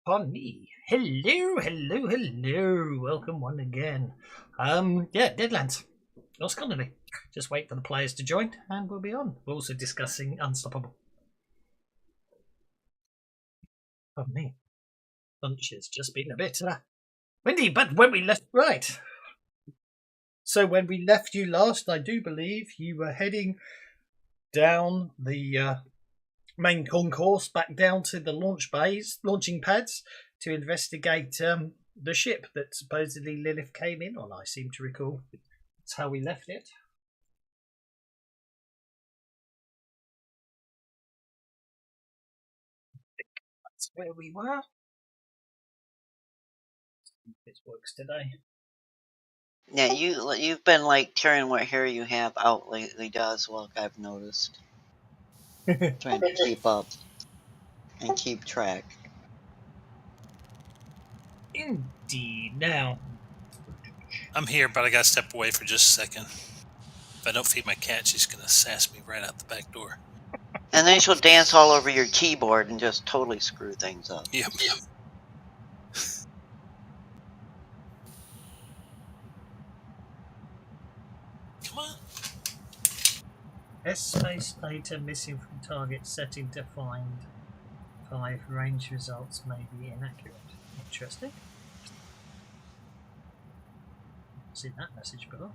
Pardon me. Hello. Welcome one again. Yeah, Deadlands. Lost Colony. Just wait for the players to join and we'll be on. We're also discussing Unstoppable. Pardon me. Lunch has just been a bit windy, but when we left, right. So when we left you last, I do believe you were heading down the main concourse back down to the launching pads, to investigate the ship that supposedly Lilith came in on. I seem to recall that's how we left it. That's where we were. It works today. Yeah, you've been like tearing what hair you have out lately, does look. I've noticed. Trying to keep up and keep track. Indeed. Now, I'm here, but I gotta step away for just a second. If I don't feed my cat, she's gonna sass me right out the back door. And then she'll dance all over your keyboard and just totally screw things up. Yep. Come on. S-space data missing from target setting to find 5 range results may be inaccurate. Interesting. I've seen that message before.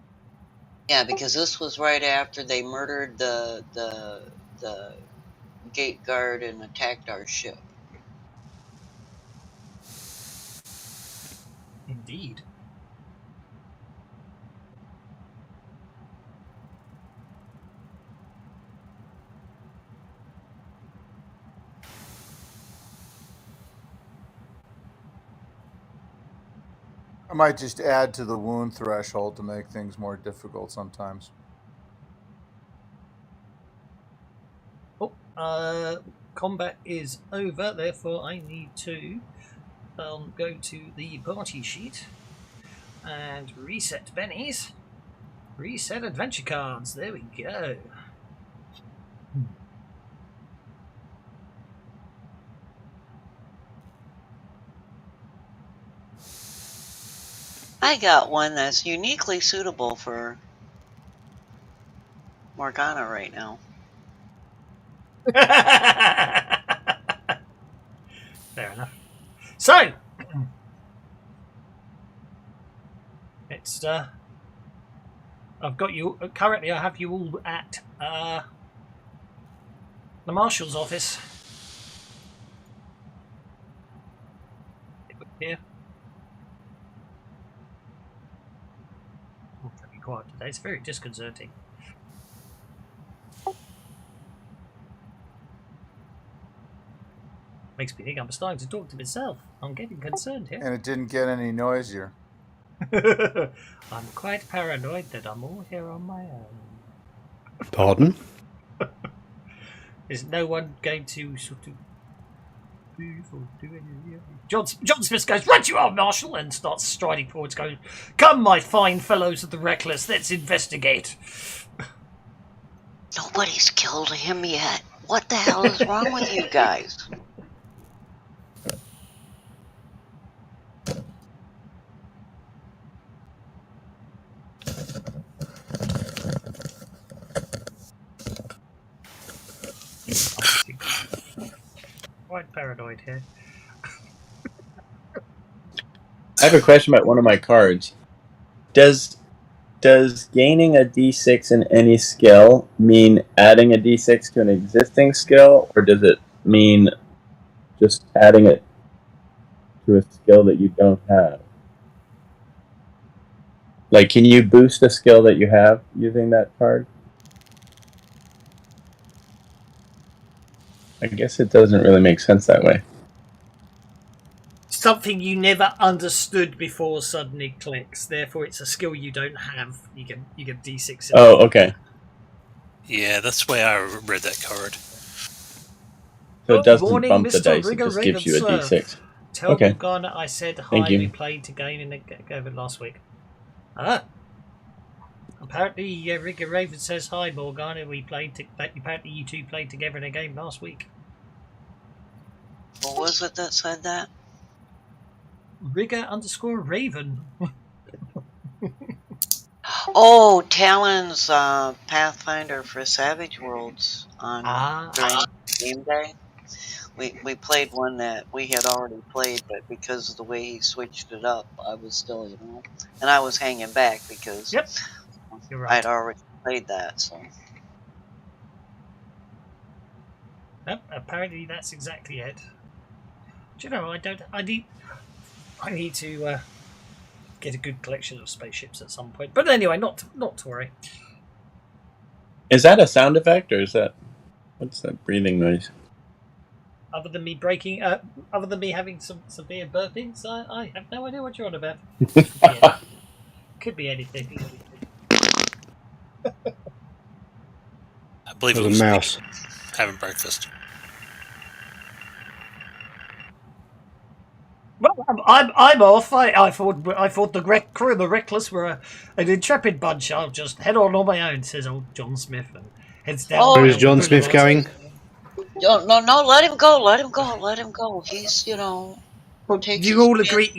Yeah, because this was right after they murdered the gate guard and attacked our ship. Indeed. I might just add to the wound threshold to make things more difficult sometimes. Oh, combat is over, therefore I need to go to the party sheet and reset bennies. Reset adventure cards. There we go. I got one that's uniquely suitable for Morgana right now. Fair enough. So, it's I've got you currently. I have you all at the marshal's office. Here. Very quiet today. It's very disconcerting. Makes me think I'm starting to talk to myself. I'm getting concerned here. And it didn't get any noisier. I'm quite paranoid that I'm all here on my own. Pardon? Is no one going to sort of move or do anything? John Smith goes, right you are, Marshal, and starts striding forwards, going, come, my fine fellows of the Reckless, let's investigate. Nobody's killed him yet. What the hell is wrong with you guys? Quite paranoid here. I have a question about one of my cards. Does gaining a d6 in any skill mean adding a d6 to an existing skill, or does it mean just adding it to a skill that you don't have? Like, can you boost a skill that you have using that card? I guess it doesn't really make sense that way. Something you never understood before suddenly clicks. Therefore, it's a skill you don't have. You get d6. Oh, okay. Yeah, that's the way I read that card. So it doesn't morning, bump the Mr. dice, it Rigger just gives you a Ravensworth. d6. Tell Okay. Morgana I said hi. Thank you. We played the game in the over last week. Apparently, Rigger Raven says hi, Morgana. Apparently, you two played together in a game last week. What was it that said that? Rigger_Raven. Oh, Talon's Pathfinder for Savage Worlds on during game day. We played one that we had already played, but because of the way he switched it up, I was still, and I was hanging back because Yep, you're right. I'd already played that. So Yep, apparently that's exactly it. Do you know? I need to get a good collection of spaceships at some point. But anyway, not to worry. Is that a sound effect, or is that what's that breathing noise? Other than me breaking, other than me having some severe burpings, I have no idea what you're on about. Could be anything. I believe it There's was a me mouse. having breakfast. Well, I'm off. I thought the crew of the Reckless were an intrepid bunch. I'll just head on my own, says old John Smith, and heads down. Oh, Where's down John the Smith boulevard. going? no, let him go, let him go, let him go. He's Well, takes you his all chance. agreed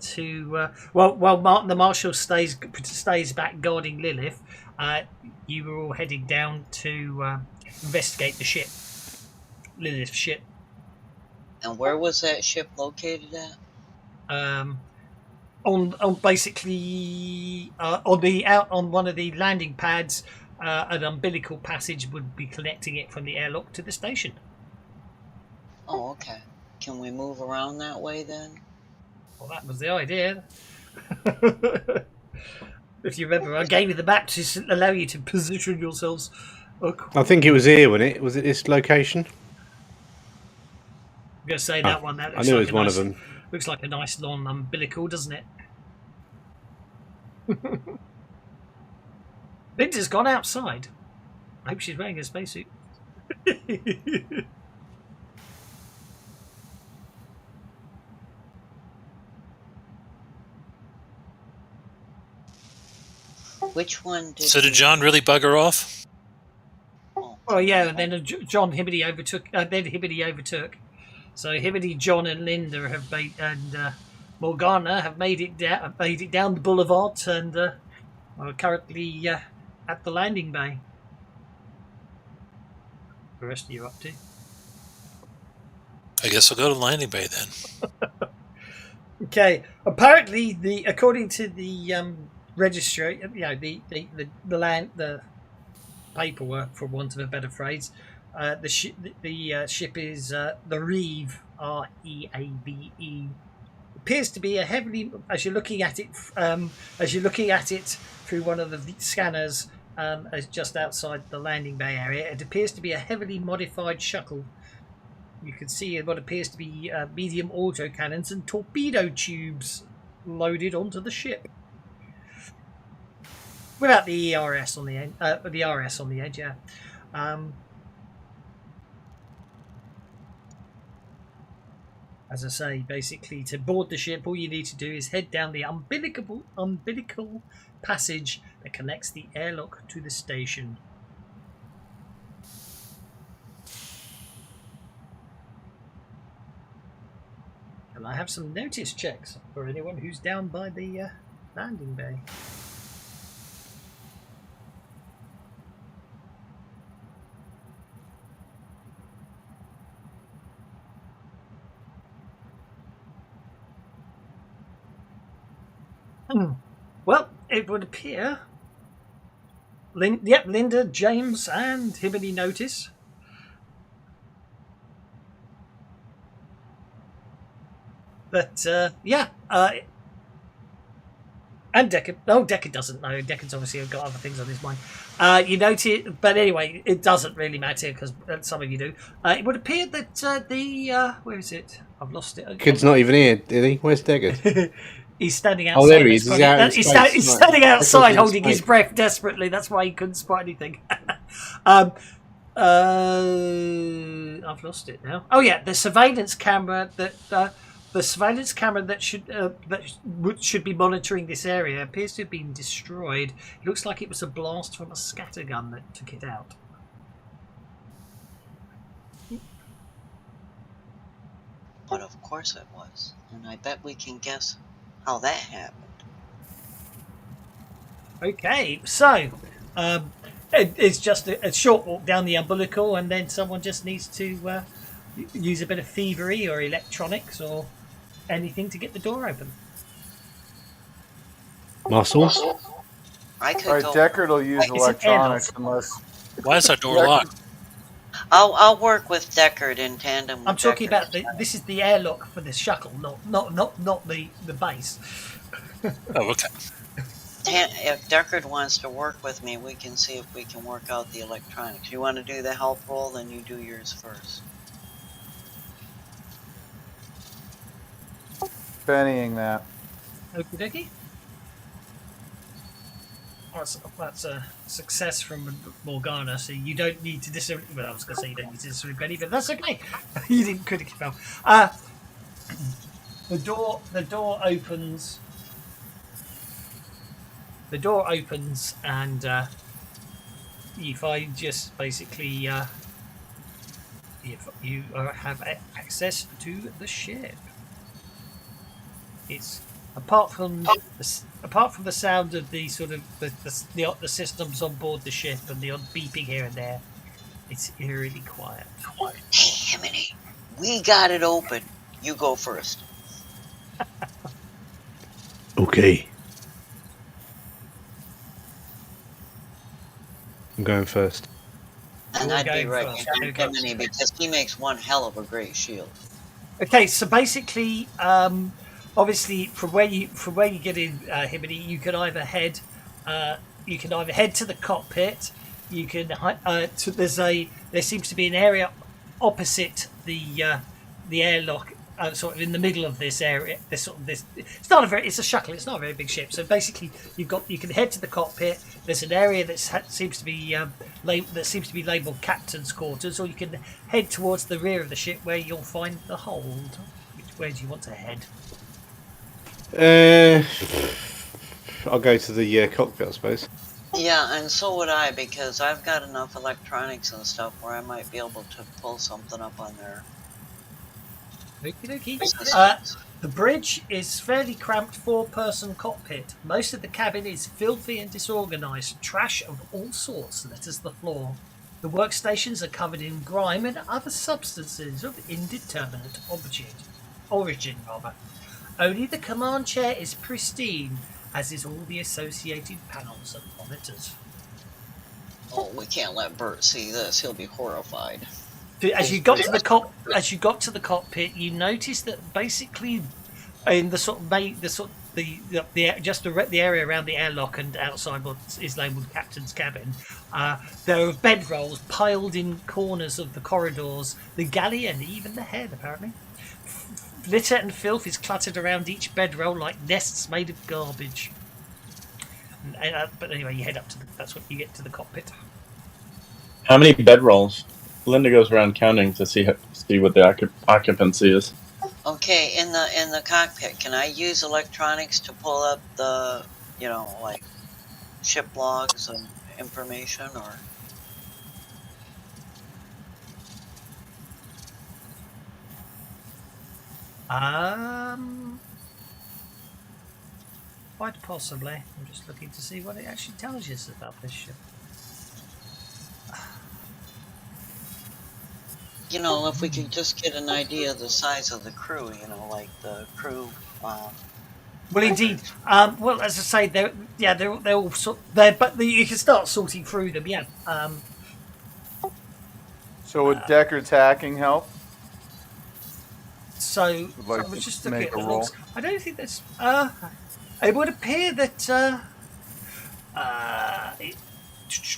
to while the marshal stays back guarding Lilith. You were all heading down to investigate the ship, Lilith's ship. And where was that ship located at? On basically on one of the landing pads, an umbilical passage would be connecting it from the airlock to the station. Oh, okay. Can we move around that way then? Well, that was the idea. If you remember, I gave you the map to allow you to position yourselves. I think it was here, wasn't it? Was it this location? I'm going to say that one. That I looks knew like it was one of them. Looks like a nice long umbilical, doesn't it? Linda's gone outside. I hope she's wearing a spacesuit. Which one did? So did John really bugger off? Oh yeah, and then John Hibbity overtook. Then Hibbity overtook. So Hibbity, John, and Linda have made, and Morgana have made it down the boulevard, and are currently at the landing bay. The rest of you up to? I guess I'll go to the landing bay then. Okay. Apparently, according to the registry, the paperwork, for want of a better phrase, the ship is the Reeve, Reave. Appears to be a heavily, as you're looking at it through one of the scanners, as just outside the landing bay area. It appears to be a heavily modified shuttle. You can see what appears to be medium autocannons and torpedo tubes loaded onto the ship. Without the ERS on the end, the RS on the edge, yeah. As I say, basically, to board the ship, all you need to do is head down the umbilical passage that connects the airlock to the station. And I have some notice checks for anyone who's down by the landing bay. Well, it would appear. Linda, James, and Hibbity notice. But and Deckard. No, Deckard doesn't know. Deckard's obviously got other things on his mind. You notice, but anyway, it doesn't really matter because some of you do. It would appear that where is it? I've lost it. Kid's not even here, is he? Where's Deckard? He's standing outside. Oh, there he is. He's out in space. He's standing outside, holding his breath desperately. That's why he couldn't spot anything. I've lost it now. Oh yeah, the surveillance camera that should be monitoring this area appears to have been destroyed. It looks like it was a blast from a scattergun that took it out. But of course it was. And I bet we can guess how that happened. Okay, so it's just a short walk down the umbilical, and then someone just needs to use a bit of thievery or electronics or anything to get the door open. Muscles. I All could right, go. Deckard will use It's an airlock. electronics unless. Why is our door Deckard- locked? I'll work with Deckard in tandem with I'm talking Deckard. about this is the airlock for the shuttle, not the base. Oh, okay. If Deckard wants to work with me, we can see if we can work out the electronics. You want to do the help roll, then you do yours first. Bennying that. Okie dokie. That's a success from Morgana, so you don't need to disable. Well, I was going to say you don't need to disable Benny, but that's okay. You didn't critically fail. The door opens. The door opens, and you find just basically if you have access to the ship. It's apart from the sound of the sort of the systems on board the ship and the odd beeping here and there, it's eerily quiet. Hey, Himini, we got it open. You go first. Okay. I'm going first. And You're I'd be going right first. behind Okay. Himini because he makes one hell of a great shield. Okay, so basically, obviously, from where you get in, Hibity, you can either head to the cockpit. You can there seems to be an area opposite the airlock, sort of in the middle of this area. It's a shuttle. It's not a very big ship. So basically, you can head to the cockpit. There's an area that seems to be labelled captain's quarters, or you can head towards the rear of the ship where you'll find the hold. Where do you want to head? I'll go to the cockpit, I suppose. Yeah, and so would I, because I've got enough electronics and stuff where I might be able to pull something up on there. Okie dokie. The bridge is fairly cramped four-person cockpit. Most of the cabin is filthy and disorganised. Trash of all sorts litters the floor. The workstations are covered in grime and other substances of indeterminate origin. Only the command chair is pristine, as is all the associated panels and monitors. Oh, we can't let Bert see this. He'll be horrified. As you got to the cockpit, you noticed that basically, in the area around the airlock and outside what is labelled captain's cabin, there are bedrolls piled in corners of the corridors, the galley, and even the head. Apparently, litter and filth is cluttered around each bedroll like nests made of garbage. But anyway, you head up to that's what you get to the cockpit. How many bedrolls? Linda goes around counting to see what the occupancy is. Okay, in the cockpit, can I use electronics to pull up the, like ship logs and information, or? Quite possibly. I'm just looking to see what it actually tells you about this ship. If we could just get an idea of the size of the crew, like the crew. Well, indeed. Well, as I say, they're all but you can start sorting through them. Yeah. So would Deckard's hacking help? So Like I was just to looking make at a the roll? logs. I don't think that's. It would appear that.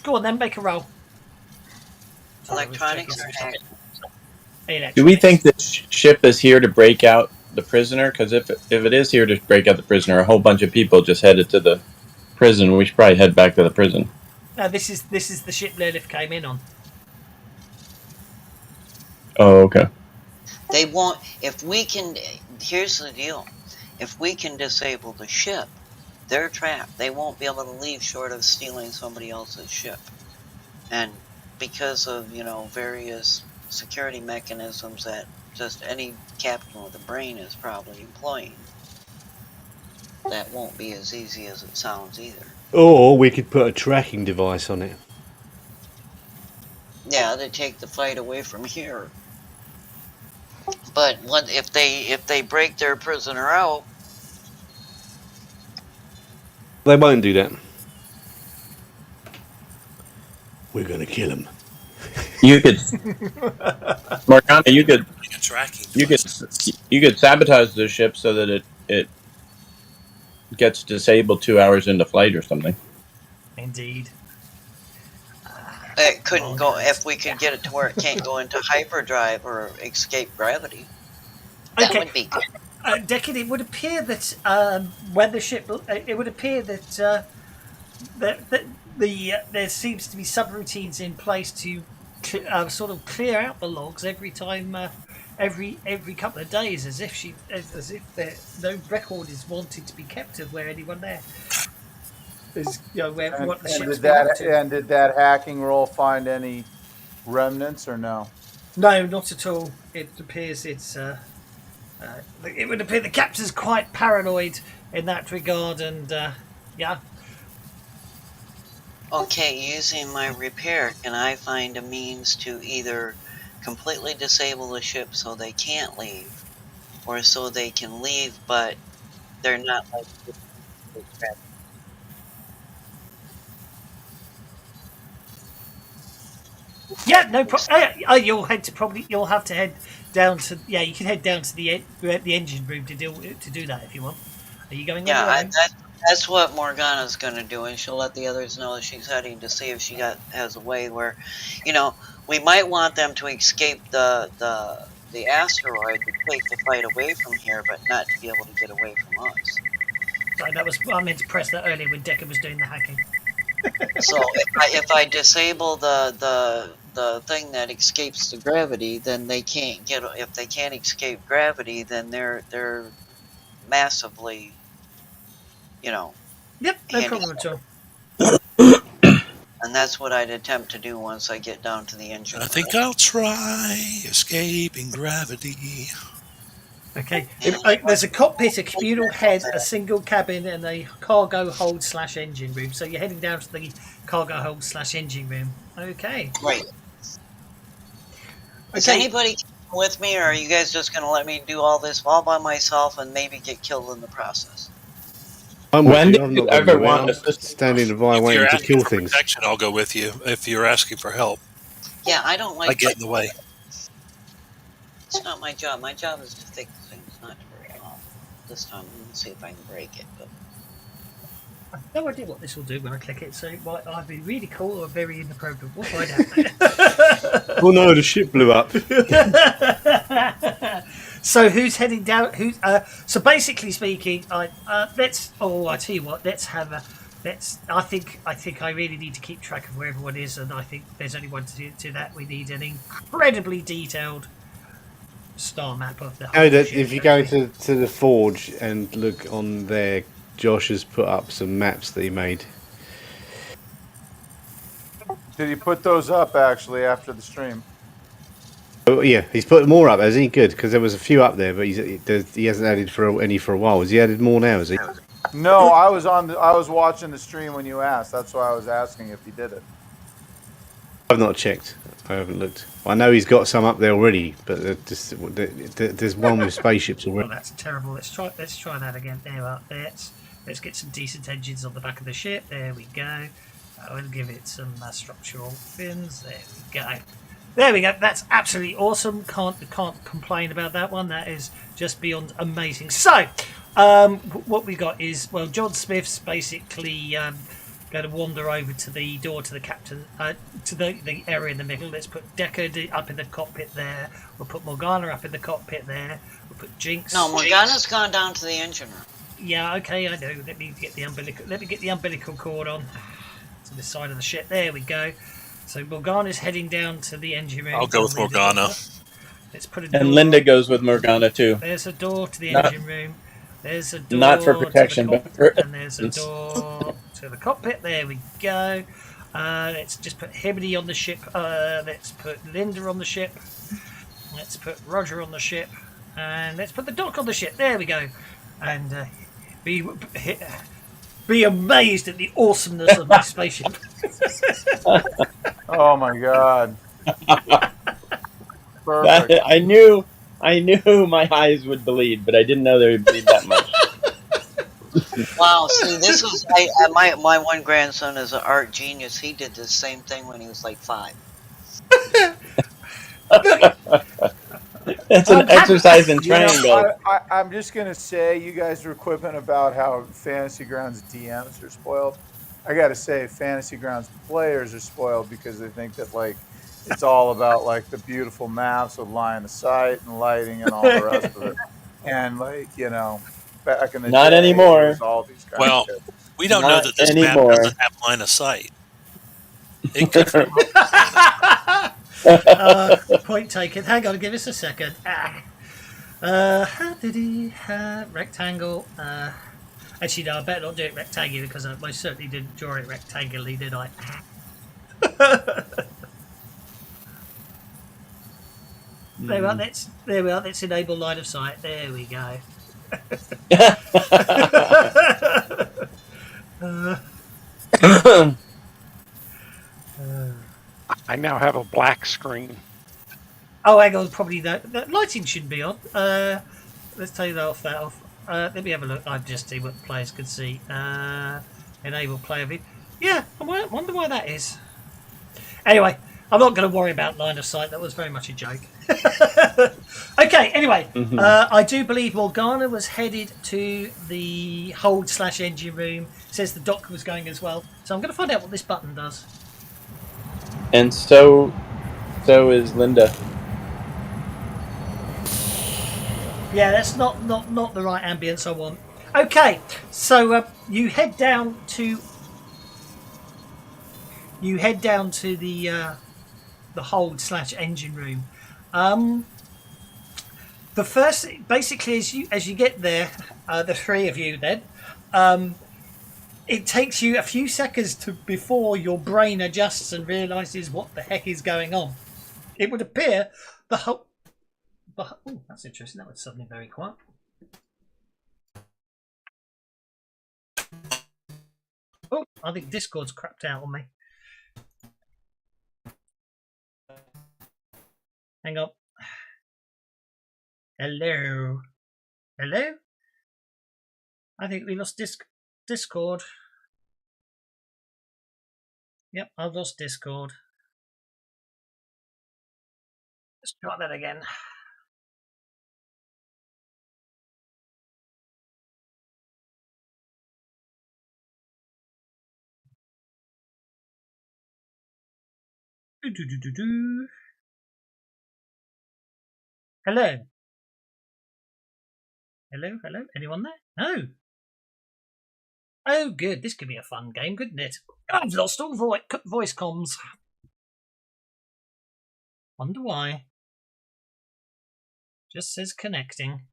Go on, then make a roll. Electronics or hacking? Do we think this ship is here to break out the prisoner? Because if it is here to break out the prisoner, a whole bunch of people just headed to the prison. We should probably head back to the prison. No, this is the ship Lilith came in on. Oh, okay. They won't. If we can, here's the deal: if we can disable the ship, they're trapped. They won't be able to leave short of stealing somebody else's ship, and because of various security mechanisms that just any captain with a brain is probably employing. That won't be as easy as it sounds either. Or we could put a tracking device on it. Yeah, to take the fight away from here. But if they break their prisoner out, They won't do that. We're going to kill him. You could, Morgana, you could Like a tracking you could device. you could sabotage the ship so that it gets disabled 2 hours into flight or something. Indeed. it couldn't go. If we could get it to where it can't go into hyperdrive or escape gravity, that Okay. would be good. Decade, it would appear that when the ship, it would appear that there seems to be subroutines in place to sort of clear out the logs every time, every couple of days, as if no record is wanted to be kept of where anyone there is, what the ship's been up to. And did that hacking roll find any remnants or no? No, not at all. It appears it's. It would appear the captain's quite paranoid in that regard, and yeah. Okay, using my repair, can I find a means to either completely disable the ship so they can't leave, or so they can leave but they're not like. Yeah, no problem. You'll have to head down to. Yeah, you can head down to the engine room to do that if you want. Are you going? Yeah, that's what Morgana's going to do, and she'll let the others know that she's heading to see if she has a way where, we might want them to escape the asteroid to take the fight away from here, but not to be able to get away from us. Sorry, I meant to press that earlier when Decker was doing the hacking. So if I disable the thing that escapes the gravity, then they can't get. If they can't escape gravity, then they're massively, Yep, no problem at all. And that's what I'd attempt to do once I get down to the engine. I think I'll try escaping gravity. Okay, there's a cockpit, a communal head, a single cabin, and a cargo hold / engine room. So you're heading down to the cargo hold / engine room. Okay. Right. Is anybody with me, or are you guys just going to let me do all this all by myself and maybe get killed in the process? When did you ever want assistance? Standing by waiting to kill things. Protection, I'll go with you if you're asking for help. Yeah, I don't like. I get in the way. It's not my job. My job is to fix things, not to break it off. This time, I'm going to see if I can break it. But I have no idea what this will do when I click it, so it might either be really cool or very inappropriate. We'll find out. Oh no, the ship blew up. So who's heading down? So basically speaking, I tell you what. I think I really need to keep track of where everyone is, and I think there's only one to do that. We need an incredibly detailed star map of the whole ship. If you go to the forge and look on there, Josh has put up some maps that he made. Did he put those up actually after the stream? Oh yeah, he's put more up, has he? Good, because there was a few up there, but he hasn't added any for a while. Has he added more now? Has he? No, I was watching the stream when you asked. That's why I was asking if he did it. I've not checked. I haven't looked. I know he's got some up there already, but there's one with spaceships already. Oh, that's terrible. Let's try that again. Let's get some decent engines on the back of the ship. There we go. We'll give it some structural fins. There we go. There we go. That's absolutely awesome. Can't complain about that one. That is just beyond amazing. So, what we got is, well, John Smith's basically going to wander over to the door to the captain, to the area in the middle. Let's put Deckard up in the cockpit there. We'll put Morgana up in the cockpit there. We'll put Jinx. No, Morgana's gone down to the engine room. Yeah, okay, I know. Let me get the umbilical cord on to the side of the ship. There we go. So Morgana's heading down to the engine room. I'll go with Morgana. Let's put a door. And Linda goes with Morgana too. There's a door to the engine room. There's a door. Not for protection, but for and there's a door to the cockpit. There we go. Let's just put Hibity on the ship. Let's put Linda on the ship. Let's put Roger on the ship, and let's put the Doc on the ship. There we go. And be amazed at the awesomeness of my spaceship. Oh my god. Perfect. I knew my eyes would bleed, but I didn't know they would bleed that much. Wow, see, this was my one grandson is an art genius. He did the same thing when he was like 5. It's an exercise in triangle. I'm just gonna say, you guys were quipping about how Fantasy Grounds DMs are spoiled. I gotta say, Fantasy Grounds players are spoiled because they think that like it's all about like the beautiful maps with line of sight and lighting and all the rest of it. And like, you know, back in the Not day, anymore. it was all these kinds Well, of shit. we don't know Not that this anymore. map doesn't have line of sight. It could. Point taken. Hang on, give us a second. Rectangle. Actually, no, I better not do it rectangular because I most certainly didn't draw it rectangularly, did I? There we are. Let's enable line of sight. There we go. I now have a black screen. Oh, hang on. Probably the lighting shouldn't be on. Let's take that off. Let me have a look. I'll just see what the players can see. Enable player view. Yeah, I wonder why that is. Anyway, I'm not going to worry about line of sight. That was very much a joke. Okay, anyway, I do believe Morgana was headed to the hold/engine room. It says the Doc was going as well. So I'm going to find out what this button does. And so is Linda. Yeah, that's not the right ambience I want. Okay, so you head down to the hold/engine room. The first, basically, as you get there, the three of you then, it takes you a few seconds before your brain adjusts and realizes what the heck is going on. It would appear the whole. Oh, that's interesting. That was suddenly very quiet. Oh, I think Discord's crapped out on me. Hang on. Hello? I think we lost Discord. Yep, I've lost Discord. Let's try that again. Hello? Anyone there? No. Oh, good. This could be a fun game, couldn't it? I've lost all voice comms. Wonder why. Just says connecting.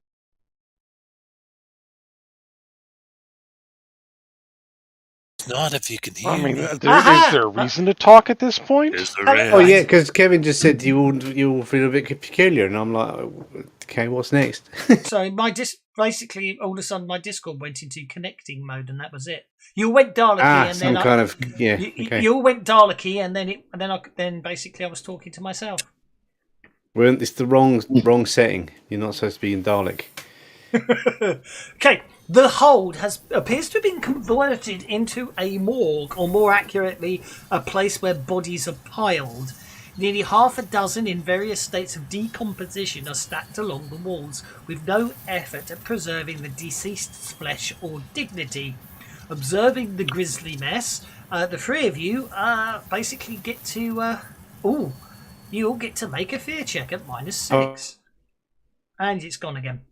Not if you can hear I mean, me. is there a reason to talk at this point? Is there Oh yeah, because Kevin just said you will feel a bit peculiar, and I'm like, okay, what's next? So basically, all of a sudden, my Discord went into connecting mode, and that was it. You went Dalek-y, and some then kind of okay. You all went Dalek-y, and then basically I was talking to myself. Well, it's the wrong setting. You're not supposed to be in Dalek. Okay, the hold appears to have been converted into a morgue, or more accurately, a place where bodies are piled. Nearly half a dozen in various states of decomposition are stacked along the walls, with no effort at preserving the deceased's flesh or dignity. Observing the grisly mess, the three of you basically get to... you all get to make a fear check at -6. And it's gone again.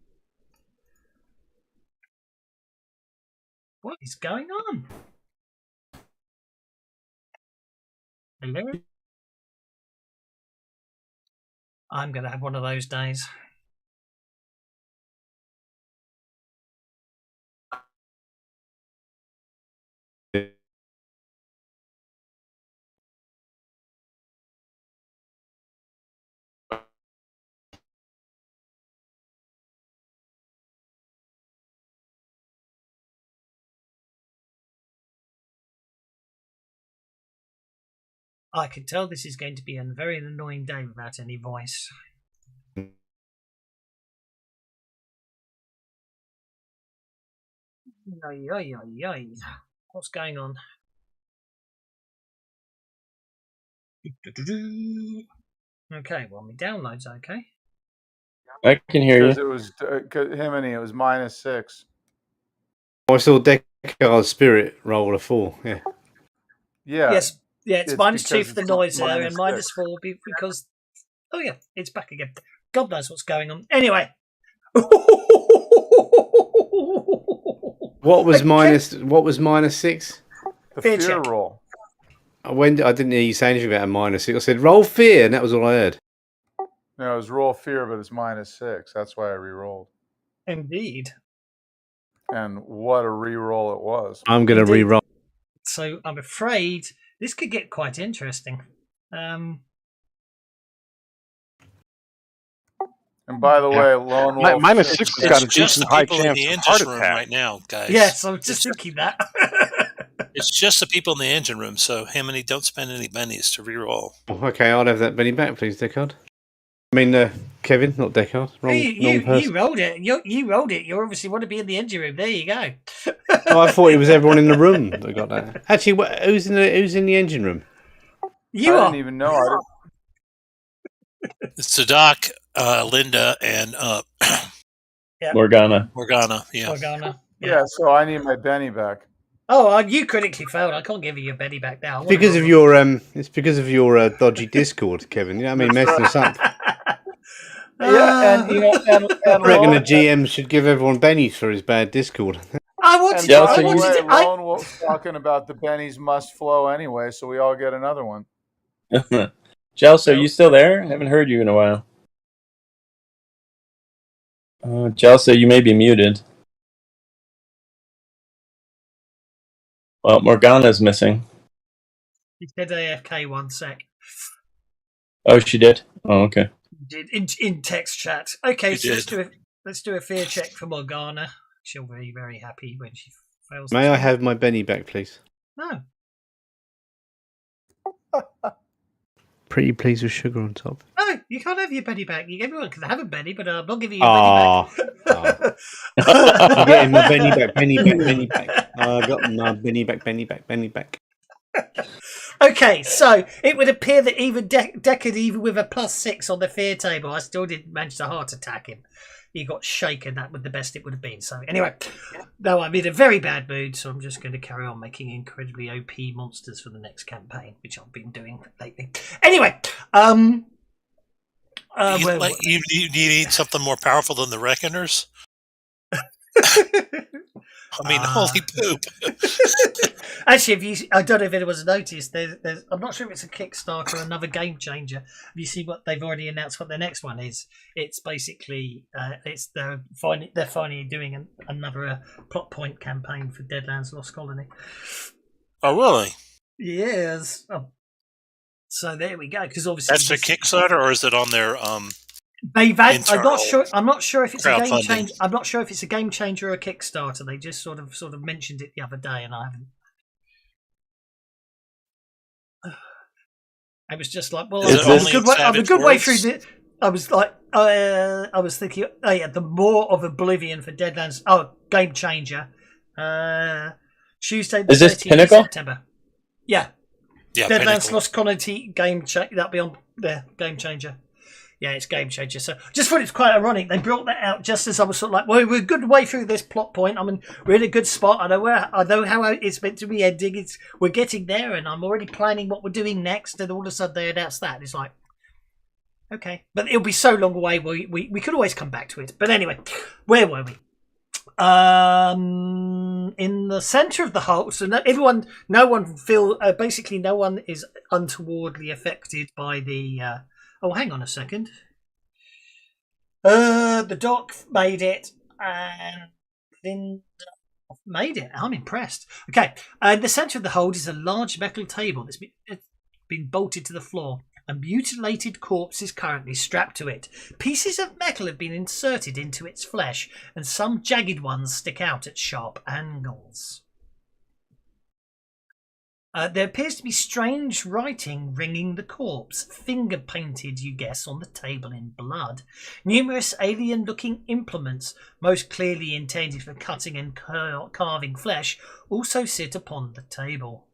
What is going on? Hello? I'm going to have one of those days. I can tell this is going to be a very annoying day without any voice. What's going on? Okay, well, my download's okay. I can hear Because you. it was Himiny, it was -6. I saw Deckard's spirit roll a 4. Yeah. Yeah. Yes, yeah, it's -2 for the it's noise there, and -6. -4 because. Oh yeah, it's back again. God knows what's going on. Anyway. What was -6? The Fear fear check. roll. I didn't hear you say anything about a -6. I said roll fear, and that was all I heard. No, it was roll fear, but it's -6. That's why I re-rolled. Indeed. And what a re-roll it was. I'm going to Indeed. re-roll. So I'm afraid this could get quite interesting. And by the way, Lone Wolf... -6 has got a It's just the decent high people in chance the of engine heart room attack. right now, guys. Yes, I was just thinking that. It's just the people in the engine room, so Himiny, don't spend any bennies to reroll. Oh, okay, I'll have that Benny back, please, Deckard. I mean, Kevin, not Deckard. Wrong you person. rolled it. You rolled it. You obviously want to be in the engine room. There you go. Oh, I thought it was everyone in the room that got that. Actually, who's in the engine room? You I are. didn't even know. It's Sadak, Linda, and Yeah. Morgana. Yeah. Morgana. Yeah, so I need my Benny back. Oh, you critically failed. I can't give you your Benny back now. Because of your it's because of your dodgy Discord, Kevin. You know what I mean, messing us up. Yeah, and I reckon the GM should give everyone bennies for his bad Discord. I wanted by to. the way, Lone Wolf's talking about the Bennies must flow anyway, so we all get another one. Jelso, you still there? I haven't heard you in a while. Jelso, you may be muted. Well, Morgana's missing. He said AFK 1 sec. Oh, she did? Oh, okay. Did in text chat. Okay, She so let's do a fear check for Morgana. She'll be very happy when she fails. May I have my Benny back, please? No. Pretty please with sugar on top. No, you can't have your Benny back. Everyone can have a Benny, but I'm not giving you a Benny back. I'm getting my Benny back. I got my Benny back. Okay, so it would appear that even Deckard, even with a +6 on the fear table, I still didn't manage to heart attack him. He got shaken. That was the best it would have been. So anyway, no, I'm in a very bad mood, so I'm just going to carry on making incredibly OP monsters for the next campaign, which I've been doing lately. Anyway, you need something more powerful than the Reckoners? I mean, holy poop. Actually, I don't know if anyone's noticed, I'm not sure if it's a Kickstarter or another game changer. Have you seen what they've already announced what their next one is? It's basically, they're finally doing another plot point campaign for Deadlands Lost Colony. Oh, really? Yes. So there we go. Because obviously that's their Kickstarter, or is it on their I'm not sure if it's a game changer. crowdfunding? I'm not sure if it's a game changer or a Kickstarter. They just sort of mentioned it the other day, and I haven't. I was just like, well, I'm a good way through this. I was like, I was thinking, oh yeah, the Maw of Oblivion for Deadlands. Oh, game changer. Tuesday the 13th of September. Yeah. Deadlands Lost Colony game changer. That'll be on there. Game changer. Yeah, it's game changer. So just thought it's quite ironic. They brought that out just as I was sort of like, well, we're a good way through this plot point. I mean, we're in a good spot. I know how it's meant to be ending. We're getting there, and I'm already planning what we're doing next. And all of a sudden they announce that. And it's like, okay, but it'll be so long away. We could always come back to it. But anyway, where were we? In the center of the hull. So no one is untowardly affected by the. Oh, hang on a second. The doc made it, and Linda made it. I'm impressed. Okay, in the centre of the hold is a large metal table that's been bolted to the floor. A mutilated corpse is currently strapped to it. Pieces of metal have been inserted into its flesh, and some jagged ones stick out at sharp angles. There appears to be strange writing ringing the corpse, finger-painted, you guess, on the table in blood. Numerous alien-looking implements, most clearly intended for cutting and carving flesh, also sit upon the table.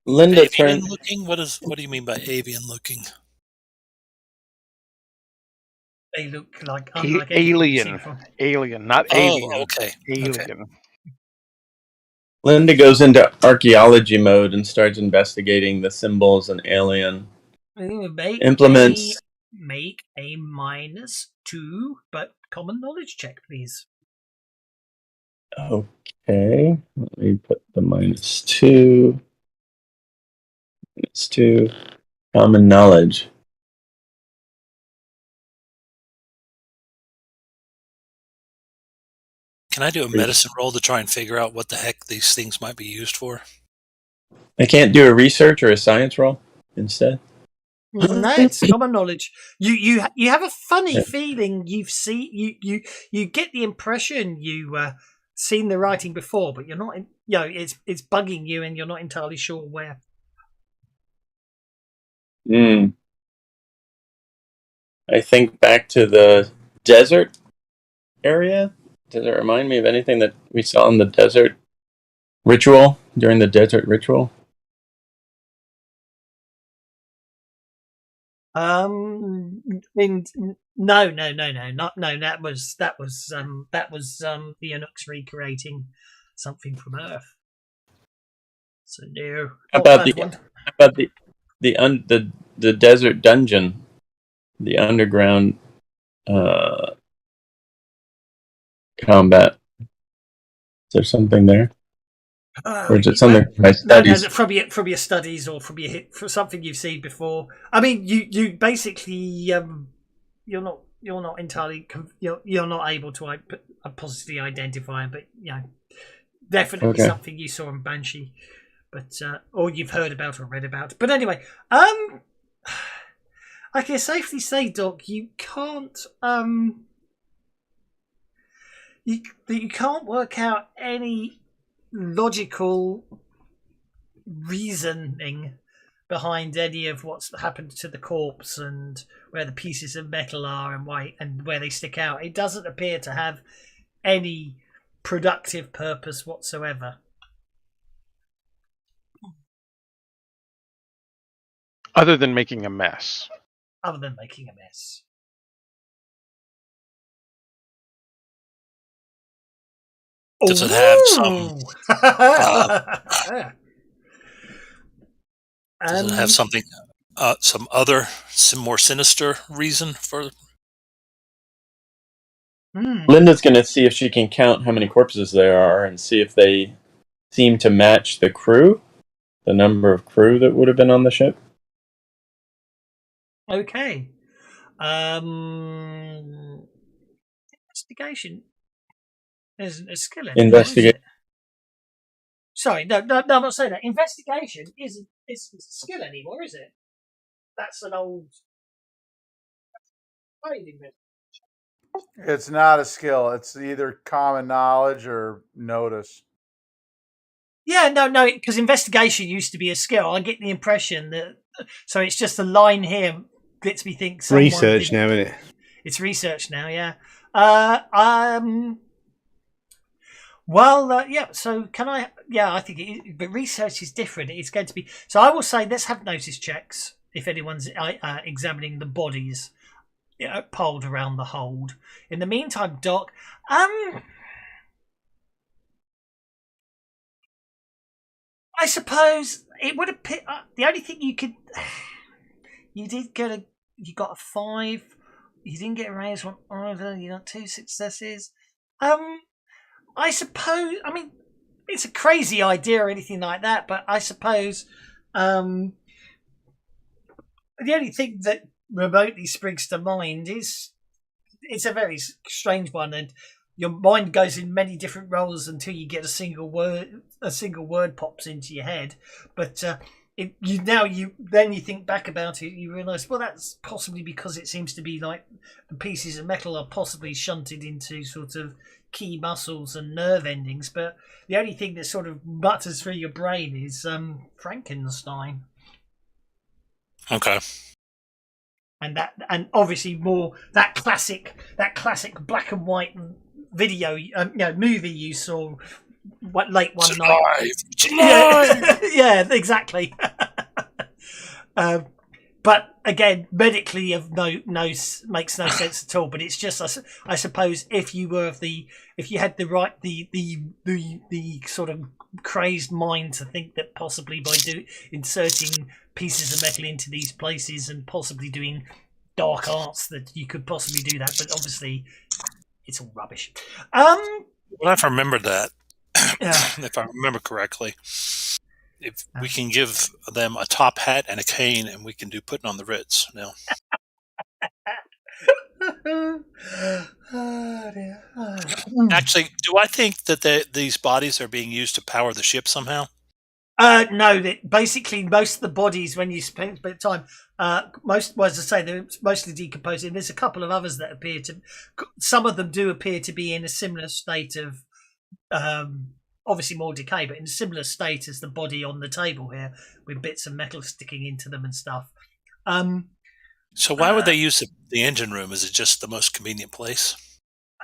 Linda Avian turns. looking? What do you mean by avian looking? They look like unlike anything you've seen before. Alien, not Oh, alien. okay. Alien. Linda goes into archaeology mode and starts investigating the symbols and alien implements. Make a -2, but common knowledge check, please. Okay, let me put the -2. -2. Common knowledge. Can I do a medicine roll to try and figure out what the heck these things might be used for? I can't do a research or a science roll instead. No, it's common knowledge. You have a funny feeling you get the impression you seen the writing before, but you're not. It's bugging you, and you're not entirely sure where. I think back to the desert area. Does it remind me of anything that we saw in the desert ritual, during the desert ritual? No. That was the Anouk's recreating something from Earth. So no. How about the desert dungeon, the underground combat? Is there something there? Or is it something from my studies? No, from your studies or from something you've seen before. I mean, you basically you're not entirely you're not able to positively identify, but definitely something you saw in Banshee, but or you've heard about or read about. But anyway, I can safely say, Doc, you can't you can't work out any logical reasoning behind any of what's happened to the corpse and where the pieces of metal are and why and where they stick out. It doesn't appear to have any productive purpose whatsoever. Other than making a mess. Other than making a mess. Does it have some? Does it have something? Some more sinister reason for? Linda's going to see if she can count how many corpses there are and see if they seem to match the crew, the number of crew that would have been on the ship. Okay. Investigation isn't a skill anymore. Investigate. Sorry, no, I'm not saying that. Investigation isn't a skill anymore, is it? That's an old. It's not a skill. It's either common knowledge or notice. Yeah, no, because investigation used to be a skill. I get the impression that. So it's just a line here gets me think. Research now, isn't it? It's research now, yeah. Well, yeah. So can I? Yeah, I think. But research is different. It's going to be. So I will say, let's have notice checks if anyone's examining the bodies piled around the hold. In the meantime, Doc, I suppose it would have picked. The only thing you could, you got a 5. You didn't get a raise on either. You got 2 successes. I suppose. I mean, it's a crazy idea or anything like that, but I suppose the only thing that remotely springs to mind is it's a very strange one, and your mind goes in many different roles until you get a single word pops into your head. But you think back about it, you realise, well, that's possibly because it seems to be like the pieces of metal are possibly shunted into sort of key muscles and nerve endings, but the only thing that sort of mutters through your brain is Frankenstein. Okay. And obviously more that classic black and white video, movie you saw late one night. Yeah, exactly. But again, medically, makes no sense at all. But it's just, I suppose, if you had the sort of crazed mind to think that possibly by inserting pieces of metal into these places and possibly doing dark arts that you could possibly do that. But obviously, it's all rubbish. Well, if I remember that, Yeah. if I remember correctly. If we can give them a top hat and a cane, and we can do putting on the Ritz now. Oh, dear. Actually, do I think that these bodies are being used to power the ship somehow? No, that basically most of the bodies, when you spend a bit of time, they're mostly decomposing. There's a couple of others that some of them do appear to be in a similar state of, obviously more decay, but in a similar state as the body on the table here, with bits of metal sticking into them and stuff. So why would they use the engine room? Is it just the most convenient place?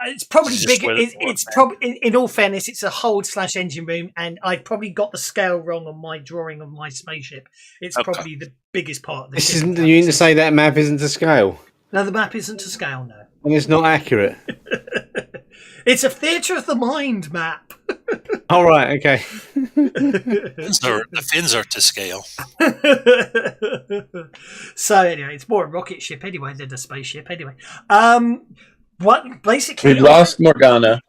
It's probably bigger. It's probably, in all fairness, it's a hold/engine room, and I probably got the scale wrong on my drawing of my spaceship. It's probably the biggest part of the ship. You mean to say that map isn't to scale? No, the map isn't to scale, no. And it's not accurate. It's a theatre of the mind map. All right, okay. The fins are to scale. So anyway, it's more a rocket ship anyway than a spaceship anyway. What basically We've lost Morgana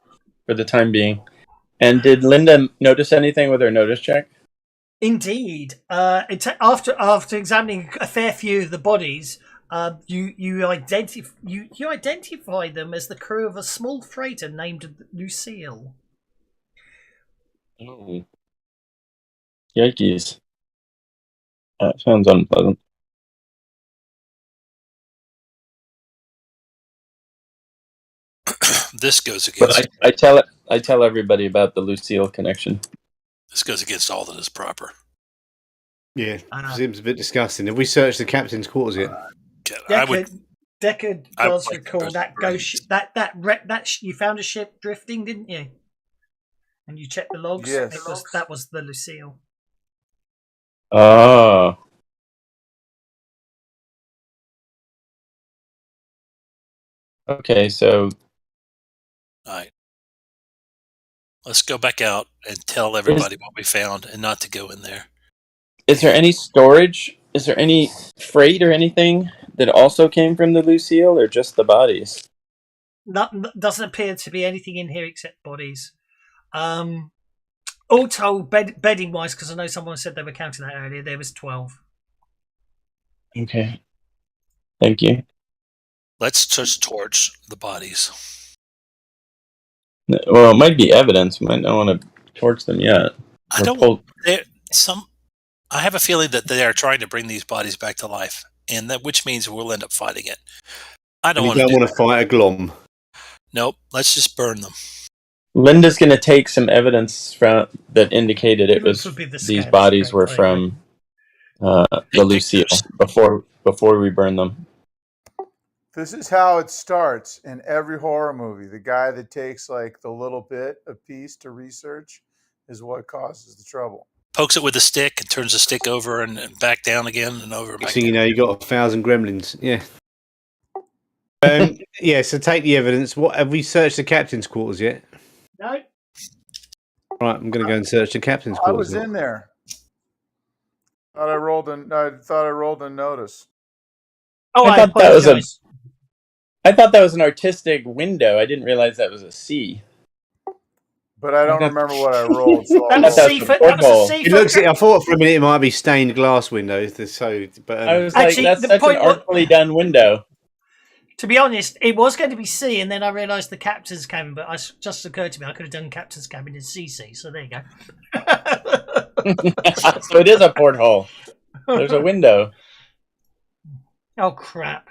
for the time being. And did Linda notice anything with her notice check? Indeed. After examining a fair few of the bodies, you identify them as the crew of a small freighter named Lucille. Oh. Yikes. That sounds unpleasant. This goes against. But I tell everybody about the Lucille connection. This goes against all that is proper. Yeah, seems a bit disgusting. Have we searched the captain's quarters yet? Deckard does recall that ghost you found a ship drifting, didn't you? And you checked the logs. Yes, that was the Lucille. Oh. Okay, so. All right. Let's go back out and tell everybody what we found, and not to go in there. Is there any storage? Is there any freight or anything that also came from the Lucille, or just the bodies? Doesn't appear to be anything in here except bodies. All told, bedding wise, because I know someone said they were counting that earlier, there was 12. Okay. Thank you. Let's just torch the bodies. Well, it might be evidence. We might not want to torch them yet. I have a feeling that they are trying to bring these bodies back to life, and which means we'll end up fighting it. I don't want to fight a glom. Nope. Let's just burn them. Linda's going to take some evidence that indicated these bodies were from the Lucille before we burn them. This is how it starts in every horror movie. The guy that takes like the little bit of piece to research is what causes the trouble. Pokes it with a stick and turns the stick over and back down again and over. So you know you got 1,000 gremlins. Yeah. Yeah. So take the evidence. What have we searched the captain's quarters yet? No. Right, I'm going to go and search the captain's quarters. I was in there. I thought I rolled a notice. Oh, I thought that was an artistic window. I didn't realize that was a C. But I don't remember what I rolled. So that was a C. I thought for a minute it might be stained glass windows. But I was actually, that's such an artfully done window. To be honest, it was going to be C, and then I realised the captain's cabin. But it just occurred to me I could have done captain's cabin in CC. So there you go. So it is a porthole. There's a window. Oh crap!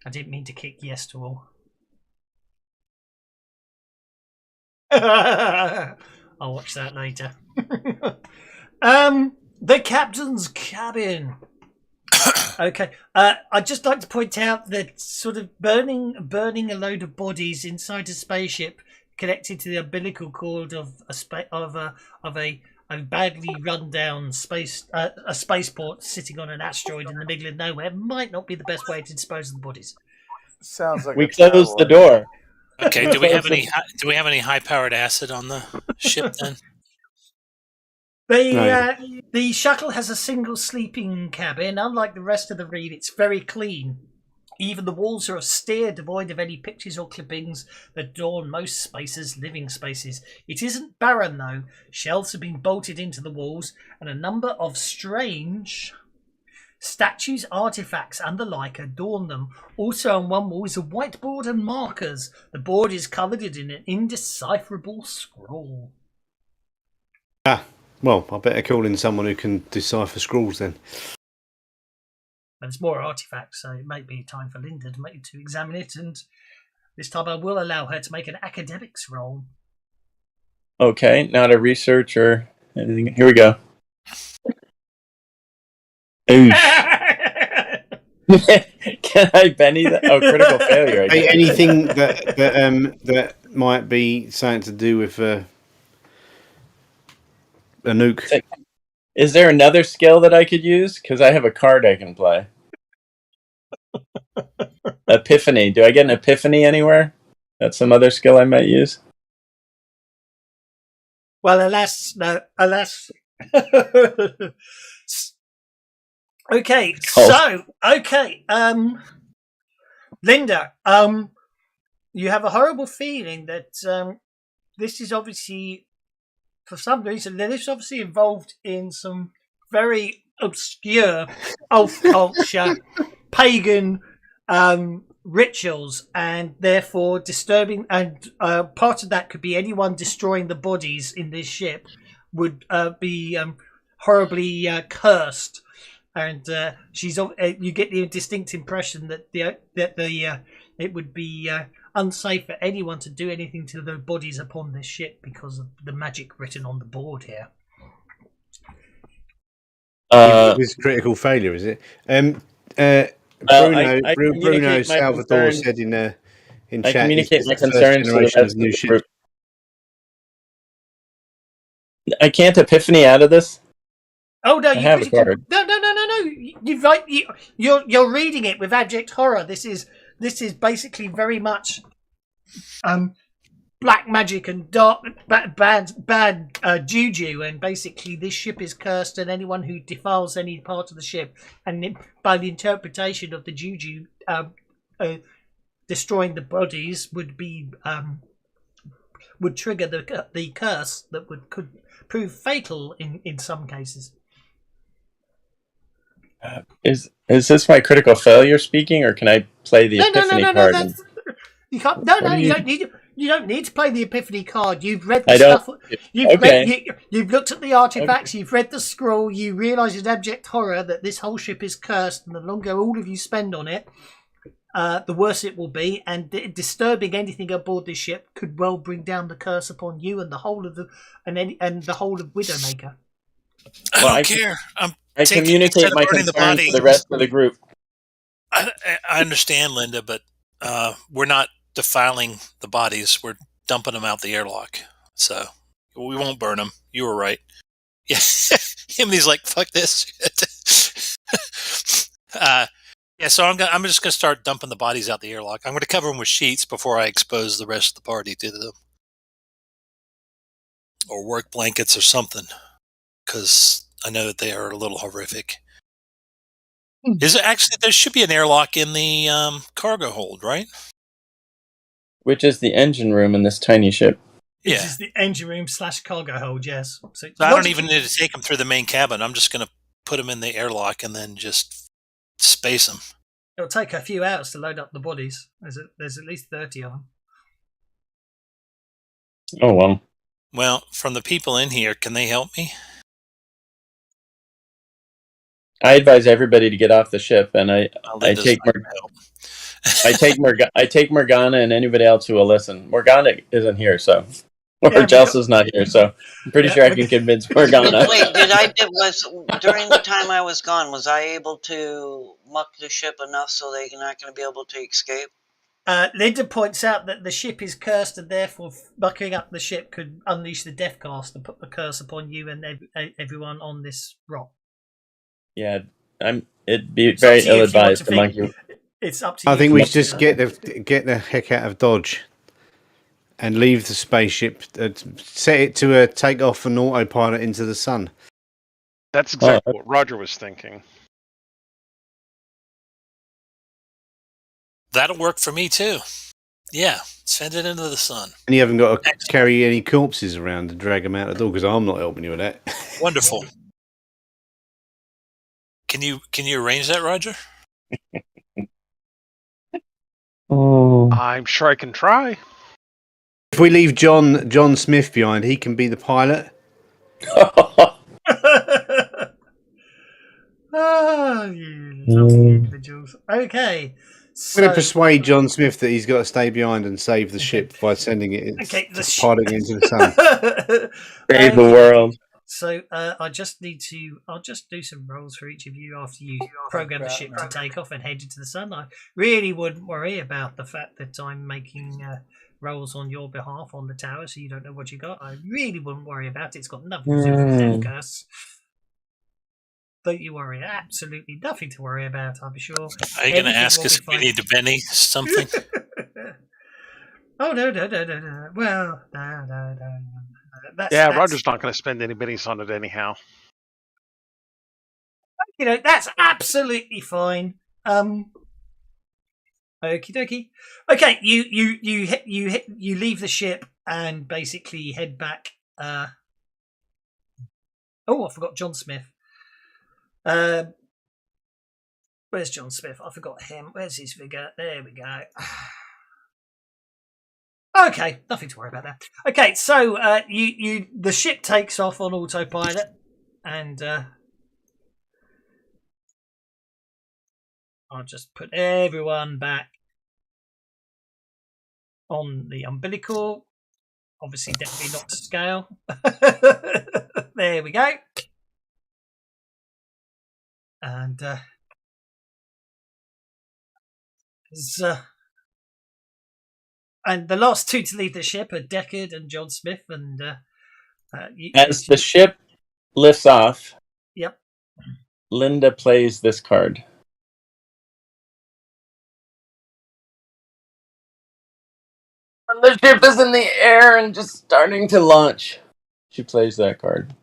I didn't mean to kick yes to all. I'll watch that later. The captain's cabin. Okay. I'd just like to point out that sort of burning a load of bodies inside a spaceship connected to the umbilical cord of a badly run down a spaceport sitting on an asteroid in the middle of nowhere might not be the best way to dispose of the bodies. Sounds like we closed the door. Okay. Do we have any high-powered acid on the ship then? The shuttle has a single sleeping cabin. Unlike the rest of the reef, it's very clean. Even the walls are austere, devoid of any pictures or clippings that adorn most spaces, living spaces. It isn't barren, though. Shelves have been bolted into the walls, and a number of strange statues, artifacts, and the like adorn them. Also on one wall is a whiteboard and markers. The board is covered in an indecipherable scroll. Well, I better call in someone who can decipher scrolls then. And there's more artifacts, so it may be time for Linda to examine it, and this time I will allow her to make an academics roll. Okay, not a research or anything. Here we go. Oof. Can I Benny that? Oh, critical failure. Anything that might be something to do with Anouk. Is there another skill that I could use? Because I have a card I can play. Epiphany. Do I get an epiphany anywhere? That's some other skill I might use. Well, alas, no. Alas. Okay, so Linda, you have a horrible feeling that this is obviously, for some reason, this is obviously involved in some very obscure old culture, pagan rituals, and therefore disturbing. And part of that could be anyone destroying the bodies in this ship would be horribly cursed. And you get the distinct impression that it would be unsafe for anyone to do anything to the bodies upon this ship because of the magic written on the board here. It was critical failure, is it? Bruno Salvador said in chat. I communicate my concerns to the rest of the group. I can't epiphany out of this. Oh no! I have a card. No! You're reading it with abject horror. This is basically very much black magic and dark bad juju, and basically this ship is cursed, and anyone who defiles any part of the ship, and by the interpretation of the juju, destroying the bodies would trigger the curse that could prove fatal in some cases. Is this my critical failure speaking, or can I play the epiphany card? You can't. You don't need to play the epiphany card. You've read the stuff. You've looked at the artifacts. Okay. You've read the scroll. You realise in abject horror that this whole ship is cursed, and the longer all of you spend on it, the worse it will be. And disturbing anything aboard this ship could well bring down the curse upon you and the whole of Widowmaker. I don't care. I communicate my concerns to the rest of the group. I understand, Linda, but we're not defiling the bodies. We're dumping them out the airlock. So we won't burn them. You were right. Yeah, Himney's like, fuck this shit. Yeah, so I'm just gonna start dumping the bodies out the airlock. I'm gonna cover them with sheets before I expose the rest of the party to them, or work blankets or something, because I know that they are a little horrific. Is it actually? There should be an airlock in the cargo hold, right? Which is the engine room in this tiny ship. Yeah, this is the engine room / cargo hold. Yes. So I don't even need to take them through the main cabin. I'm just going to put them in the airlock and then just space them. It'll take a few hours to load up the bodies. There's at least 30 of them. Oh well. Well, from the people in here, can they help me? I advise everybody to get off the ship, and I take Morgana and anybody else who will listen. Morgana isn't here, so Chelsea's not here, so I'm pretty sure I can convince Morgana. Wait, during the time I was gone, was I able to muck the ship enough so they're not going to be able to escape? Linda points out that the ship is cursed, and therefore bucking up the ship could unleash the death cast and put the curse upon you and everyone on this rock. Yeah, it'd be very ill-advised to monkey. It's up to you. I think we should just get the heck out of Dodge and leave the spaceship. Set it to take off an autopilot into the sun. That's exactly what Roger was thinking. That'll work for me too. Yeah, send it into the sun. And you haven't got to carry any corpses around and drag them out the door, because I'm not helping you with that. Wonderful. Can you arrange that, Roger? I'm sure I can try. If we leave John Smith behind, he can be the pilot. You lovely individuals. Okay. I'm going to persuade John Smith that he's got to stay behind and save the ship by sending it piloting into the sun. Save the world. So I'll just do some rolls for each of you after you program the ship to take off and head into the sun. I really wouldn't worry about the fact that I'm making rolls on your behalf on the tower, so you don't know what you got. I really wouldn't worry about it. It's got nothing to do with the death curse. Don't you worry. Absolutely nothing to worry about, I'm sure. Are you going to ask us if we need to Benny something? Oh, no. Well, no. Roger's not going to spend any bennies on it anyhow. That's absolutely fine. Okie dokie. Okay, you leave the ship and basically head back. I forgot John Smith. Where's John Smith? I forgot him. Where's his figure? There we go. Okay, nothing to worry about there. Okay, so the ship takes off on autopilot, and I'll just put everyone back on the umbilical. Obviously, definitely not to scale. There we go. And and the last two to leave the ship are Deckard and John Smith. And as the ship lifts off, yep, Linda plays this card. When the ship is in the air and just starting to launch, she plays that card.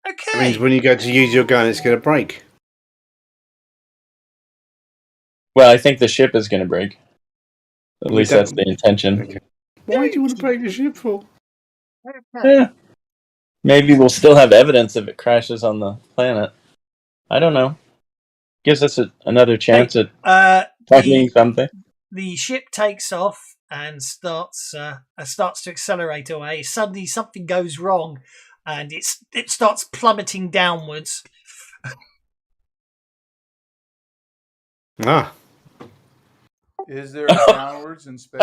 Okay. That means when you go to use your gun, it's going to break. Well, I think the ship is going to break. At least that's the intention. Okay. Why do you want to break the ship for? Yeah. Maybe we'll still have evidence if it crashes on the planet. I don't know. Gives us another chance at finding something. The ship takes off and starts to accelerate away. Suddenly something goes wrong and it starts plummeting downwards. Is there a downwards in space?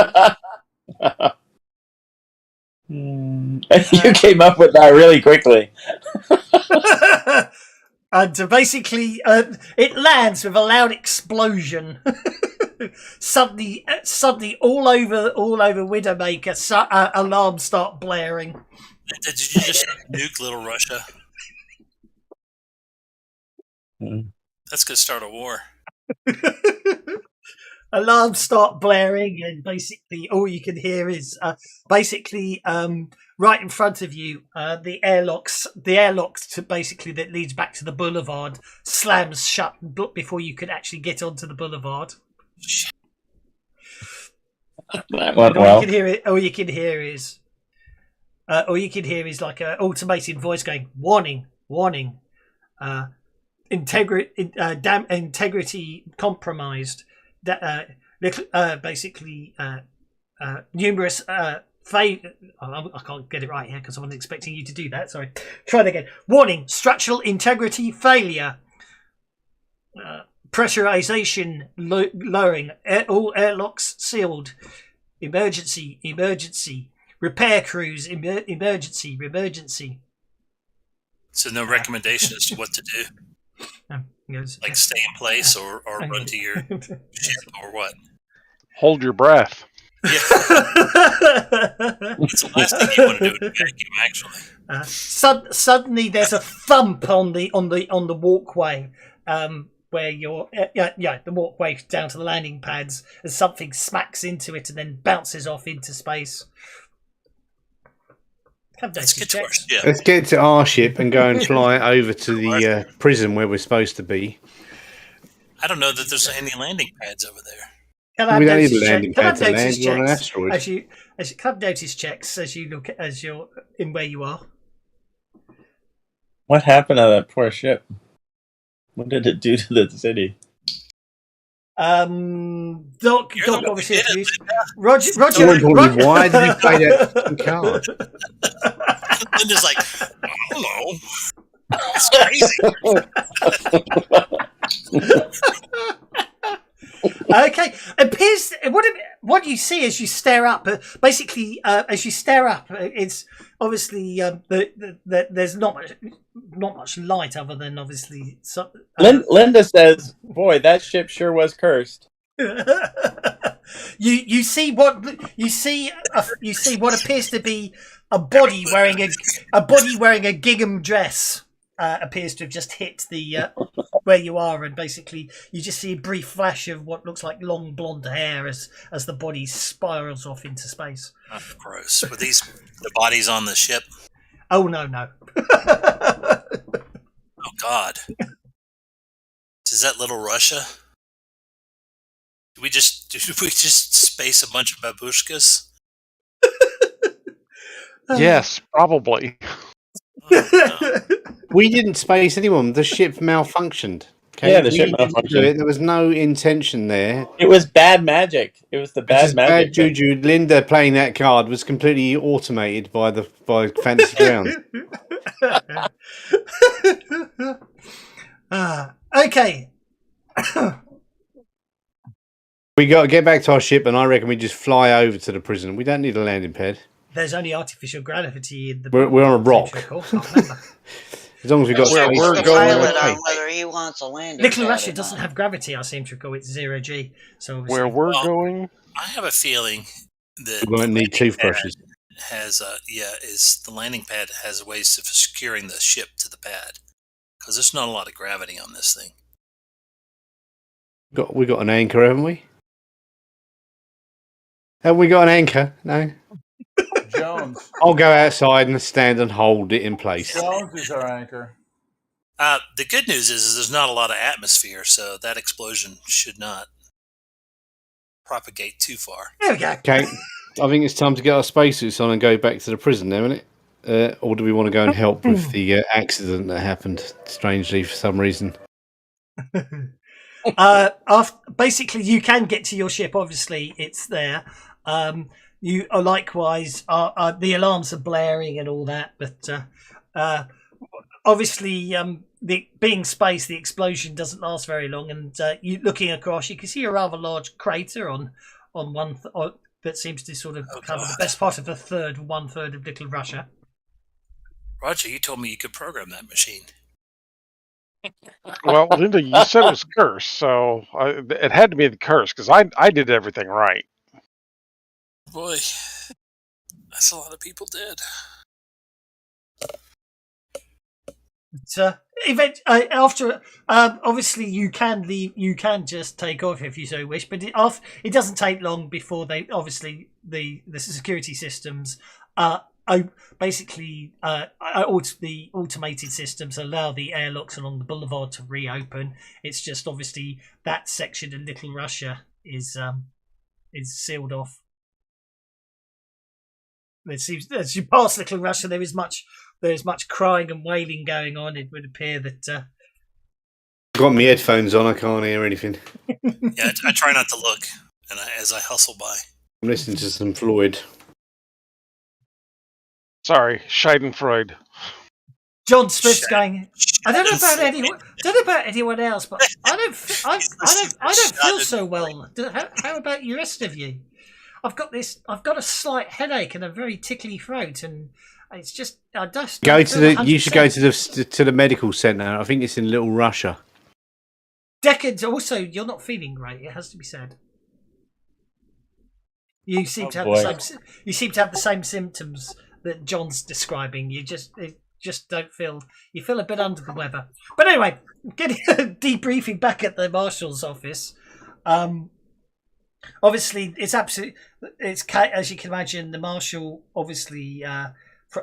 You came up with that really quickly. And basically, it lands with a loud explosion. Suddenly, all over Widowmaker, alarms start blaring. Did you just nuke Little Russia? That's going to start a war. Alarms start blaring, and basically all you can hear is right in front of you, the airlocks to basically that leads back to the boulevard slams shut before you could actually get onto the boulevard. That went well. All you can hear is like an automated voice going, "Warning, warning, integrity compromised." Numerous I can't get it right here because I wasn't expecting you to do that. Sorry. Try that again. Warning, structural integrity failure. pressurization lowering. All airlocks sealed. Emergency. Repair crews. Emergency. So no recommendation as to what to do? Like stay in place or run to your ship or what? Hold your breath. Yeah. That's the last thing you want to do in a vacuum, actually. Suddenly there's a thump on the walkway where you're the walkway down to the landing pads, and something smacks into it and then bounces off into space. Let's get to our ship. Let's get to our ship and go and fly over to the prison where we're supposed to be. I don't know that there's any landing pads over there. We don't need a landing pad to land. You're on an asteroid. As you can have notice checks as you're in where you are. What happened to that poor ship? What did it do to the city? Doc obviously abused. Roger. Why did you play that card? Linda's like, I don't know. It's crazy. Okay, appears what you see as you stare up. Basically, as you stare up, it's obviously there's not much light other than obviously. Linda says, "Boy, that ship sure was cursed." You see what appears to be a body wearing a gingham dress. Appears to have just hit the where you are, and basically you just see a brief flash of what looks like long blonde hair as the body spirals off into space. Oh, gross. Were these the bodies on the ship? Oh no. Oh God. Is that Little Russia? Did we just space a bunch of babushkas? Yes, probably. Oh, no. We didn't space anyone. The ship malfunctioned. Okay? Yeah, the ship malfunctioned. There was no intention there. It was bad magic. It was the bad magic. Bad juju. Linda playing that card was completely automated by Fantasy Grounds. Okay. We got to get back to our ship, and I reckon we just fly over to the prison. We don't need a landing pad. There's only artificial gravity in the. We're on a rock. As long as we got we're space. pilot on whether he wants a landing. Little Russia doesn't have gravity. I seem to recall it's 0G. So where we're going, I have a feeling that we won't need toothbrushes. Is the landing pad has ways of securing the ship to the pad because there's not a lot of gravity on this thing. We got an anchor, haven't we? Have we got an anchor? No. Jones. I'll go outside and stand and hold it in place. Jones is our anchor. The good news is there's not a lot of atmosphere, so that explosion should not propagate too far. There we go. Okay, I think it's time to get our spacesuits on and go back to the prison now, isn't it? Or do we want to go and help with the accident that happened strangely for some reason? Basically, you can get to your ship. Obviously, it's there. You are likewise. The alarms are blaring and all that, but obviously, being space, the explosion doesn't last very long. And you looking across, you can see a rather large crater on one that seems to sort of cover the best part of one third of Little Russia. Roger, you told me you could program that machine. Well, Linda, you said it was cursed, so it had to be the curse because I did everything right. Boy, that's a lot of people dead. After obviously you can leave. You can just take off if you so wish, but it doesn't take long before the security systems basically the automated systems allow the airlocks along the boulevard to reopen. It's just obviously that section of Little Russia is sealed off. It seems as you pass Little Russia, there is much crying and wailing going on. It would appear that. I've got my headphones on. I can't hear anything. Yeah, I try not to look, and as I hustle by, I'm listening to some Floyd. Sorry, Schadenfreude. John Smith's going. I don't know about anyone else, but I don't feel so well. How about the rest of you? I've got a slight headache and a very tickly throat, and it's just I just you should go to the medical centre. I think it's in Little Russia. Decades. Also, you're not feeling great. It has to be said. You seem to have the same symptoms that John's describing. You just don't feel. You feel a bit under the weather. But anyway, getting debriefing back at the marshal's office. Obviously, it's as you can imagine. The marshal obviously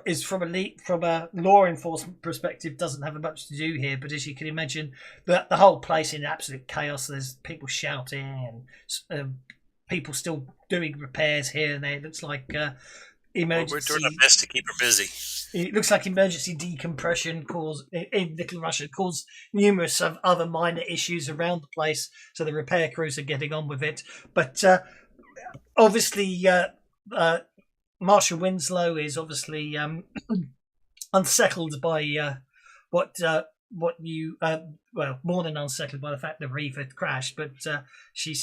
is from a law enforcement perspective doesn't have much to do here. But as you can imagine, the whole place in absolute chaos. There's people shouting and people still doing repairs here and there. It looks like emergency. We're doing our best to keep her busy. It looks like emergency decompression in Little Russia caused numerous other minor issues around the place. So the repair crews are getting on with it. But obviously, Marshal Winslow is obviously unsettled by what you more than unsettled by the fact that Reeve had crashed. But she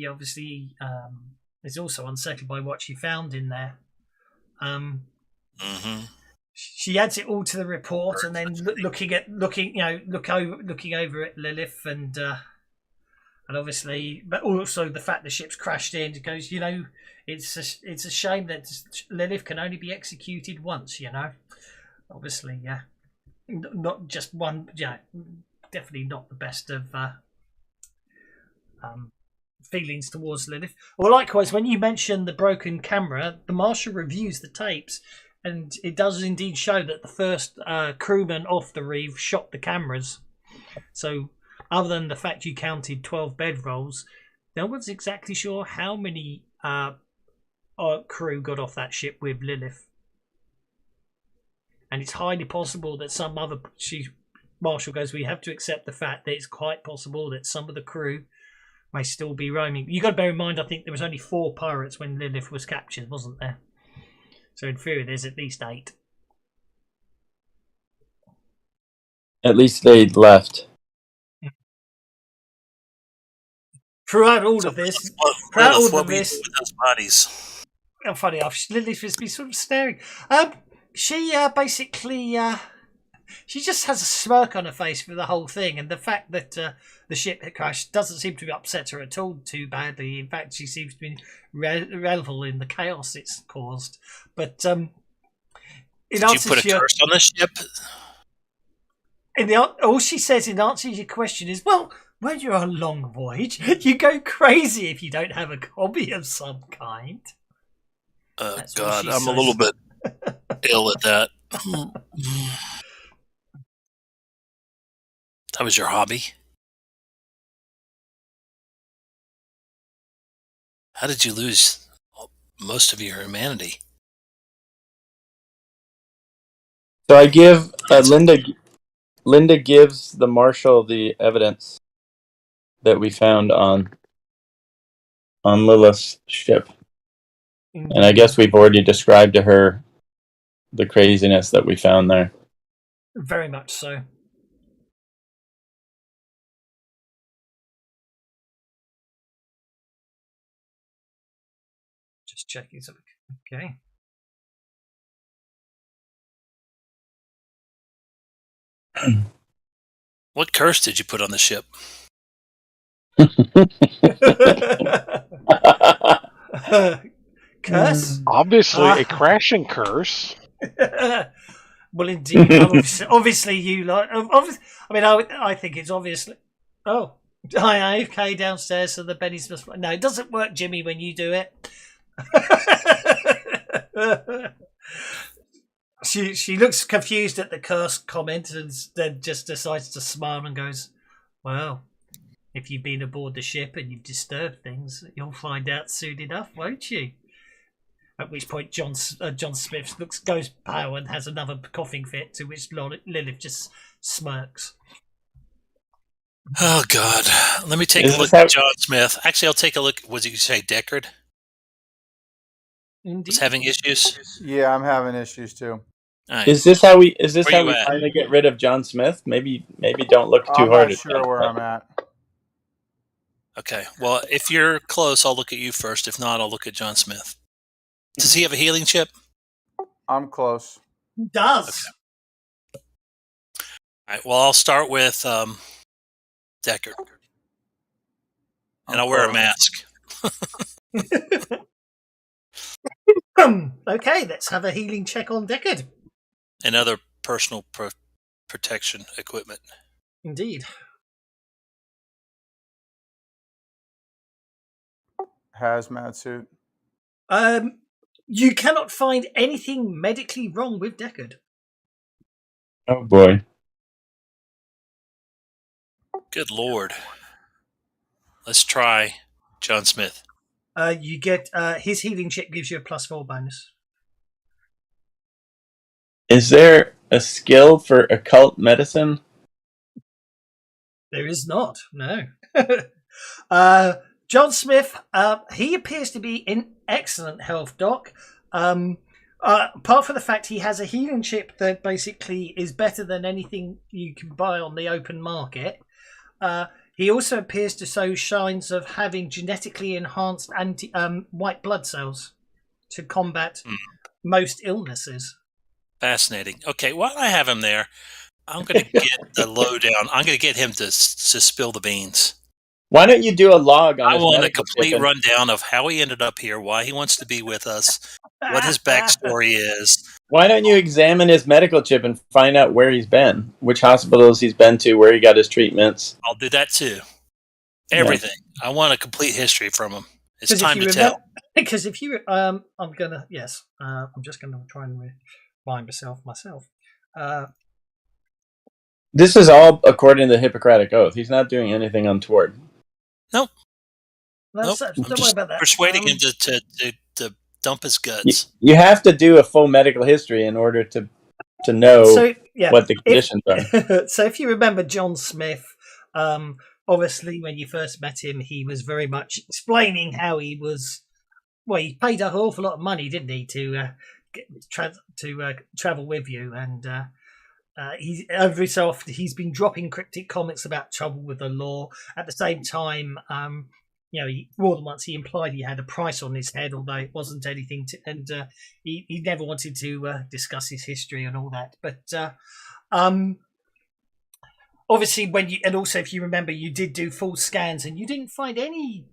obviously is also unsettled by what she found in there. She adds it all to the report, and then looking over at Lilith, and obviously, but also the fact the ship's crashed in. It goes, it's a shame that Lilith can only be executed once. Obviously, not just one. Definitely not the best of feelings towards Lilith. Well, likewise, when you mention the broken camera, the marshal reviews the tapes, and it does indeed show that the first crewman off the Reeve shot the cameras. So, other than the fact you counted 12 bedrolls, no one's exactly sure how many crew got off that ship with Lilith. And it's highly possible that some other... Marshall goes, we have to accept the fact that it's quite possible that some of the crew may still be roaming. You got to bear in mind, I think there was only 4 pirates when Lilith was captured, wasn't there? So in theory, there's at least 8. At least they left. Throughout all of this, those bodies. Oh, funny enough, Lilith has been sort of staring. She basically. She just has a smirk on her face for the whole thing, and the fact that the ship had crashed doesn't seem to upset her at all too badly. In fact, she seems to be revel in the chaos it's caused. But did you put a curse on the ship? All she says in answer to your question is, well, when you're on a long voyage, you go crazy if you don't have a hobby of some kind. Oh, God, I'm a little bit ill at that. That was your hobby? How did you lose most of your humanity? So I give Linda gives the marshal the evidence that we found on Lilith's ship. And I guess we've already described to her the craziness that we found there. Very much so. Just checking something. Okay. What curse did you put on the ship? Curse? Obviously, a crashing curse. Well, indeed. Obviously, you like. I think it's obviously. Oh, hi, AFK downstairs, so the Bennies must. No, it doesn't work, Jimmy, when you do it. She looks confused at the curse comment and then just decides to smile and goes, well, if you've been aboard the ship and you've disturbed things, you'll find out soon enough, won't you? At which point John Smith goes pale and has another coughing fit, to which Lilith just smirks. Oh, God. Let me take a look at John Smith. Actually, I'll take a look. What did you say, Deckard? Indeed. Was having issues? Yeah, I'm having issues too. All right. Is this how we Where you at? finally get rid of John Smith? Maybe don't look too I'm hard not at sure John where Smith. I'm at. Okay. Well, if you're close, I'll look at you first. If not, I'll look at John Smith. Does he have a healing chip? I'm close. Does. Okay. All right. Well, I'll start with Deckard. And I'll wear a mask. Okay, let's have a healing check on Deckard. And other personal protection equipment. Indeed. Hazmat suit. You cannot find anything medically wrong with Deckard. Oh boy. Good Lord. Let's try John Smith. You get his healing check gives you a +4 bonus. Is there a skill for occult medicine? There is not, no. John Smith, he appears to be in excellent health, Doc. Apart from the fact he has a healing chip that basically is better than anything you can buy on the open market. He also appears to show signs of having genetically enhanced white blood cells to combat most illnesses. Fascinating. Okay, while I have him there, I'm going to get the lowdown. I'm going to get him to spill the beans. Why don't you do a log on I his want a medical complete chip? rundown of how he ended up here, why he wants to be with us, what his backstory is. Why don't you examine his medical chip and find out where he's been, which hospitals he's been to, where he got his treatments? I'll do that too. Everything. Yeah. I want a complete history from him. It's time to tell. Because if you, I'm just gonna try and remind myself. This is all according to the Hippocratic Oath. He's not doing anything untoward. Nope. Don't worry about that. Persuading him to dump his guts. You have to do a full medical history in order to know what the conditions are. So if you remember John Smith, obviously when you first met him, he was very much explaining how he was. Well, he paid an awful lot of money, didn't he, to travel with you, and every so often he's been dropping cryptic comments about trouble with the law. At the same time, more than once he implied he had a price on his head, although it wasn't anything to, and he never wanted to discuss his history and all that. But obviously, also if you remember, you did do full scans and you didn't find any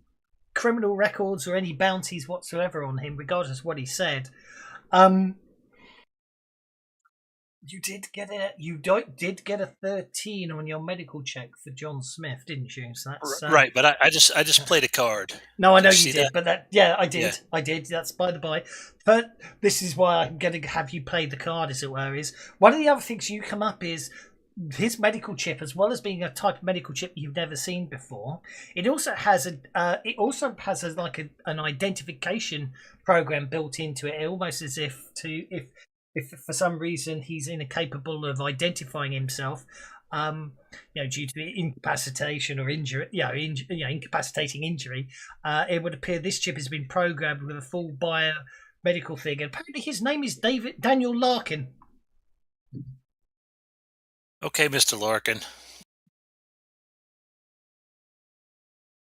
criminal records or any bounties whatsoever on him, regardless of what he said. You did get a 13 on your medical check for John Smith, didn't you? So that's, right, but I just played a card. No, I know you did, that? but I did. Yeah. I did. That's by the by. But this is why I'm going to have you play the card, as it were. Is one of the other things you come up is his medical chip, as well as being a type of medical chip you've never seen before. It also has an identification program built into it, almost as if for some reason he's incapable of identifying himself, due to incapacitation or injury, incapacitating injury, it would appear this chip has been programmed with a full biomedical thing. And apparently his name is Daniel Larkin. Okay, Mr. Larkin.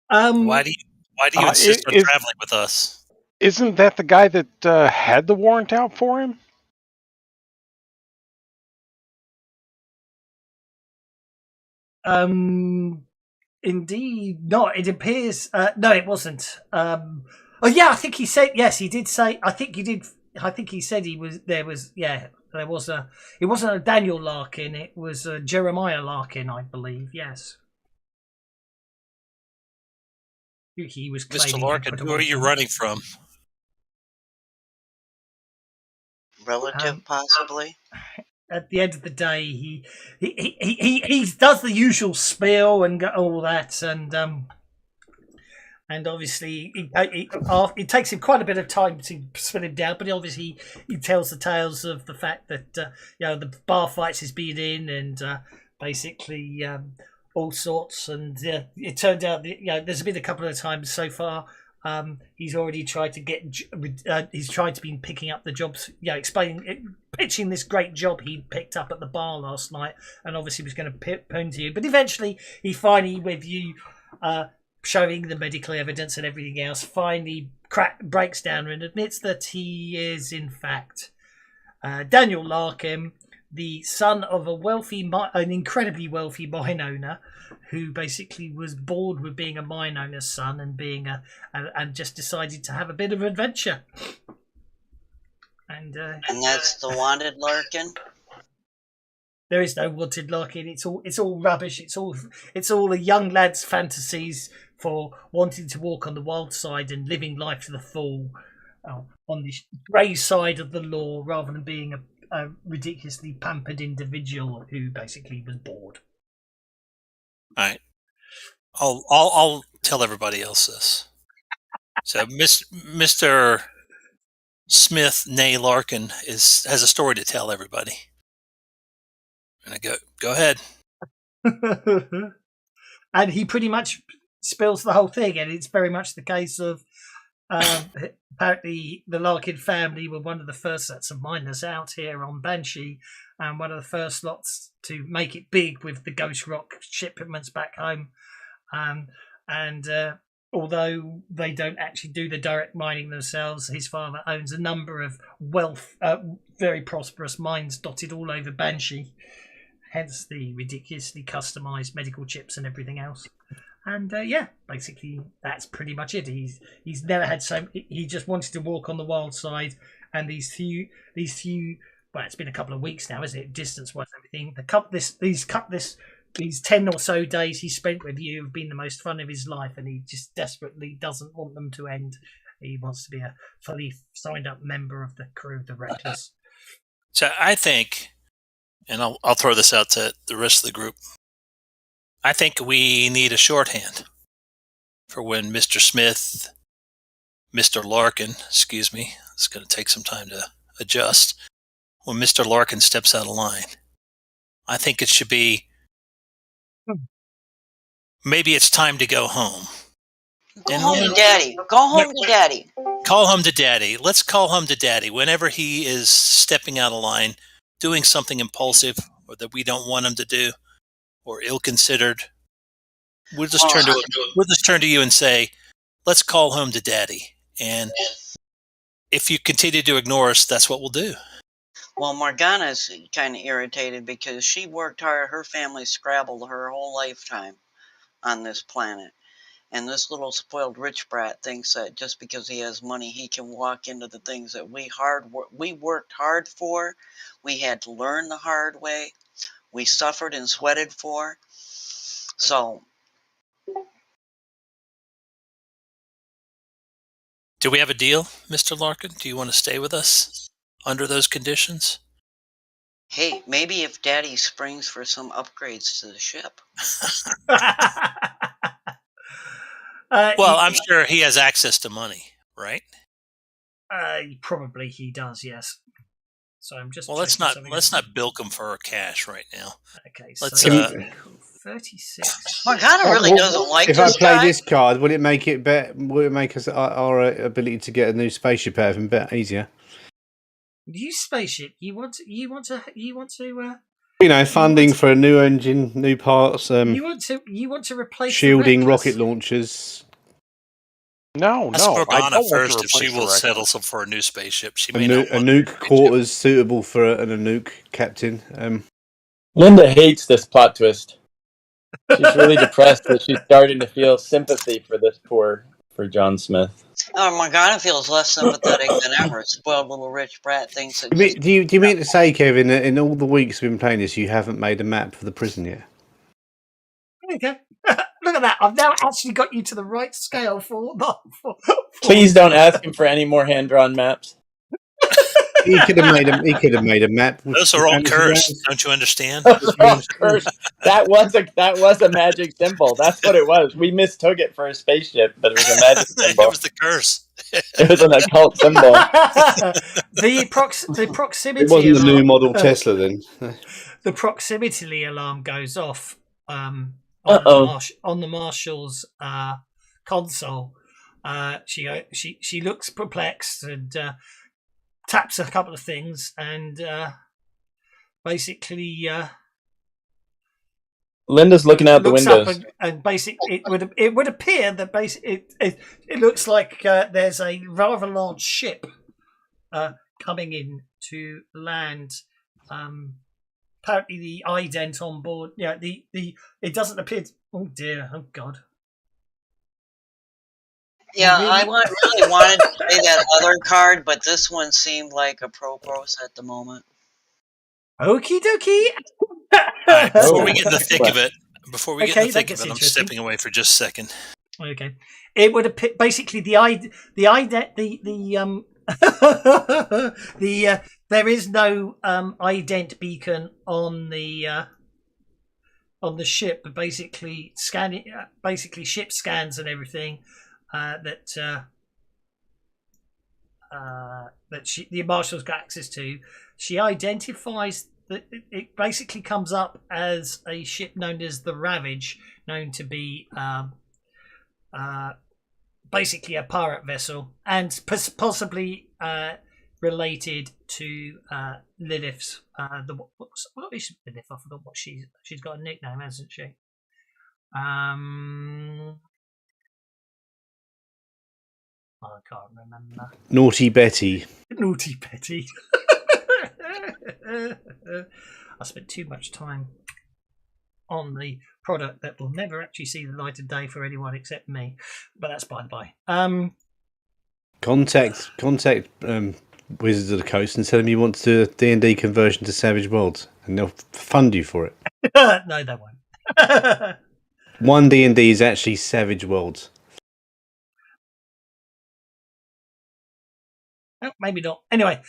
Why do you insist on traveling with us? Isn't that the guy that had the warrant out for him? Indeed not. It appears no, it wasn't. I think he said yes. He did say. I think he said he was. There was. Yeah, there was a. It wasn't a Daniel Larkin. It was a Jeremiah Larkin, I believe. Yes. He was. Mr. Larkin, who are you running from? Relative, possibly. At the end of the day, he does the usual spiel and all that, and obviously it takes him quite a bit of time to spin him down. But obviously he tells the tales of the fact that the bar fights he's been in, and basically all sorts. And it turned out that there's been a couple of times so far He's already tried to get. He's tried to be picking up the jobs. Pitching this great job he picked up at the bar last night, and obviously was going to pwn to you. But eventually, he finally, with you showing the medical evidence and everything else, finally breaks down and admits that he is, in fact, Daniel Larkin, the son of an incredibly wealthy mine owner, who basically was bored with being a mine owner's son and and just decided to have a bit of adventure. And that's the wanted Larkin. There is no wanted Larkin. It's all rubbish. It's all a young lad's fantasies for wanting to walk on the wild side and living life to the full, on the grey side of the law, rather than being a ridiculously pampered individual who basically was bored. All right, I'll tell everybody else this. So, Mr. Smith, nay Larkin, has a story to tell everybody. And I go ahead. And he pretty much spills the whole thing, and it's very much the case of apparently the Larkin family were one of the first sets of miners out here on Banshee, and one of the first lots to make it big with the Ghost Rock shipments back home. Although they don't actually do the direct mining themselves, his father owns a number of very prosperous mines dotted all over Banshee, hence the ridiculously customized medical chips and everything else. And basically that's pretty much it. He's never had he just wanted to walk on the wild side, and these few well, it's been a couple of weeks now, isn't it, distance wise, everything, these 10 or so days he spent with you have been the most fun of his life, and he just desperately doesn't want them to end. He wants to be a fully signed up member of the crew, the Reckless. So I think, and I'll throw this out to the rest of the group, I think we need a shorthand for when Mr. Smith, Mr. Larkin, excuse me, it's going to take some time to adjust. When Mr. Larkin steps out of line, I think it should be, maybe it's time to go home. Go home to Daddy. Go home to Daddy. Call home to Daddy. Let's call home to Daddy. Whenever he is stepping out of line, doing something impulsive or that we don't want him to do, or ill-considered, we'll just turn to you and say, let's call home to Daddy. And if you continue to ignore us, that's what we'll do. Well, Morgana's kind of irritated because she worked hard. Her family scrabbled her whole lifetime on this planet. And this little spoiled rich brat thinks that just because he has money, he can walk into the things that we worked hard for. We had to learn the hard way. We suffered and sweated for. So, do we have a deal, Mr. Larkin? Do you want to stay with us under those conditions? Hey, maybe if Daddy springs for some upgrades to the ship. Well, I'm sure he has access to money, right? Probably he does, yes. So I'm just. Well, let's not bilk him for our cash right now. Okay, let's. 36. Morgana really doesn't like if this I play guy. this card, will it make it better? Will it make us our ability to get a new spaceship out of him better, easier? New spaceship? You want to? Funding for a new engine, new parts. You want to replace shielding, rocket launchers. No, Ask Morgana first if she will settle for a new spaceship. She may not. Anouk quarters suitable for an Anouk captain. Linda hates this plot twist. She's really depressed that she's starting to feel sympathy for John Smith. Oh, Morgana feels less sympathetic than ever. Spoiled little rich brat thinks that. Do you mean to say, Kevin, that in all the weeks we've been playing this, you haven't made a map for the prison yet? Okay. Look at that. I've now actually got you to the right scale for. Please don't ask him for any more hand-drawn maps. He could have made a map. Those are all cursed. Don't you understand? Cursed. That was a magic symbol. That's what it was. We mistook it for a spaceship, but it was a magic symbol. It was the curse. It was an occult symbol. The proximity. It wasn't the alarm, new model Tesla then. The proximity alarm goes off on the marshal's console. She looks perplexed and taps a couple of things and basically. Linda's looking out the Looks windows. up and basically it would appear that it looks like there's a rather large ship coming in to land. Apparently the ident on board. Yeah, the it doesn't appear. Oh dear! Oh god! Yeah, Really? I really wanted to play that other card, but this one seemed like a pro-gross at the moment. Okie dokie. Right, before we get in the thick of it, I'm interesting. stepping away for just a second. Okay, it would appear basically the there is no ident beacon on the ship, but basically scanning, ship scans and everything that the marshal's got access to. She identifies that it basically comes up as a ship known as the Ravage, known to be basically a pirate vessel, and possibly related to Lilith's. What is Lilith? I forgot what she's got a nickname, hasn't she? I can't remember. Naughty Betty. Naughty Betty. I spent too much time on the product that will never actually see the light of day for anyone except me, but that's by the by. Contact Wizards of the Coast and tell them you want to do a D&D conversion to Savage Worlds, and they'll fund you for it. No, they won't. One D&D is actually Savage Worlds. Oh, maybe not. Anyway,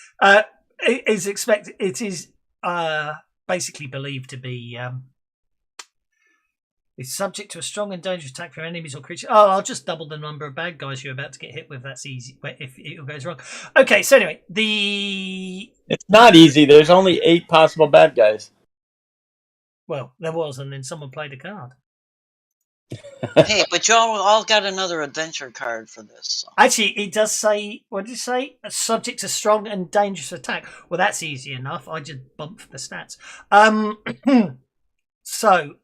it is basically believed to be it's subject to a strong and dangerous attack from enemies or creatures. Oh, I'll just double the number of bad guys you're about to get hit with. That's easy if it goes wrong. Okay, so anyway, it's not easy. There's only 8 possible bad guys. Well, there was, and then someone played a card. Hey, but y'all all got another adventure card for this. So. Actually, it does say, what did it say? Subject to strong and dangerous attack. Well, that's easy enough. I just bumped the stats. So,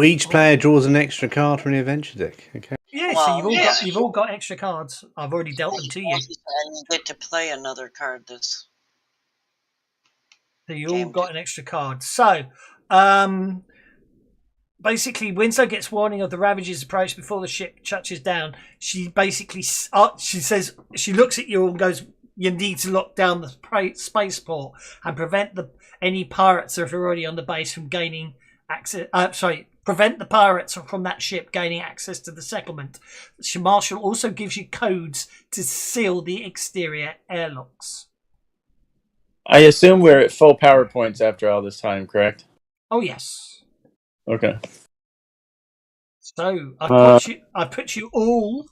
each player draws an extra card from the adventure deck. Okay. Yeah, well, so you've all got extra cards. I've already dealt them to you. And you get to play another card this. So you all got an extra card. So, basically, Winslow gets warning of the Ravage's approach before the ship touches down. She basically, she says, she looks at you and goes, "You need to lock down the spaceport and prevent any pirates that are already on the base from gaining access." Prevent the pirates from that ship gaining access to the settlement. Marshall also gives you codes to seal the exterior airlocks. I assume we're at full power points after all this time, correct? Oh yes. Okay. So I've put you all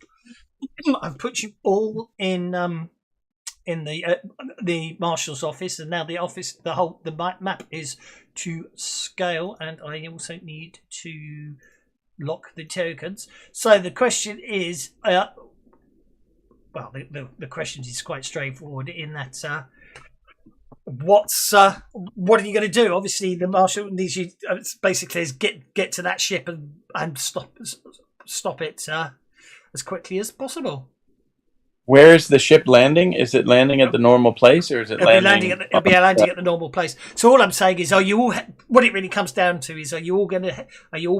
in the marshal's office, and now the map is to scale, and I also need to lock the tokens. So the question is, the question is quite straightforward in that what are you going to do? Obviously, the marshal needs you basically is get to that ship and stop it as quickly as possible. Where is the ship landing? Is it landing at the normal place, or is it landing? It'll be landing at the normal place. So all I'm saying is, are you all? What it really comes down to is, are you all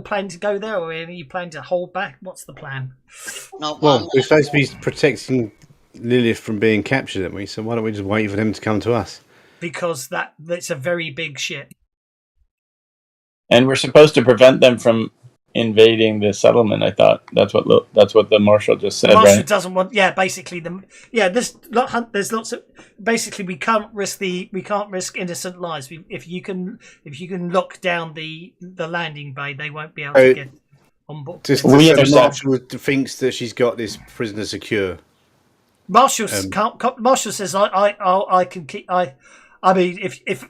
planning to go there, or are you planning to hold back? What's the plan? No, well, we're supposed to be protecting Lilith from being captured, aren't we? So why don't we just wait for them to come to us? Because that's a very big ship, and we're supposed to prevent them from invading the settlement. I thought that's what the marshal just said. The marshal right? Doesn't want. Yeah, basically there's lots of. Basically, we can't risk innocent lives. If you can lock down the landing bay, they won't be able to get on board. Just the marshal thinks that she's got this prisoner secure. Marshal says I can keep. I mean, if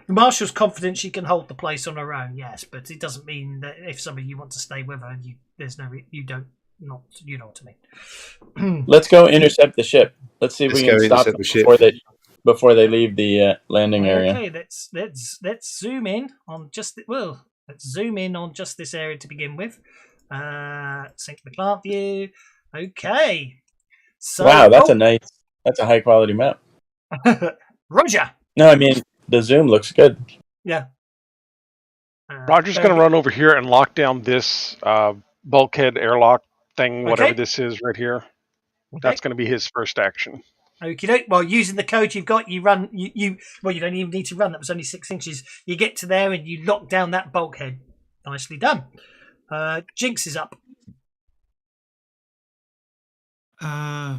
the marshal's confident she can hold the place on her own, yes, but it doesn't mean that if some of you want to stay with her, you don't Not, you know what I mean. Let's go intercept the ship. Let's see if Let's we can go stop intercept them the ship. before they leave the landing area. Okay, let's zoom in on just let's zoom in on just this area to begin with. Sync the plant view. Okay. So, Wow, that's a high quality map. Roger. No, I mean the zoom looks good. Yeah. Roger's going to run over here and lock down this bulkhead airlock thing, whatever this is right here. Okay. That's going to be his first action. Okay, well, using the code you've got, you run. You don't even need to run. That was only 6 inches. You get to there and you lock down that bulkhead. Nicely done. Jinx is up.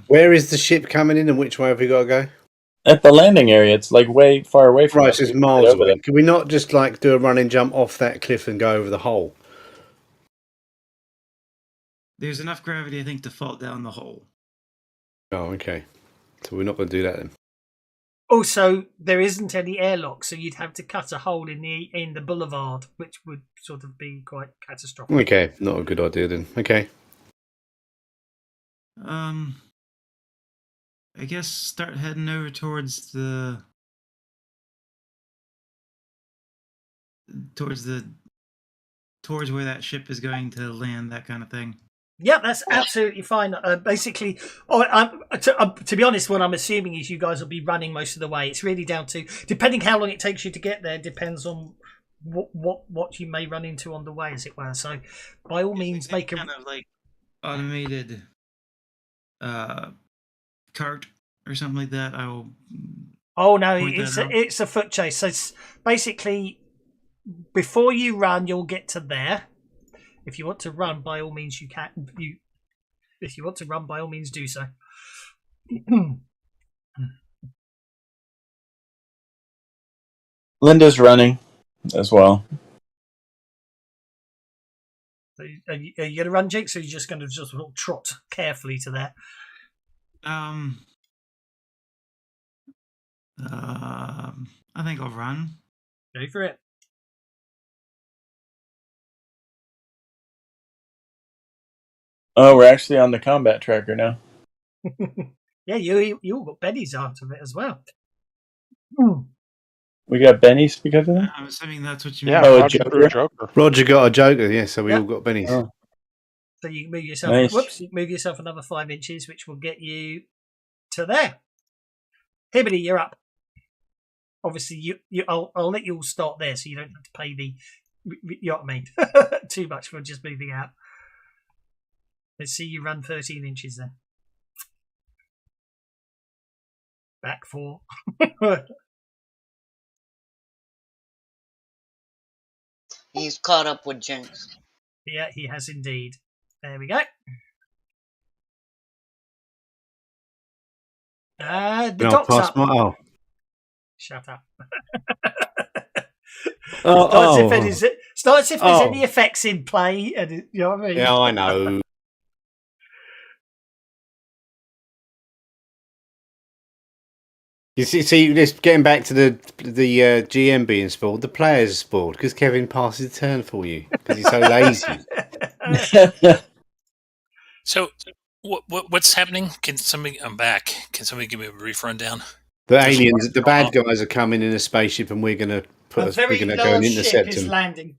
Where is the ship coming in, and which way have we got to go? At the landing area, it's like way far away from us. Right, it's miles away. Can we not just like do a run and jump off that cliff and go over the hole? There's enough gravity, I think, to fall down the hole. Oh, okay. So we're not going to do that then. Also, there isn't any airlock, so you'd have to cut a hole in the boulevard, which would sort of be quite catastrophic. Okay, not a good idea then. Okay. I guess start heading over towards where that ship is going to land, that kind of thing. Yeah, that's absolutely fine. Basically, to be honest, what I'm assuming is you guys will be running most of the way. It's really down to, depending how long it takes you to get there, depends on what you may run into on the way, as it were. So, by all means, make a kind of like automated cart or something like that. I will. Oh no, it's a foot chase. So it's basically, before you run, you'll get to there. If you want to run, by all means, you can. If you want to run, by all means, do so. Linda's running as well. Are you going to run, Jinx, or are you just going to just trot carefully to there? I think I'll run. Go for it. Oh, we're actually on the combat tracker now. Yeah, you all got bennies out of it as well. We got bennies because of that? I'm assuming that's what you mean. Yeah, Roger drew a joker. Roger got a joker, yeah, so we all got bennies. Oh. So you move yourself. Nice. Whoops! You move yourself another 5 inches, which will get you to there. Hibbity, you're up. Obviously, I'll let you all start there, so you don't have to pay the. You know what I mean? Too much for just moving out. Let's see you run 13 inches then. Back 4. He's caught up with Jinx. Yeah, he has indeed. There we go. The doc's up. Shut up. Starts if there's any effects in play, and you know what I mean. Yeah, I know. You see, just getting back to the GM being spoiled, the players are spoiled because Kevin passes the turn for you because he's so lazy. So, what's happening? I'm back. Can somebody give me a brief rundown? The aliens, the bad guys are coming in a spaceship, and we're going to go and intercept them. Landing.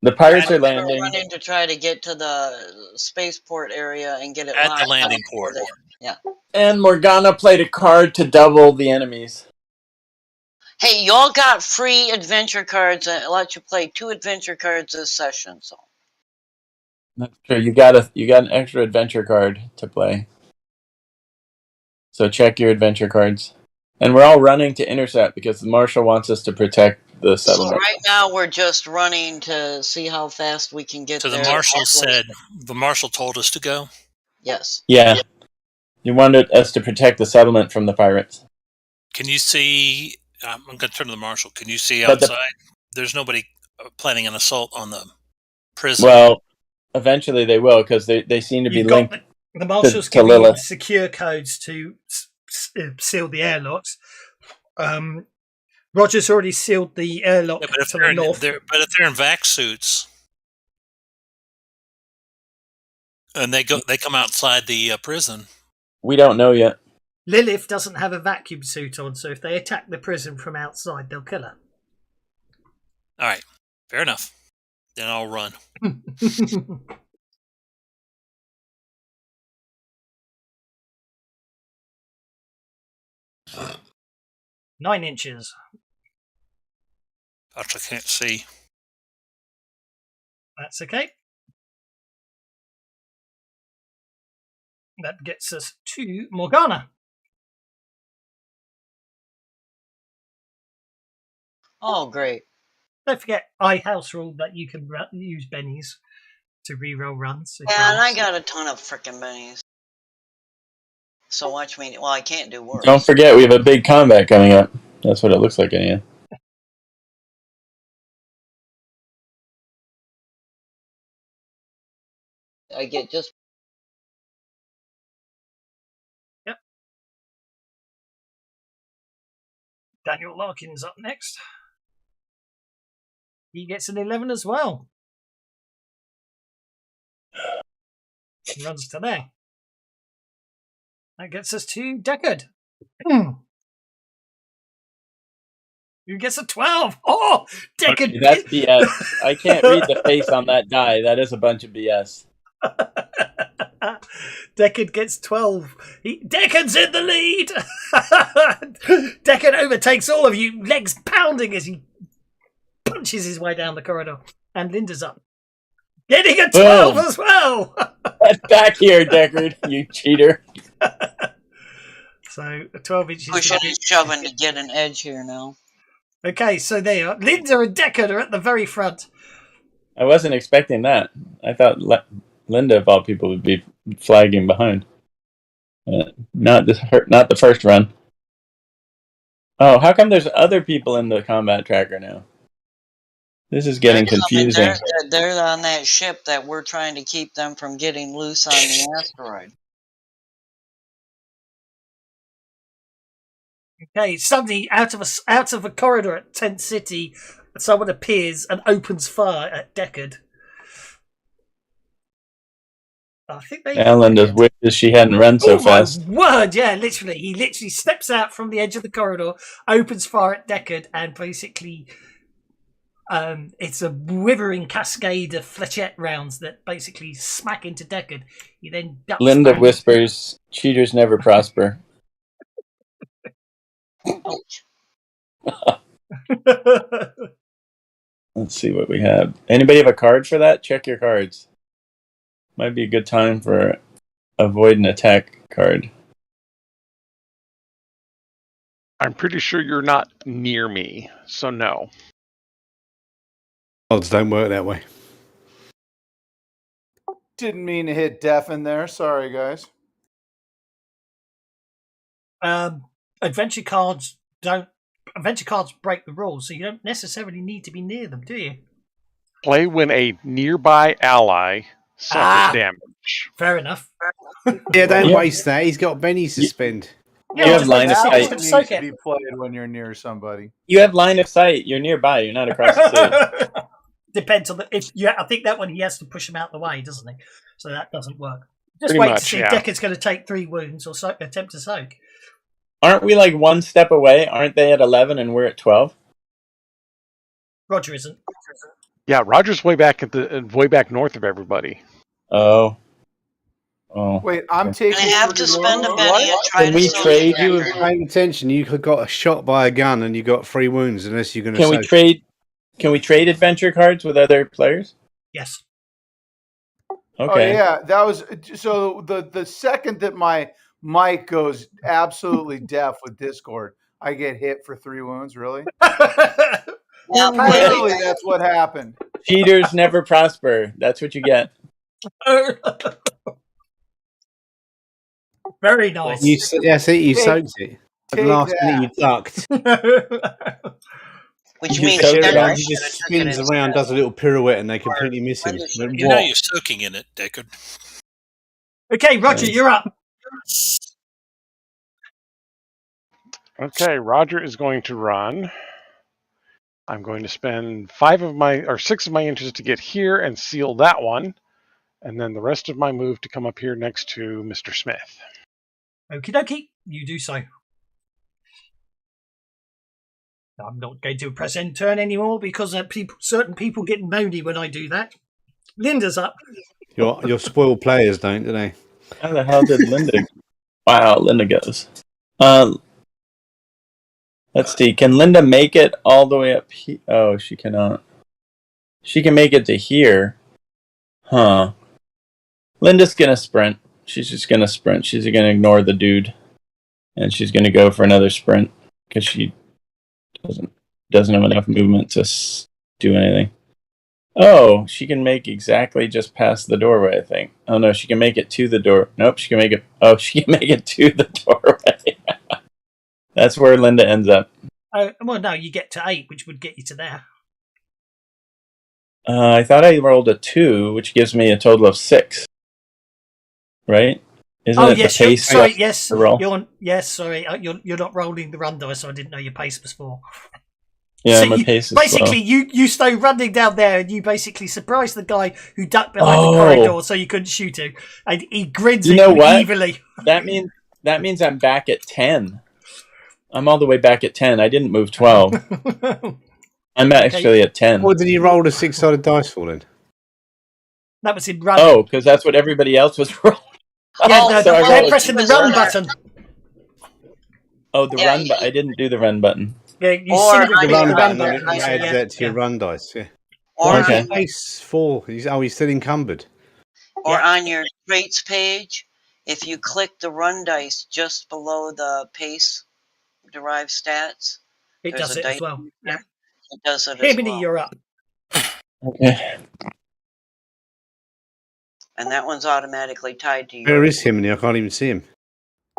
The pirates are landing. Running to try to get to the spaceport area and get it at the landing port. Yeah. And Morgana played a card to double the enemies. Hey, y'all got free adventure cards and it lets you play 2 adventure cards this session. So that's true. You got an extra adventure card to play. So check your adventure cards. And we're all running to intercept because the marshal wants us to protect the settlement. So right now we're just running to see how fast we can get there. So the marshal told us to go? Yes. Yeah. You wanted us to protect the settlement from the pirates. Can you see... I'm going to turn to the marshal. Can you see outside? There's nobody planning an assault on the prison. Well, eventually they will because they seem to be linked. The marshal's giving you secure codes to seal the airlocks. Roger's already sealed the airlock to the north. But if they're in vac suits, And they come outside the prison. We don't know yet. Lilith doesn't have a vacuum suit on, so if they attack the prison from outside, they'll kill her. All right, fair enough. Then I'll run. 9 inches. I can't see. That's okay. That gets us to Morgana. Oh, great. Don't forget, I house rule that you can use bennies to reroll runs. Yeah, and I got a ton of frickin' bennies. So watch me. Well, I can't do worse. Don't forget, we have a big combat coming up. That's what it looks like, anyhow. I get just. Yep. Daniel Larkin's up next. He gets an 11 as well. Runs to there. That gets us to Deckard. Who gets a 12? Oh, Deckard. Okay, that's BS. I can't read the face on that die. That is a bunch of BS. Deckard gets 12. Deckard's in the lead. Deckard overtakes all of you, legs pounding as he punches his way down the corridor. And Linda's up. Getting a 12 as well. Get back here, Deckard, you cheater. So 12 inches. Pushing and shoving to get an edge here now. Okay, so there you are. Linda and Deckard are at the very front. I wasn't expecting that. I thought Linda, of all people, would be flagging behind. Not the first run. Oh, how come there's other people in the combat tracker now? This is getting confusing. They're on that ship that we're trying to keep them from getting loose on the asteroid. Okay, suddenly out of a corridor at Tent City, someone appears and opens fire at Deckard. I think Linda's wishes she hadn't run so fast. My word, yeah, literally. He literally steps out from the edge of the corridor, opens fire at Deckard, and basically it's a withering cascade of flechette rounds that basically smack into Deckard. He then ducks Linda back. whispers, cheaters never prosper. Let's see what we have. Anybody have a card for that? Check your cards. Might be a good time for avoid an attack card. I'm pretty sure you're not near me, so no. Odds don't work that way. Didn't mean to hit deafen there. Sorry, guys. Adventure cards break the rules, so you don't necessarily need to be near them, do you? Play when a nearby ally suffers damage. Fair enough. Yeah, don't waste that. He's got bennies to spend. You have line of sight. It needs to be played when you're near somebody. You have line of sight. You're nearby. You're not across the city. Depends on I think that one he has to push him out the way, doesn't he? So that doesn't work. Just Pretty wait much, to see yeah. if Deckard's going to take 3 wounds or attempt to soak. Aren't we like one step away? Aren't they at 11 and we're at 12? Roger isn't. Yeah, Roger's way back north of everybody. Oh. Wait, I'm taking. I have to spend a penny and try Can to we solve trade the you? record. Paying attention, you got shot by a gun and you got 3 wounds unless you're going to. Can we trade adventure cards with other players? Yes. Okay. Oh yeah, that was so. The second that my mic goes absolutely deaf with Discord, I get hit for 3 wounds. Really? Now, Apparently, that's what happened. Cheaters never prosper. That's what you get. Very nice. You soaked it. At the last minute, you ducked. which You means soak it Deckard up. He should just have took it spins instead. around, does a little pirouette, and they completely miss him. You know you're soaking in it, Deckard. Okay, Roger, you're up. Okay, Roger is going to run. I'm going to spend 6 of my inches to get here and seal that one. And then the rest of my move to come up here next to Mr. Smith. Okie dokie, you do so. I'm not going to press end turn anymore because certain people get moany when I do that. Linda's up. Your spoiled players don't, do they? How the hell did Linda? Wow, Linda goes. Let's see. Can Linda make it all the way up here? Oh, she cannot. She can make it to here. Huh. Linda's gonna sprint. She's just gonna sprint. She's gonna ignore the dude. And she's gonna go for another sprint. Because she doesn't have enough movement to do anything. Oh, she can make exactly just past the doorway, I think. Oh no, she can make it to the door. Nope, she can make it. Oh, she can make it to the doorway. That's where Linda ends up. Well, no, you get to 8, which would get you to there. I thought I rolled a 2, which gives me a total of 6. Right? Isn't it yes, the pace? Sorry, yes. The roll? Sorry. You're not rolling the run dice, so I didn't know your pace was 4. Yeah, so my pace is basically, slow. you stay running down there, and you basically surprise the guy who ducked behind the corridor, so you couldn't shoot him, and he grins at you evilly. That means I'm back at 10. I'm all the way back at 10. I didn't move 12. I'm actually at 10. What did you roll a 6-sided dice for then? That was in running. Oh, because that's what everybody else was rolling. Yeah, they're pressing the run button. Oh, the run button. I didn't do the run button. Yeah, you or see the run button. Add that to your run dice, yeah. Or okay. Pace 4. He's still encumbered. Or on your traits page, if you click the run dice just below the pace derived stats, it does it as well. Yeah. It does it as well. You're up. Okay. And that one's automatically tied to you. Where is Himony? I can't even see him.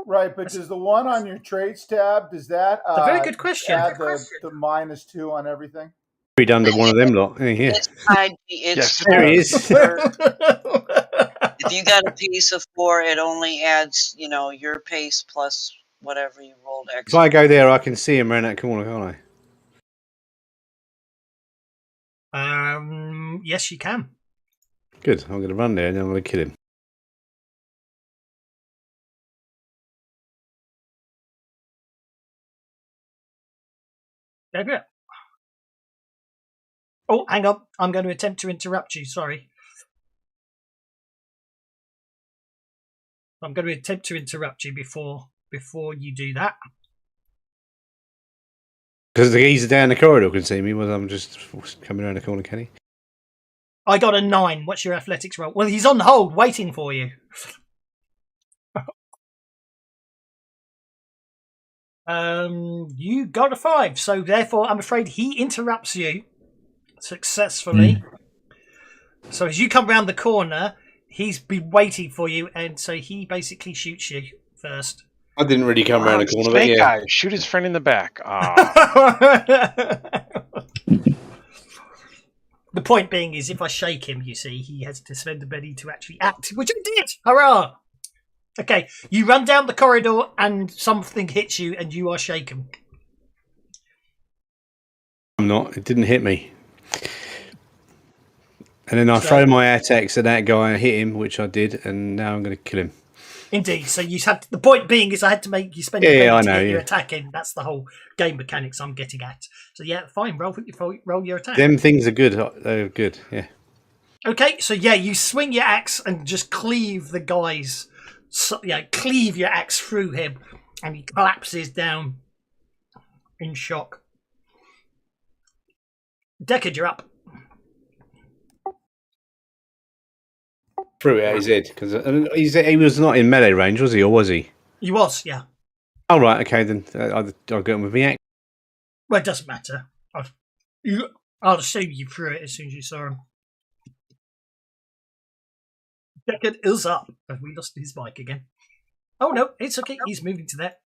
Right, but does the one on your traits tab, does that a very good question. add the -2 on everything? We'd under one of them lot. Here. It's tied. It's there he is. If you got a pace of 4, it only adds, your pace plus whatever you rolled extra. If I go there, I can see him around that corner, can't I? Yes, you can. Good. I'm going to run there and then I'm going to kill him. There. Oh, hang on. I'm going to attempt to interrupt you. Sorry. I'm going to attempt to interrupt you before you do that. Because the geezer down the corridor can see me, well, I'm just coming around the corner, can he? I got a 9. What's your athletics roll? Well, he's on hold, waiting for you. You got a 5, so therefore I'm afraid he interrupts you successfully. So as you come round the corner, he's been waiting for you, and so he basically shoots you first. I didn't really come around the corner, but yeah. Guy, shoot his friend in the back. The point being is, if I shake him, you see, he has to spend a penny to actually act, which I did. Hurrah! Okay, you run down the corridor and something hits you and you are shaken. I'm not. It didn't hit me. And then I throw my attacks at that guy and hit him, which I did, and now I'm going to kill him. Indeed. So you had the point being is I had to make you spend a penny to get your attack in. That's the whole game mechanics I'm getting at. So yeah, fine. Roll your attack. Them things are good. They're good. Yeah. Okay. So yeah, you swing your axe and just cleave the guy's. Cleave your axe through him, and he collapses down in shock. Deckard, you're up. Threw it at his head because he was not in melee range, was he, or was he? He was, yeah. Oh right, okay then. I'll go with my axe. Well, it doesn't matter. I'll assume you threw it as soon as you saw him. Deckard is up. Have we lost his mic again? Oh no, it's okay. He's moving to that.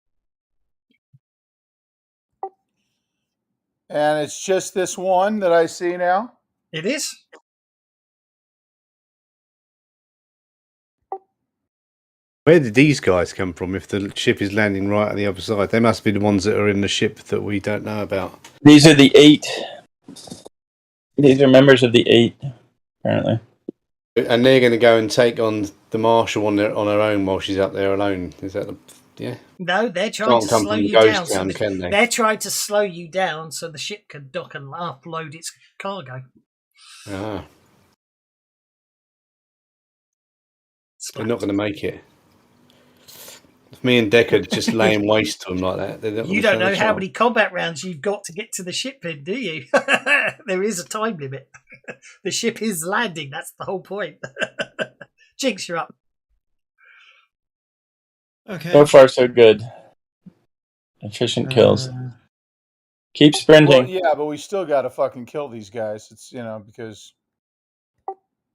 And it's just this one that I see now? It is. Where did these guys come from if the ship is landing right on the other side? They must be the ones that are in the ship that we don't know about. These are the 8. These are members of the 8, apparently. And they're going to go and take on the Marshal on her own while she's up there alone. Is that yeah? No, they're trying to slow you down. So they're trying to slow you down so the ship can dock and offload its cargo. Ah. They're not going to make it. If me and Deck are just laying waste to them like that, you don't know how many combat rounds you've got to get to the ship then, do you? There is a time limit. The ship is landing. That's the whole point. Jinx, you're up. Okay. So far, so good. Efficient kills. Keep sprinting. Well, yeah, but we still got to fucking kill these guys. It's, because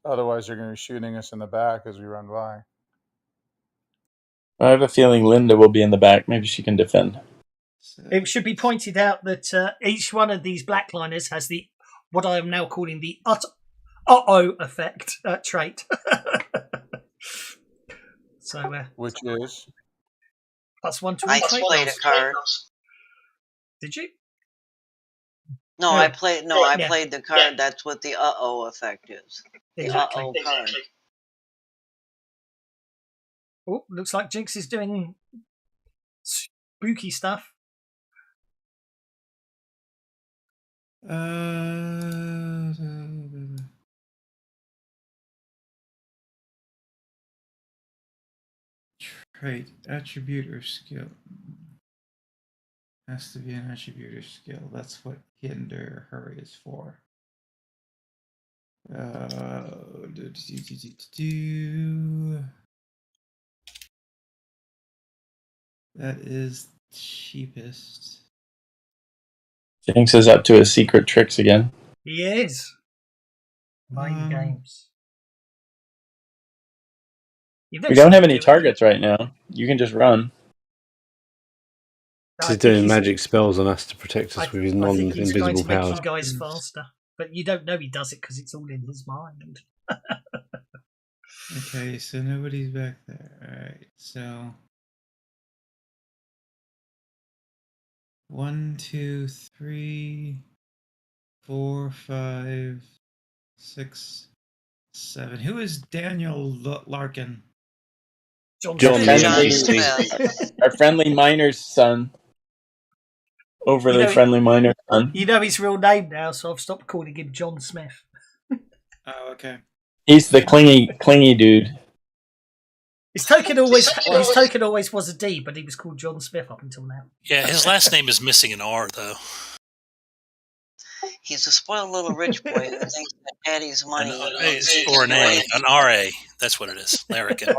otherwise they're going to be shooting us in the back as we run by. I have a feeling Linda will be in the back. Maybe she can defend. It should be pointed out that each one of these blackliners has what I am now calling the uh-oh effect trait. So, which is? That's one to I played a card. Did you? No, I played the card. That's what the uh-oh effect is. Exactly. The uh-oh card. Oh, looks like Jinx is doing spooky stuff. Trait, attribute or skill. Has to be an attribute or skill. That's what hinder hurry is for. That is cheapest. Jinx is up to his secret tricks again. He is. Mind games. We don't have any targets right now. You can just run. He's doing magic spells on us to protect us with his non-invisible he's trying to powers. make you guys faster, but you don't know he does it because it's all in his mind. Okay, so nobody's back there. Alright, so 1, 2, 3, 4, 5, 6, 7. Who is Daniel Larkin? John Smith. Our friendly miner's son. Overly friendly miner's son. You know his real name now, so I've stopped calling him John Smith. Oh, okay. He's the clingy dude. His token always was a D, but he was called John Smith up until now. Yeah, his last name is missing an R, though. He's a spoiled little rich boy who thinks that daddy's money or an RA. That's what it is. Larrikin.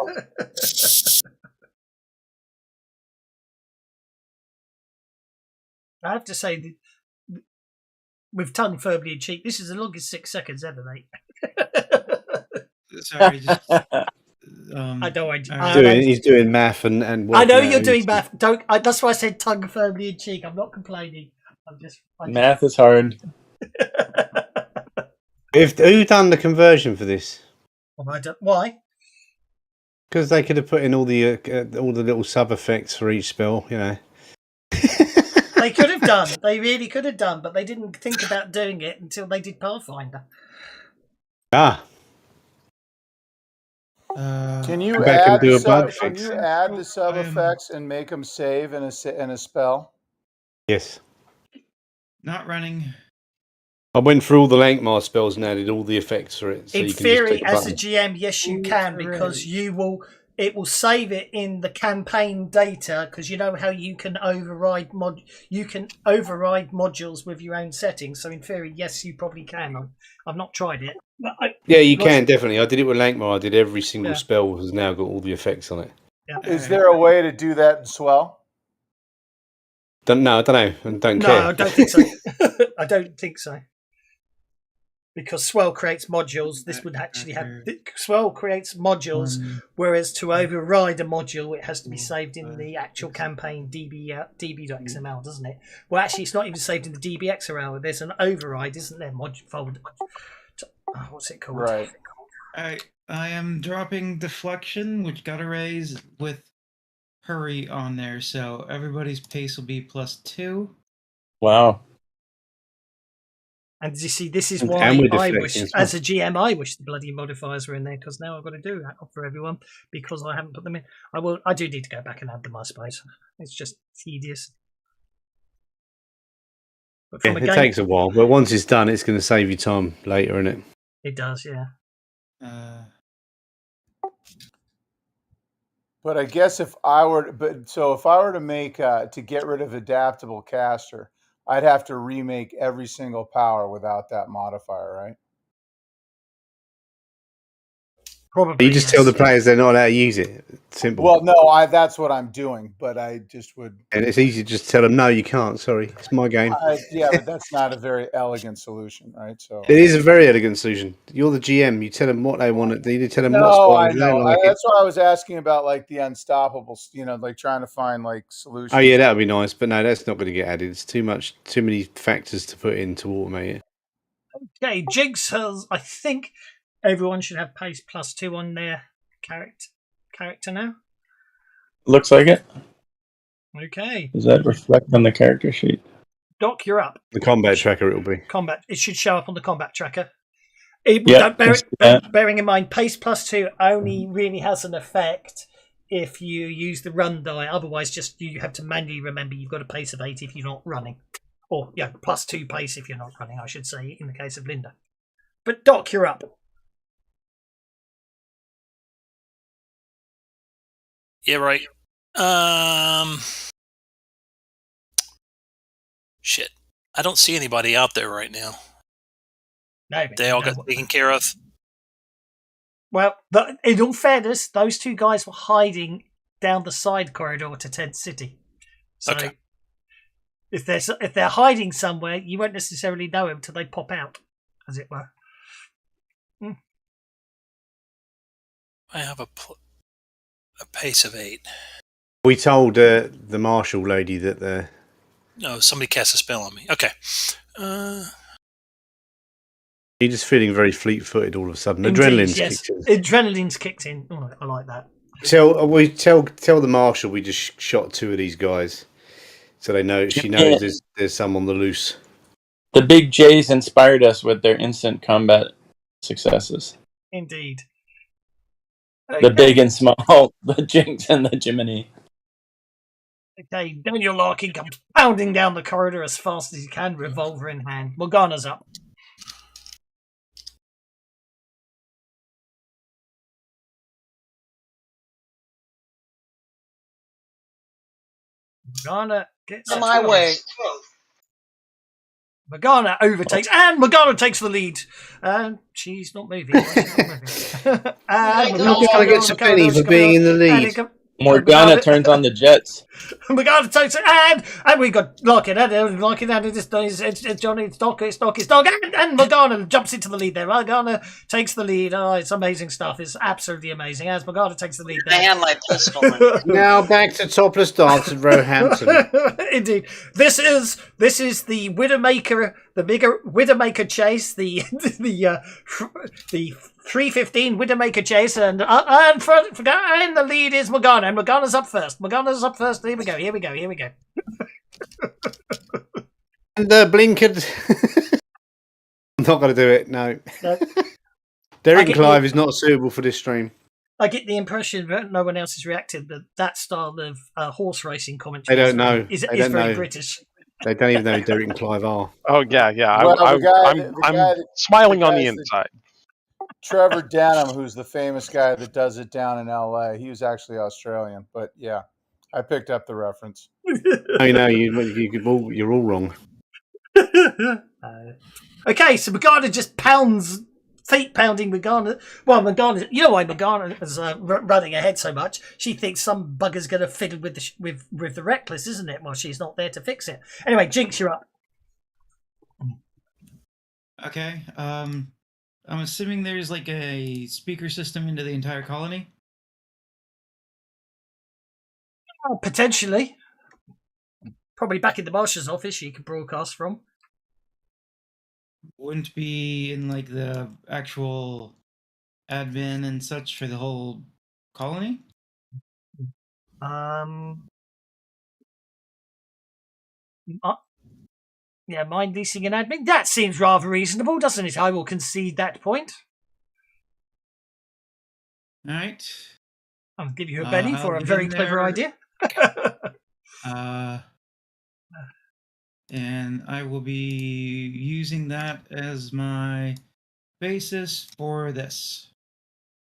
I have to say, with tongue firmly in cheek, this is the longest 6 seconds ever, mate. Sorry, just, I know. He's doing math and I know you're doing math. That's why I said tongue firmly in cheek. I'm not complaining. Math is hard. Who done the conversion for this? Why? Because they could have put in all the little sub effects for each spell, They could have done. They really could have done, but they didn't think about doing it until they did Pathfinder. Ah. Can you add the sub effects and make them save in a spell? Yes. Not running. I went through all the Lankmar spells and added all the effects for it. So in you can theory, just as a GM, yes, you can, because it will save it in the campaign data, because you know how you can override modules with your own settings. So in theory, yes, you probably can. I've not tried it. You can definitely. I did it with Lankmar. I did every single spell has now got all the effects on it. Yeah. Is there a way to do that in Swell? I don't know. I don't care. No, I don't think so. I don't think so. Because Swell creates modules, this would actually have... Swell creates modules, whereas to override a module, it has to be saved in the actual campaign db.xml, doesn't it? Well, actually, it's not even saved in the db.xml. There's an override, isn't there? Folder. What's it called? Right. I am dropping Deflection, which got a raise, with Hurry on there, so everybody's pace will be +2. Wow. And you see, this is And why we're I deflecting wish, as well. as a GM, I wish the bloody modifiers were in there, because now I've got to do that for everyone because I haven't put them in. I do need to go back and add them, I suppose. It's just tedious. But from Yeah, it takes a while, but once it's done, it's going to save you time later, isn't it? It does, yeah. But I guess if I were to make to get rid of adaptable caster, I'd have to remake every single power without that modifier, right? Probably. You just tell the players they're not allowed to use it. Simple. Well, no, that's what I'm doing, but I just would. And it's easy to just tell them, no, you can't. Sorry, it's my game. Yeah, but that's not a very elegant solution, right? So it is a very elegant solution. You're the GM. You tell them what they want. You tell them what no, spot. I know. That's why I was asking about like the unstoppables. Like trying to find like solutions. Oh yeah, that would be nice, but no, that's not going to get added. It's too many factors to put in to automate it. Okay, Jigs has. I think everyone should have pace +2 on their character now. Looks like it. Okay. Does that reflect on the character sheet? Doc, you're up. The combat tracker, it'll be. Combat. It should show up on the combat tracker. Bearing in mind, pace +2 only really has an effect if you use the run die. Otherwise, just you have to manually remember you've got a pace of 8 if you're not running. Or, yeah, +2 pace if you're not running, I should say, in the case of Linda. But Doc, you're up. Yeah, right. Shit. I don't see anybody out there right now. No, they all got taken care of. Well, in all fairness, those two guys were hiding down the side corridor to Tent City. So okay. if they're hiding somewhere, you won't necessarily know them until they pop out, as it were. I have a pace of 8. We told the marshal lady that No, somebody cast a spell on me. Okay. You're just feeling very fleet-footed all of a sudden. Indeed, Adrenaline's yes. kicked in. Adrenaline's kicked in. Oh, I like that. Tell the marshal we just shot 2 of these guys, so they know she knows there's some on the loose. The big J's inspired us with their instant combat successes. Indeed. The big and small, the Jinx and the Jiminy. Okay, Daniel Larkin comes pounding down the corridor as fast as he can, revolver in hand. Morgana's up. Morgana gets on my way. Morgana overtakes, and Morgana takes the lead. And she's not moving. And I'm not going to get a penny for being in the lead. Morgana turns on the jets. Morgana takes it, and we got Larkin, and it's Johnny, it's Doc, and Morgana jumps into the lead there. Morgana takes the lead. Oh, it's amazing stuff. It's absolutely amazing. As Morgana takes the lead there. I had my pistol. Now back to topless dance at Roehampton. Indeed, this is the Widowmaker, the bigger Widowmaker chase, the 315 Widowmaker chase, and the lead is Morgana, and Morgana's up first. Here we go. And Blinkered. I'm not going to do it, no. Derek and Clive is not suitable for this stream. I get the impression that no one else has reacted, but that style of horse racing commentary they don't know. is very British. They don't even know who Derek and Clive are. Oh, yeah. Well, I'm smiling on the inside. Trevor Denham, who's the famous guy that does it down in LA. He was actually Australian, but yeah, I picked up the reference. No, you're all wrong. Okay, so Morgana just pounds, feet pounding Morgana. Well, Morgana, you know why Morgana is running ahead so much? She thinks some bugger's going to fiddle with the Reckless, isn't it? Well, she's not there to fix it. Anyway, Jinx, you're up. Okay. I'm assuming there's like a speaker system into the entire colony? Oh, potentially. Probably back in the marshal's office you can broadcast from. Wouldn't be in like the actual admin and such for the whole colony? Yeah, mind leasing and admin. That seems rather reasonable, doesn't it? I will concede that point. All right. I'll give you a penny for a very clever idea. And I will be using that as my basis for this.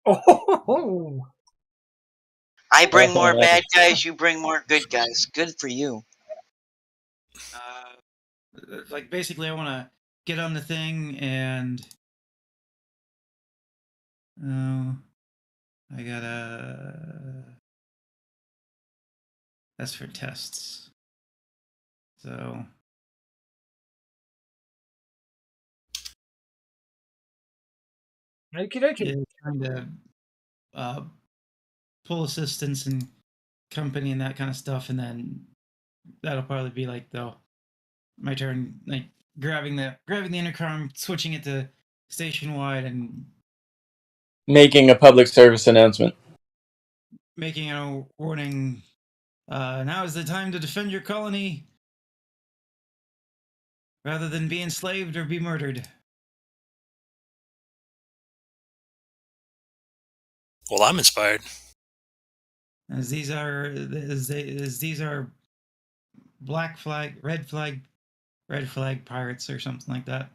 Oh. I bring more bad guys, you bring more good guys. Good for you. Like, basically, I want to get on the thing and... I gotta... That's for tests. So... Okie dokie. Yeah, trying to pull assistance and company and that kind of stuff, and then that'll probably be like my turn, like grabbing the intercom, switching it to station wide, and making a public service announcement, making a warning. Now is the time to defend your colony, rather than be enslaved or be murdered. Well, I'm inspired. As these are black flag, red flag pirates or something like that.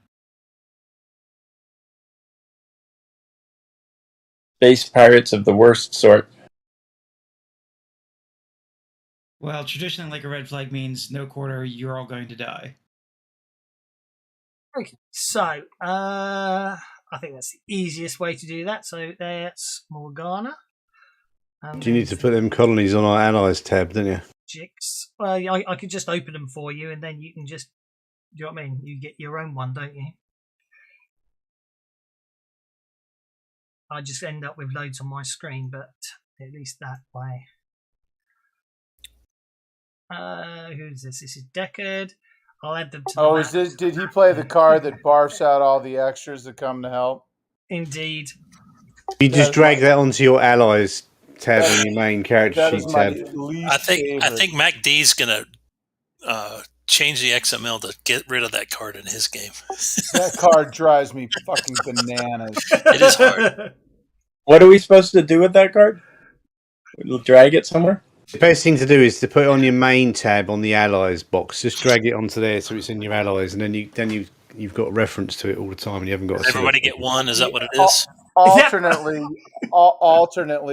Space pirates of the worst sort. Well, traditionally, like, a red flag means no quarter, you're all going to die. Okay, so I think that's the easiest way to do that. So that's Morgana. Do you need to put them colonies on our allies tab, don't you? Jix. Well, I could just open them for you, and then you can just, do you know what I mean? You get your own one, don't you? I just end up with loads on my screen, but at least that way. Who's this? This is Deckard. I'll add them to the map. Is this? Did he play the card that barfs out all the extras that come to help? Indeed. You just drag that onto your allies tab on your main character sheet tab. I think Mac D's gonna change the XML to get rid of that card in his game. That card drives me fucking bananas. It is hard. What are we supposed to do with that card? We'll drag it somewhere? The best thing to do is to put it on your main tab on the allies box. Just drag it onto there so it's in your allies, and then you've got reference to it all the time, and you haven't got. Does everybody get one? Is that what it is? Alternately,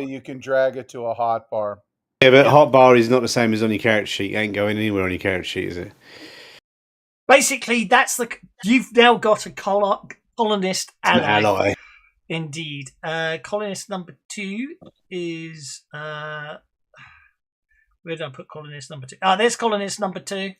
you can drag it to a hotbar. Yeah, but hotbar is not the same as on your character sheet. It ain't going anywhere on your character sheet, is it? Basically, you've now got a colonist ally. An ally. Indeed. Colonist number 2 is where did I put colonist number 2? There's colonist number 2.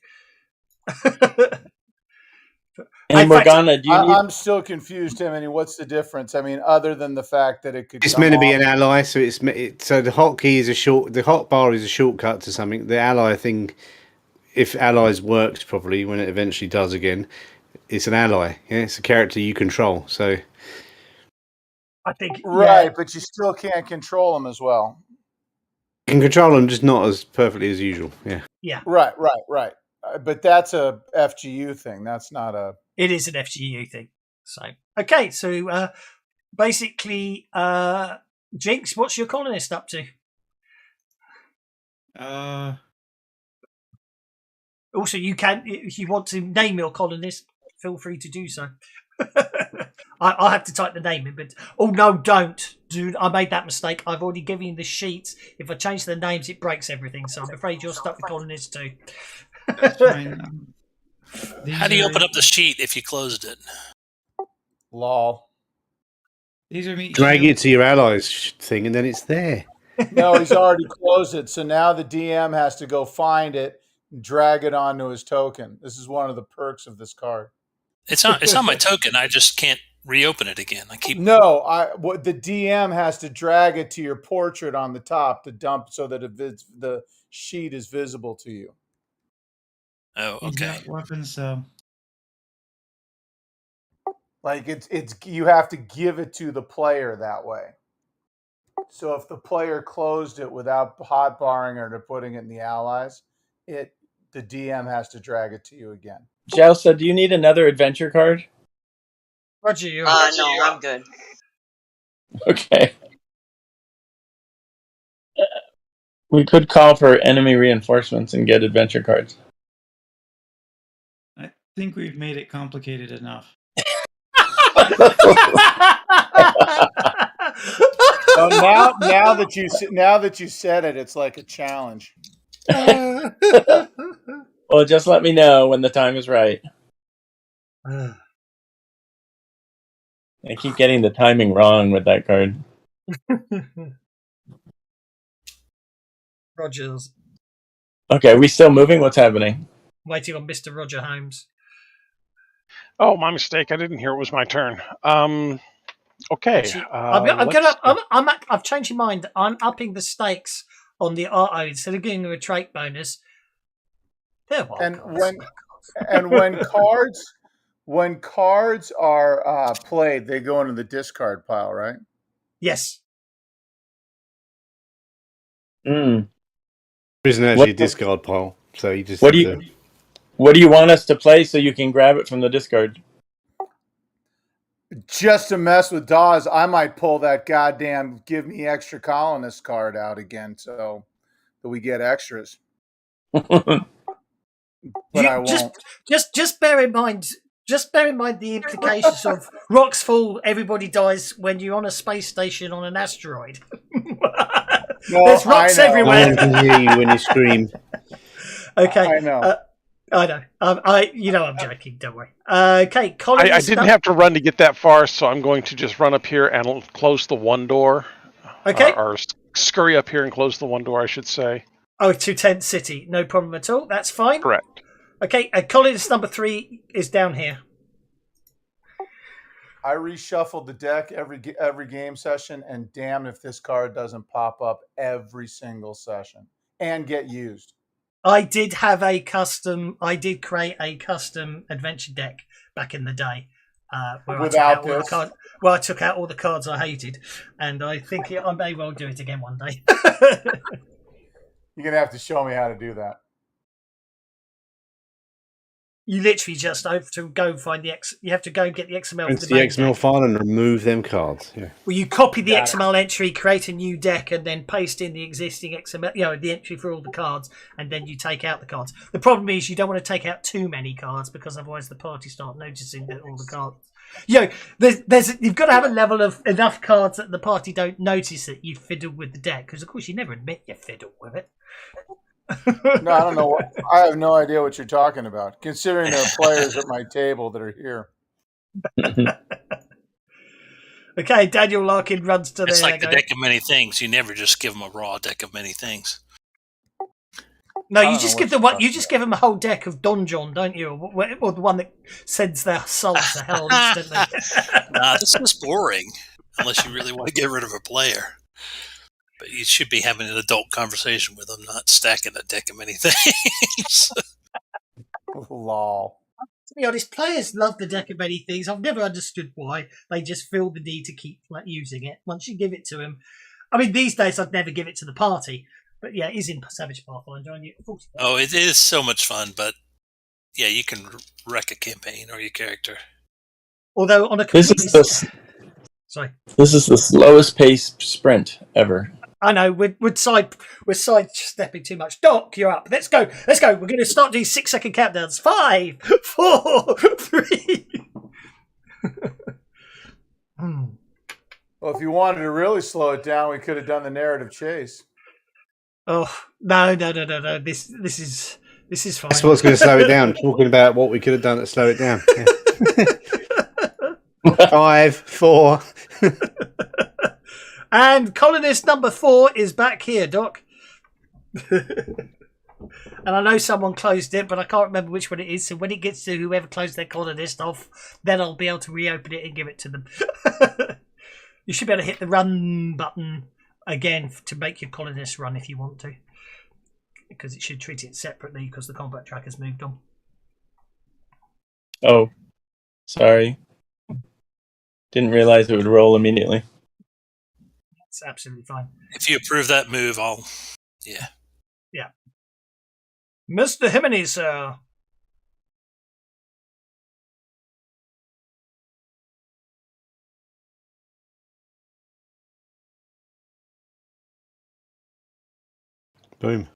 And Morgana, I'm still confused, Tim. I mean, what's the difference? I mean, other than the fact that it could. It's meant to be an ally, so so the hotkey is the hotbar is a shortcut to something. The ally thing, if allies works properly, when it eventually does again, it's an ally. Yeah, it's a character you control. So. I think but you still can't control them as well. You can control them, just not as perfectly as usual. Yeah. Yeah. Right. But that's a FGU thing. That's not a. It is an FGU thing. So okay. So basically, Jinx, what's your colonist up to? Also, you can, if you want to name your colonist, feel free to do so. I'll have to type the name in, but no, don't. Dude, I made that mistake. I've already given you the sheets. If I change the names, it breaks everything. So I'm afraid you're stuck with colonists too. That's fine. How do you open up the sheet if you closed it? Lol. These are me. Drag it to your allies thing, and then it's there. No, he's already closed it. So now the DM has to go find it, and drag it onto his token. This is one of the perks of this card. It's not my token. I just can't reopen it again. The DM has to drag it to your portrait on the top to dump so that the sheet is visible to you. Oh, okay. Weapons, so like it's you have to give it to the player that way. So if the player closed it without hotbarring or to putting it in the allies, it the DM has to drag it to you again. Jousa, do you need another adventure card? Roger, you're No, I'm good. Okay. We could call for enemy reinforcements and get adventure cards. I think we've made it complicated enough. Well, now that you said it, it's like a challenge. Well, just let me know when the time is right. I keep getting the timing wrong with that card. Rogers. Okay, are we still moving? What's happening? Waiting on Mr. Roger Holmes. Oh, my mistake. I didn't hear it was my turn. Okay. Actually, I've changed my mind. I'm upping the stakes on the RO instead of giving them a trait bonus. When cards are played, they go into the discard pile, right? Yes. There isn't actually a discard pile, so you just. What do you want us to play so you can grab it from the discard? Just to mess with Dawes, I might pull that goddamn give me extra colonist card out again so that we get extras. But I won't. Just bear in mind the implications of rocks fall, everybody dies when you're on a space station on an asteroid. There's rocks everywhere. No one can hear you when you scream. Okay. I know. I know. I'm joking. Don't worry. Okay, Colin. I didn't have to run to get that far, so I'm going to just run up here and close the one door. Okay. Or scurry up here and close the one door, I should say. Oh, to Tent City. No problem at all. That's fine. Correct. Okay, colonist number 3 is down here. I reshuffled the deck every game session, and damn if this card doesn't pop up every single session and get used. I did create a custom adventure deck back in the day. Where Without I took out all the cards I hated, and I think I may well do it again one day. You're going to have to show me how to do that. You literally just have to go find you have to go and get the XML. It's the XML file and remove them cards. Yeah. Well, you copy the XML entry, create a new deck, and then paste in the existing XML, the entry for all the cards, and then you take out the cards. The problem is you don't want to take out too many cards because otherwise the party start noticing that all the cards. You've got to have a level of enough cards that the party don't notice that you fiddled with the deck, because of course you never admit you fiddled with it. No, I don't know. I have no idea what you're talking about, considering there are players at my table that are here. Okay, Daniel Larkin runs to It's like the deck of many things. You never just give them a raw deck of many things. No, you just give them You just give them a whole deck of Donjon, don't you? Or the one that sends their soul to hell instantly. Nah, this is boring. Unless you really want to get rid of a player. But you should be having an adult conversation with them, not stacking a deck of many things. Lol. To be honest, players love the deck of many things. I've never understood why. They just feel the need to keep using it. Once you give it to them, I mean, these days I'd never give it to the party. But yeah, it is in Savage Pathfinder. Oh, it is so much fun, but yeah, you can wreck a campaign or your character. Although on a This is the slowest paced sprint ever. I know we're sidestepping too much. Doc, you're up. Let's go. We're going to start doing 6-second countdowns. 5, 4, 3. Well, if you wanted to really slow it down, we could have done the narrative chase. Oh no! This is fine. That's what's going to slow it down. Talking about what we could have done to slow it down. Yeah. 5, 4. And colonist number 4 is back here, Doc. And I know someone closed it, but I can't remember which one it is. So when it gets to whoever closed their colonist off, then I'll be able to reopen it and give it to them. You should be able to hit the run button again to make your colonist run if you want to. Because it should treat it separately because the combat track has moved on. Oh, sorry. Didn't realize it would roll immediately. It's absolutely fine. If you approve that move, Yeah. Mr. Jimenez, sir. Boom.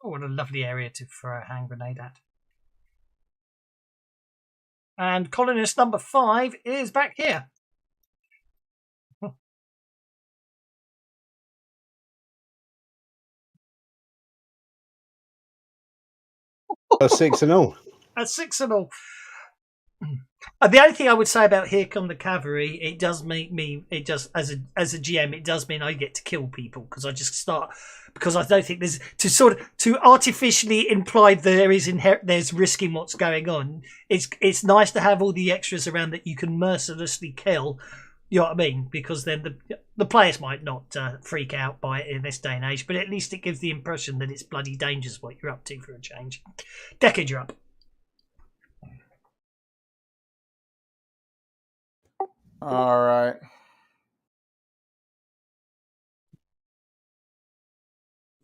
Oh, what a lovely area to throw a hand grenade at. And colonist number 5 is back here. A 6-0. A 6-0. The only thing I would say about Here Come the Cavalry, it does make me, it just as a GM, it does mean I get to kill people because I just start, because I don't think there's to artificially imply there's risking what's going on. It's nice to have all the extras around that you can mercilessly kill. You know what I mean? Because then the players might not freak out by it in this day and age, but at least it gives the impression that it's bloody dangerous what you're up to for a change. Decade, you're up. All right.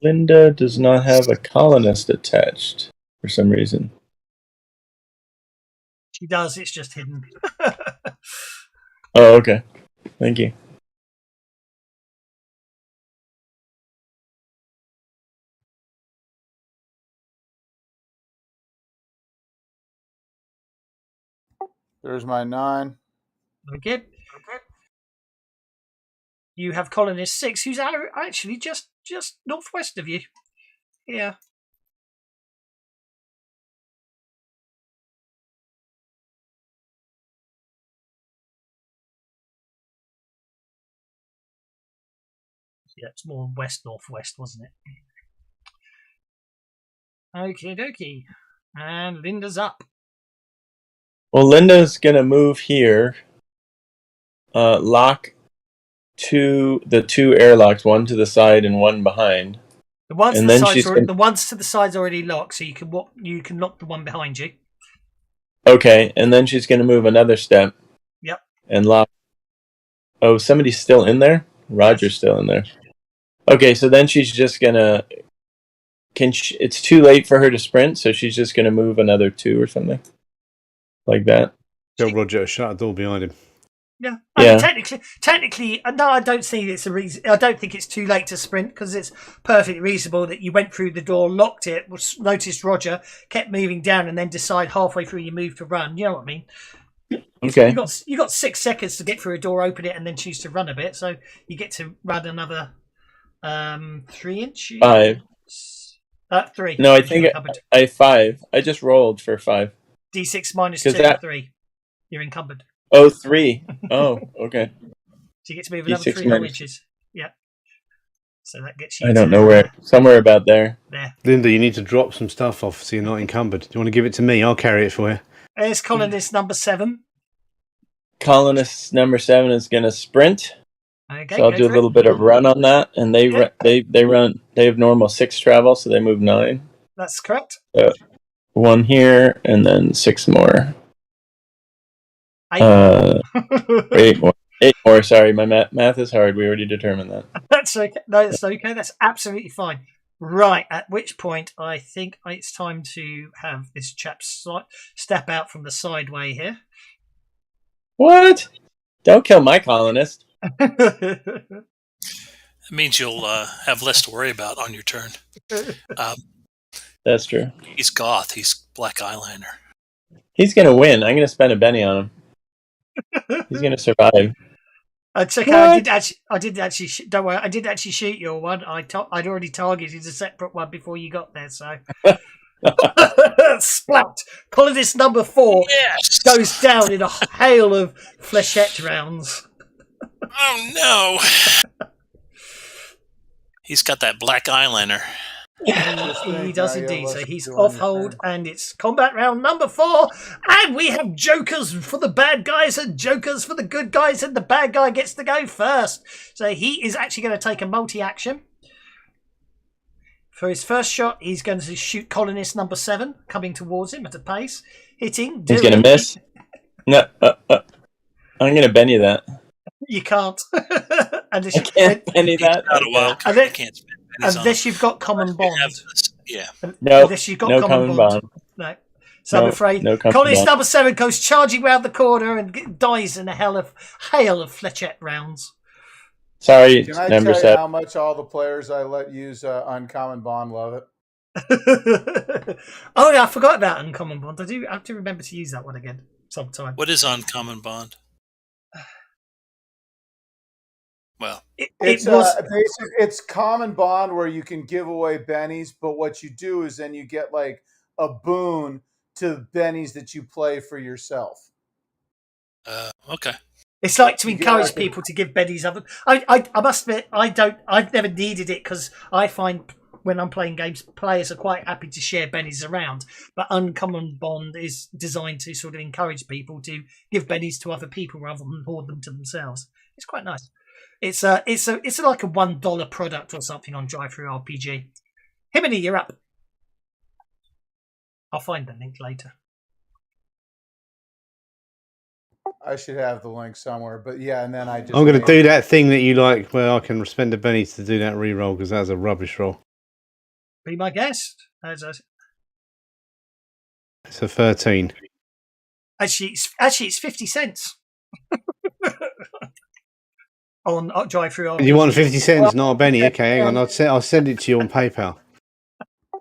Linda does not have a colonist attached for some reason. She does, it's just hidden. Oh, okay. Thank you. There's my 9. Okay. You have colonist 6, who's actually just northwest of you. Yeah. Yeah, it's more west-northwest, wasn't it? Okie dokie. And Linda's up. Well, Linda's going to move here, lock the 2 airlocks, one to the side and one behind. The ones to the side's already locked, so you can lock the one behind you. Okay, and then she's going to move another step. Yep. And lock. Oh, somebody's still in there? Roger's still in there. Okay, so then she's just going to... it's too late for her to sprint, so she's just going to move another 2 or something? Like that? Tell Roger to shut the door behind him. Yeah. I mean, technically, no, I don't think it's a reason. I don't think it's too late to sprint because it's perfectly reasonable that you went through the door, locked it, noticed Roger, kept moving down, and then decide halfway through your move to run. You know what I mean? Okay. You got 6 seconds to get through a door, open it, and then choose to run a bit. So you get to run another 3 inches. 5. 3. No, I think I 5. I just rolled for 5. D6 minus 2 3. You're encumbered. Oh, 3. Oh, okay. So you get to move another 3 inches. Yeah. So that gets you. I don't know where. Somewhere about there. There. Linda, you need to drop some stuff off so you're not encumbered. Do you want to give it to me? I'll carry it for you. There's colonist number 7. Colonist number 7 is going to sprint. Okay, so I'll do a little bit of run on that, and they run. They have normal 6 travel, so they move 9. That's correct. 1 here, and then 6 more. 8 more. 8 more. Sorry, my math is hard. We already determined that. That's okay. No, that's okay. That's absolutely fine. Right. At which point, I think it's time to have this chap step out from the sideway here. What? Don't kill my colonist. It means you'll have less to worry about on your turn. That's true. He's goth. He's black eyeliner. He's going to win. I'm going to spend a Benny on him. He's going to survive. It's okay. I did actually. Don't worry. I did actually shoot your one. I'd already targeted a separate one before you got there. So splat. Colonist number 4 goes down in a hail of flechette rounds. Oh no! He's got that black eyeliner. He does indeed. So he's off hold, and it's combat round number 4, and we have jokers for the bad guys and jokers for the good guys, and the bad guy gets to go first. So he is actually going to take a multi-action. For his first shot, he's going to shoot colonist number 7, coming towards him at a pace, hitting. He's going to miss. No, I'm going to Benny that. You can't. I can't Benny that. Not a wild card. I can't spend unless you've got common bond. Yeah. No, Unless you've got no common bond. No. So No, I'm afraid no common colonist bond. number 7 goes charging round the corner and dies in a hail of flechette rounds. Sorry, Can I number tell you 7. how much all the players I let use uncommon bond love it? Oh yeah, I forgot about uncommon bond. I have to remember to use that one again sometime. What is uncommon bond? Well, it's common bond where you can give away bennies, but what you do is then you get like a boon to bennies that you play for yourself. Okay. It's like to encourage people to give bennies up. I must admit, I've never needed it because I find when I'm playing games, players are quite happy to share bennies around. But uncommon bond is designed to sort of encourage people to give bennies to other people rather than hoard them to themselves. It's quite nice. It's like a $1 product or something on Drive-Thru RPG. Himini, you're up. I'll find the link later. I should have the link somewhere, but yeah, and then I'm going to do that thing that you like where I can spend a penny to do that re-roll because that's a rubbish roll. Be my guest. It's a 13. Actually, it's 50 cents. On Drive-Thru. You want 50 cents, not a penny? Okay, hang on. I'll send it to you on PayPal.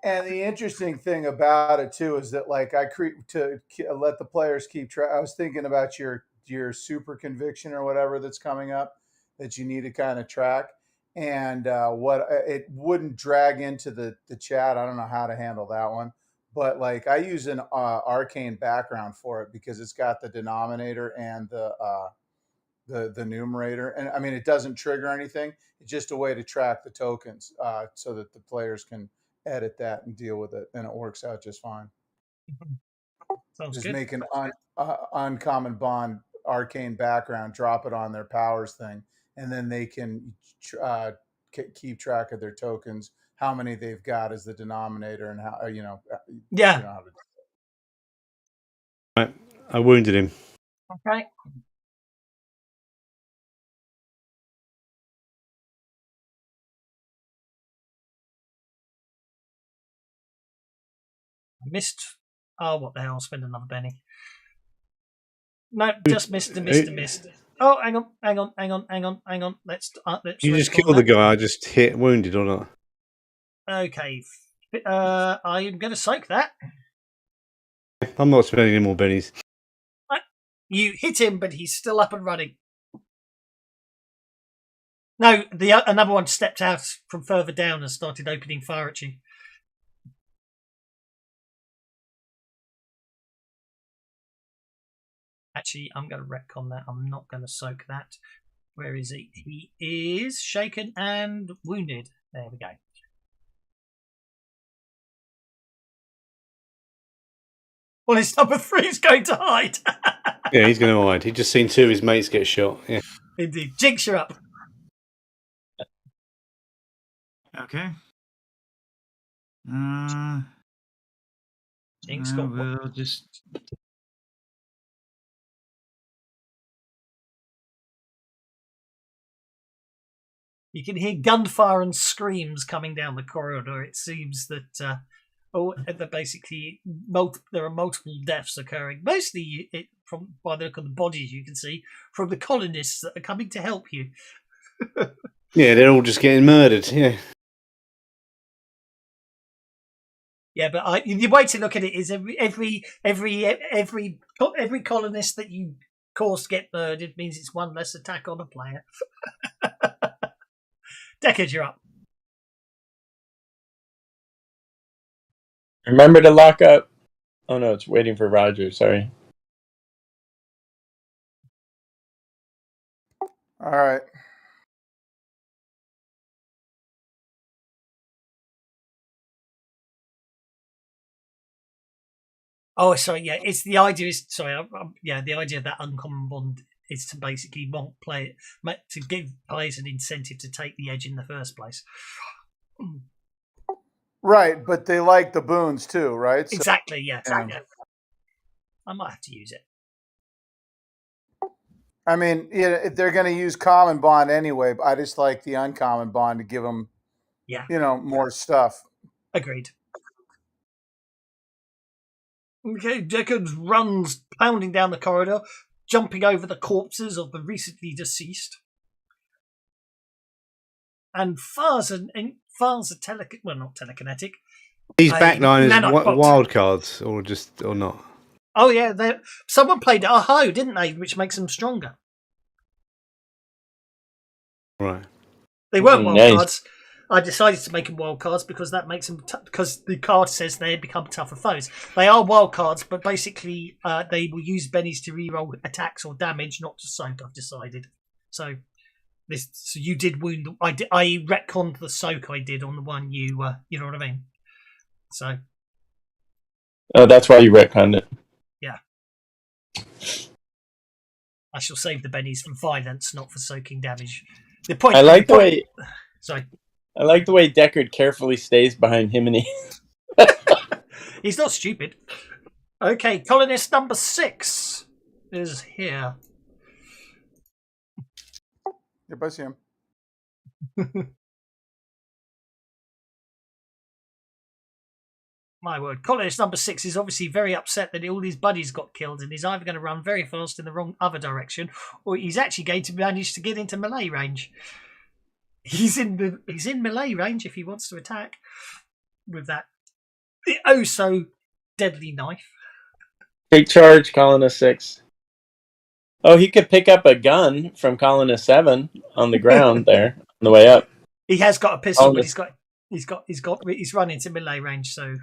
And the interesting thing about it too is that, like, to let the players keep track. I was thinking about your super conviction or whatever that's coming up that you need to kind of track, and what it wouldn't drag into the chat. I don't know how to handle that one, but like I use an arcane background for it because it's got the denominator and the numerator, and I mean it doesn't trigger anything. It's just a way to track the tokens so that the players can edit that and deal with it, and it works out just fine. Sounds just good. make an uncommon bond arcane background, drop it on their powers thing, and then they can keep track of their tokens, how many they've got as the denominator, and how Yeah. you know how to do it. Right. I wounded him. Okay. Missed. Oh, what the hell? I'll spend another penny. No, just missed. Oh, hang on. Let's you just killed the guy I just hit wounded or not? Okay. I'm going to psych that. I'm not spending any more bennies. You hit him, but he's still up and running. No, another one stepped out from further down and started opening fire at you. Actually, I'm going to retcon that. I'm not going to soak that. Where is he? He is shaken and wounded. There we go. Well, his number 3 is going to hide. Yeah, he's going to hide. He's just seen 2 of his mates get shot. Yeah. Indeed. Jinx, you're up. Okay. Jinx we'll just... You can hear gunfire and screams coming down the corridor. It seems that basically there are multiple deaths occurring. Mostly, by the look of the bodies, you can see from the colonists that are coming to help you. Yeah, they're all just getting murdered. Yeah. Yeah, but the way to look at it is every colonist that you cause to get murdered means it's one less attack on a player. Deckard, you're up. Remember to lock up. Oh no, it's waiting for Roger. Sorry. All right. Oh, sorry. Yeah, it's the idea is the idea of that uncommon bond is to basically play it to give players an incentive to take the edge in the first place. Right, but they like the boons too, right? Exactly. Yeah. I might have to use it. I mean, they're going to use common bond anyway, but I just like the uncommon bond to give them, more stuff. Agreed. Okay, Deckard runs pounding down the corridor, jumping over the corpses of the recently deceased. And fires are not telekinetic. These backliners nanobot. wild cards or not? Oh yeah, someone played Aho, didn't they? Which makes them stronger. Right. They weren't wild cards. I decided to make them wild cards because that makes them because the card says they become tougher foes. They are wild cards, but basically they will use bennies to reroll attacks or damage, not to soak. I've decided. So you did wound. I retconned the soak I did on the one you know what I mean. So. Oh, that's why you retconned it. Yeah. I shall save the bennies from violence, not for soaking damage. I like the way. Sorry. I like the way Deckard carefully stays behind him and he. He's not stupid. Okay, colonist number 6 is here. Yep, I see him. My word. Colonist number 6 is obviously very upset that all his buddies got killed and he's either going to run very fast in the wrong other direction or he's actually going to manage to get into melee range. He's in melee range if he wants to attack with that oh so deadly knife. Take charge, Colonist 6. Oh, he could pick up a gun from Colonist 7 on the ground there on the way up. He has got a pistol, but he's running to melee range, so.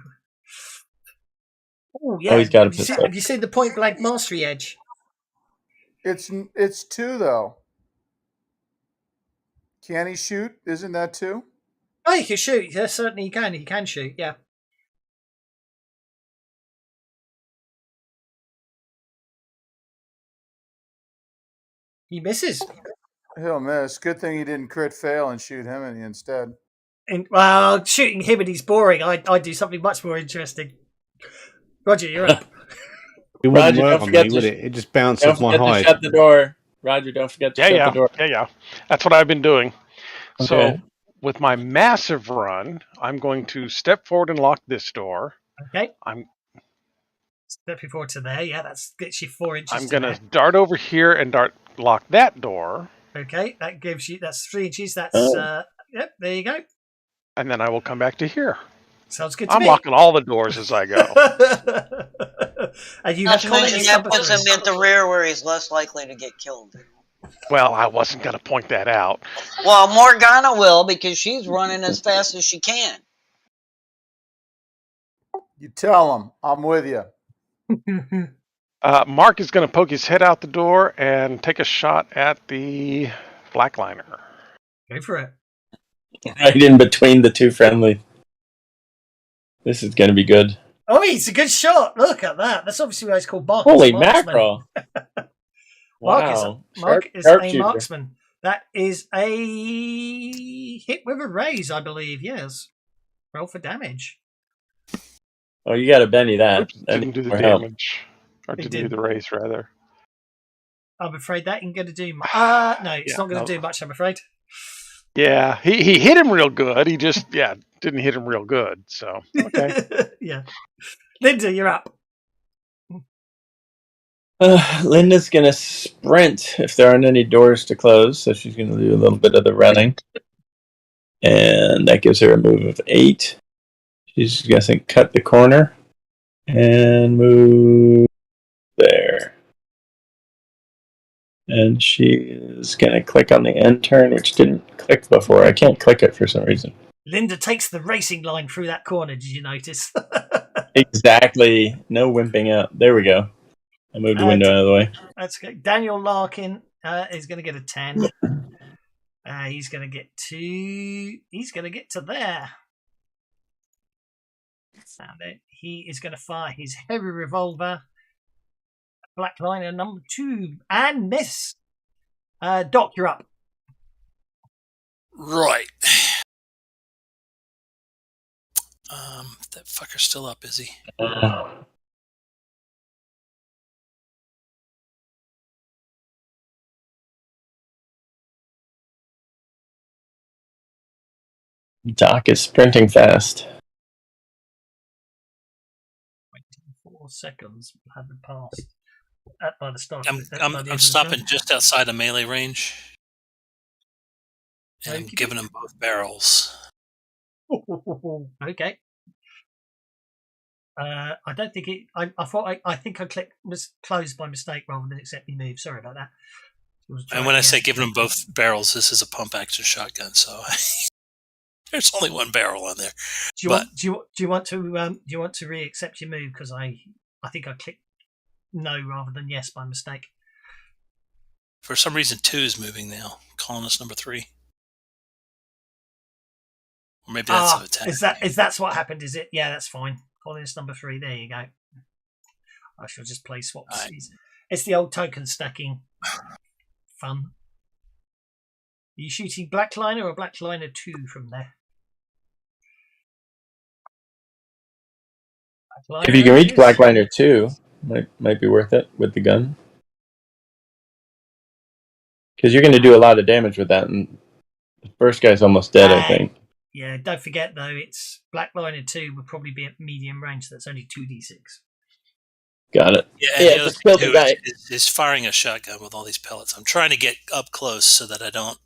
Oh yeah. He's got a pistol. Have you seen the point blank mastery edge? It's 2 though. Can he shoot? Isn't that 2? Oh, he can shoot. Yes, certainly he can. He can shoot. Yeah. He misses. He'll miss. Good thing he didn't crit fail and shoot him instead. Well, shooting him and he's boring. I do something much more interesting. Roger, you're up. It wouldn't work on me, would it? It just bounced off my hide. Shut the door. Roger, don't forget to shut the door. Yeah. That's what I've been doing. Okay. So, with my massive run, I'm going to step forward and lock this door. Okay. Stepping forward to there. Yeah, that gets you 4 inches. I'm going to dart over here and lock that door. Okay, that's 3 inches. That's yep. There you go. And then I will come back to here. Sounds good to me. I'm locking all the doors as I go. And you Not to mention that puts him at the rear where he's less likely to get killed. Well, I wasn't going to point that out. Well, Morgana will because she's running as fast as she can. You tell him. I'm with you. Mark is going to poke his head out the door and take a shot at the blackliner. Go for it. Right in between the two friendly. This is going to be good. Oh, it's a good shot. Look at that. That's obviously why it's called Mark. Holy mackerel. Wow. Mark is a marksman. That is a hit with a raise, I believe. Yes. Roll for damage. Oh, you got to Benny that. Oops, didn't do the damage. Or didn't do the raise, rather. I'm afraid that ain't going to do much. No, it's not going to do much, I'm afraid. Yeah, he hit him real good. He just, didn't hit him real good. So, okay. Yeah. Linda, you're up. Linda's going to sprint if there aren't any doors to close. So she's going to do a little bit of the running. And that gives her a move of 8. She's going to cut the corner and move there. And she is going to click on the end turn, which didn't click before. I can't click it for some reason. Linda takes the racing line through that corner, did you notice? Exactly. No wimping out. There we go. I moved the window out of the way. That's good. Daniel Larkin is going to get a 10. He's going to get to there. And he is going to fire his heavy revolver. Blackliner number 2 and miss. Doc, you're up. Right. That fucker's still up, is he? Doc is sprinting fast. 24 seconds had passed by the start. I'm stopping just outside of melee range. And I'm giving them both barrels. Okay. I don't think it. I think I clicked was closed by mistake rather than accept me move. Sorry about that. And when I say giving them both barrels, this is a pump action shotgun, so there's only one barrel on there. Do you want to re-accept your move? Because I think I clicked no rather than yes by mistake. For some reason, 2 is moving now. Colonist number 3. Or maybe that's an attack. Is that's what happened? Is it? Yeah, that's fine. Colonist number 3. There you go. I shall just play swaps. Right. It's the old token stacking fun. Are you shooting Blackliner or Blackliner 2 from there? If you can reach Blackliner 2, might be worth it with the gun. Because you're going to do a lot of damage with that, and the first guy's almost dead, I think. Yeah, don't forget though, it's Blackliner 2 would probably be at medium range, so that's only 2d6. Got it. Yeah, just kill the guy. Is firing a shotgun with all these pellets. I'm trying to get up close so that I don't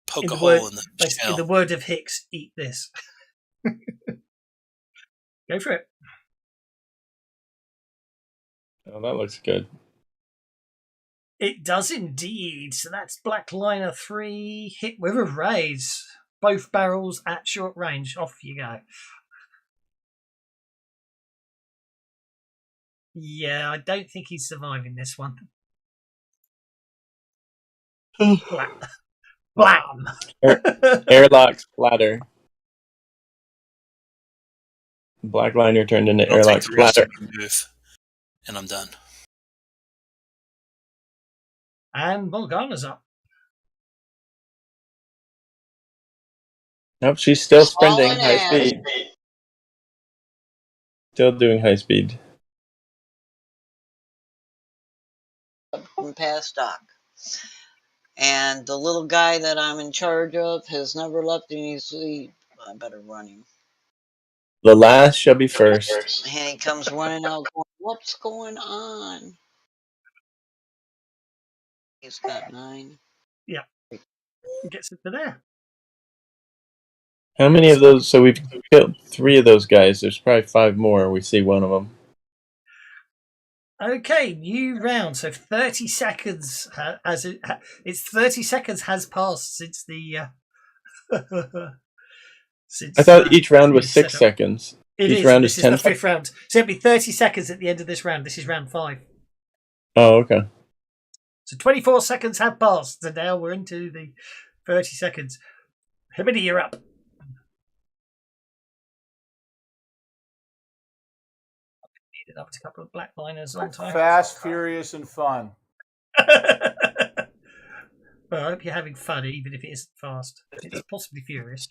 poke a hole in the shell. In the word of Hicks, eat this. Go for it. Oh, that looks good. It does indeed. So that's Blackliner 3 hit with a raise. Both barrels at short range. Off you go. Yeah, I don't think he's surviving this one. Blam! Airlock splatter. Blackliner turned into airlock splatter. And I'm done. And Morgana's up. Nope, she's still sprinting high speed. Still doing high speed. From past Doc. And the little guy that I'm in charge of has never left any sleep. I better run him. The last shall be first. And he comes running out going, what's going on? He's got 9. Yeah. He gets it to there. How many of those? So we've killed 3 of those guys. There's probably 5 more. We see one of them. Okay, new round. So 30 seconds it's 30 seconds has passed since the I thought each round was 6 seconds. Each round is 10. This is the 5th round. So it'll be 30 seconds at the end of this round. This is round 5. Oh, okay. So 24 seconds have passed. So now we're into the 30 seconds. Hibity, you're up. Needed up to a couple of Blackliners on time. Fast, furious, and fun. Well, I hope you're having fun, even if it isn't fast. It's possibly furious.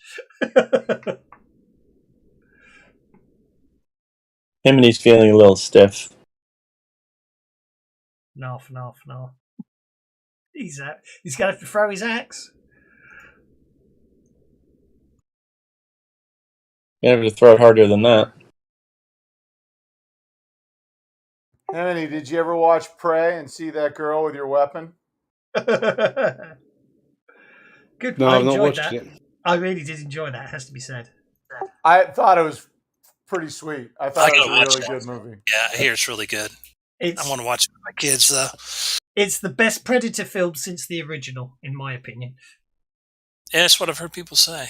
Himiny's feeling a little stiff. No. He's going to have to throw his axe. You have to throw it harder than that. Himiny, did you ever watch Prey and see that girl with your weapon? Good. No, I've not watched it. I really did enjoy that. It has to be said. I thought it was pretty sweet. I thought it was a really good movie. Yeah, I hear it's really good. I want to watch it with my kids, though. It's the best Predator film since the original, in my opinion. Yeah, that's what I've heard people say.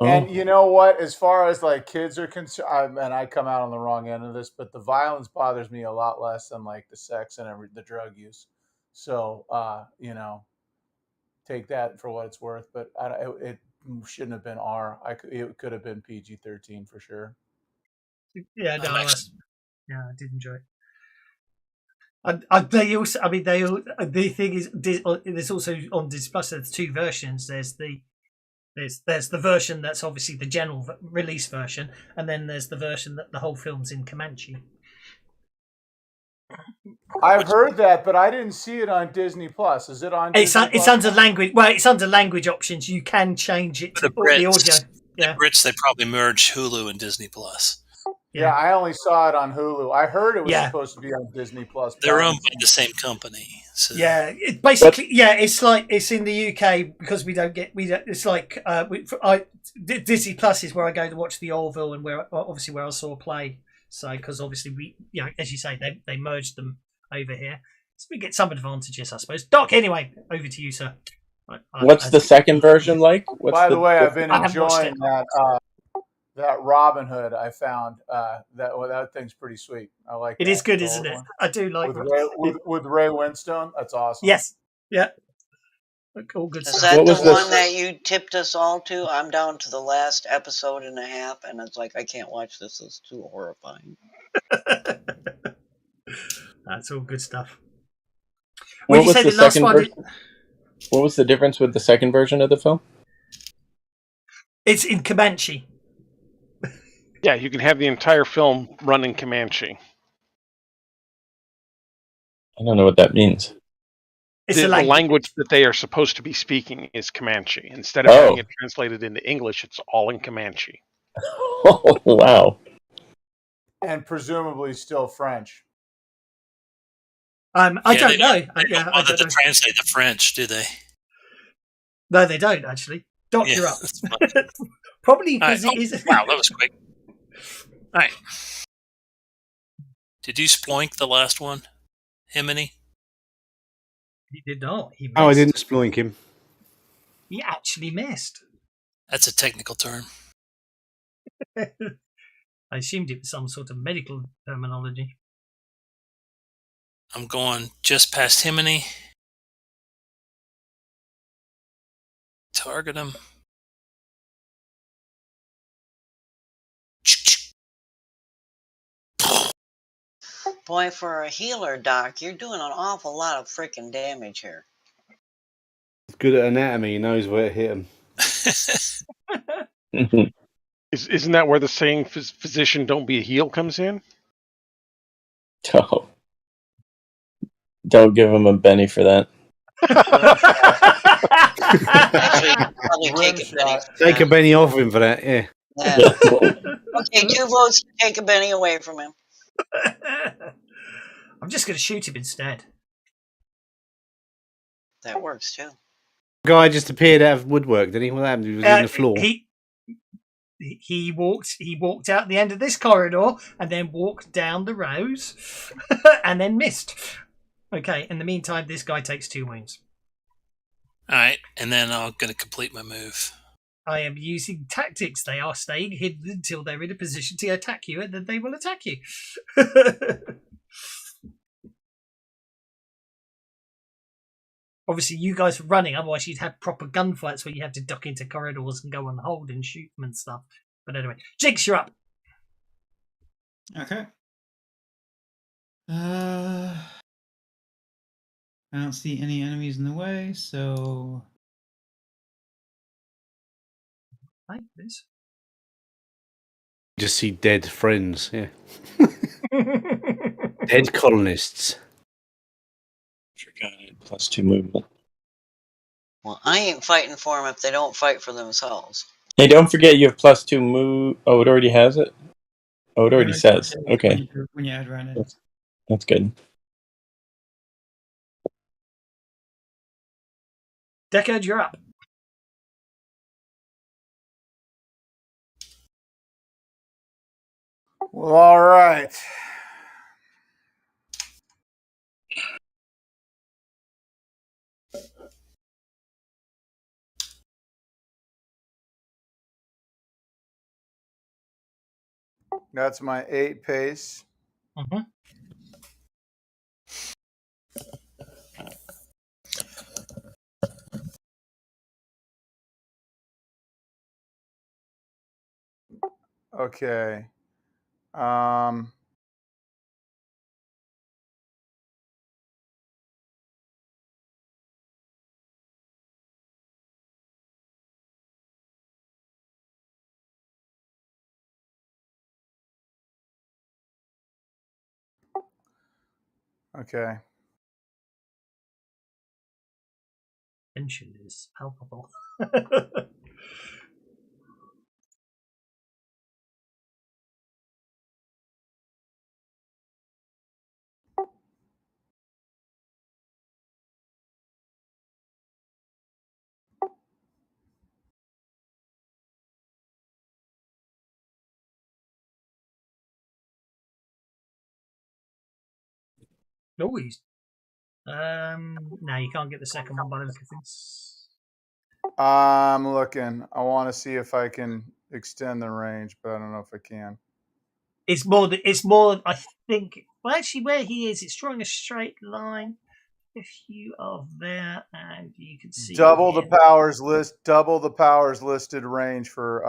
And you know what? As far as like kids are concerned, and I come out on the wrong end of this, but the violence bothers me a lot less than like the sex and the drug use. So, take that for what it's worth. But it shouldn't have been R. It could have been PG-13 for sure. Yeah, no, I did enjoy it. The thing is, there's also on Disney Plus. There's 2 versions. There's the version that's obviously the general release version, and then there's the version that the whole film's in Comanche. I've heard that, but I didn't see it on Disney Plus. Is it on? It's under language. Well, it's under language options. You can change it to the audio. Yeah. The Brits, they probably merged Hulu and Disney Plus. Yeah, I only saw it on Hulu. I heard it was Yeah. supposed to be on Disney Plus. They're owned by the same company. So. Yeah, it basically, it's like it's in the UK because we don't. It's like Disney Plus is where I go to watch the Orville and where I saw Play. So because obviously we, as you say, they merged them over here, so we get some advantages, I suppose. Doc, anyway, over to you, sir. What's the second version like? By the way, I've been enjoying that Robin Hood I found. That thing's pretty sweet. I like it. It is good, isn't it? I do like with Ray Winstone. That's awesome. Yes. Yeah. All good Is stuff. that the one that you tipped us all to? I'm down to the last episode and a half, and it's like, I can't watch this. It's too horrifying. That's all good stuff. What was the second version? What was the difference with the second version of the film? It's in Comanche. Yeah, you can have the entire film run in Comanche. I don't know what that means. It's the language that they are supposed to be speaking is Comanche. Instead of having it translated into English, it's all in Comanche. Oh, wow. And presumably still French. I don't know. They don't bother to translate the French, do they? No, they don't actually. Doc, you're up. Probably because it is. Wow, that was quick. All right. Did you sploink the last one, Himini? He did not. He missed. I didn't sploink him. He actually missed. That's a technical term. I assumed it was some sort of medical terminology. I'm going just past Himini. Target him. Boy, for a healer, Doc, you're doing an awful lot of freaking damage here. He's good at anatomy. He knows where to hit him. Isn't that where the saying "physician, don't be a heel" comes in? Oh. Don't give him a Benny for that. Actually, take a Benny off him for that, yeah. Okay, 2 votes to take a Benny away from him. I'm just going to shoot him instead. That works too. The guy just appeared out of woodwork, didn't he? What happened? He was in the floor. He walked out the end of this corridor and then walked down the rows and then missed. Okay, in the meantime, this guy takes 2 wounds. All right, and then I'm going to complete my move. I am using tactics. They are staying hidden until they're in a position to attack you, and then they will attack you. Obviously, you guys are running, otherwise you'd have proper gunfights where you have to duck into corridors and go on hold and shoot them and stuff. But anyway, Jinx, you're up. Okay. I don't see any enemies in the way, so... Like this. Just see dead friends, yeah. Dead colonists. +2 movement. Well, I ain't fighting for them if they don't fight for themselves. Hey, don't forget you have +2 move. Oh, it already has it? Oh, it already says. Okay. When you add run in. That's good. Deckard, you're up. Well, all right. That's my 8 pace. Mm-hmm. Okay. Okay. Tension is palpable. Always. No, you can't get the second one by the look of things. I'm looking. I want to see if I can extend the range, but I don't know if I can. It's more. I think. Well, actually, where he is, it's drawing a straight line. If you are there and you can see double the powers listed range for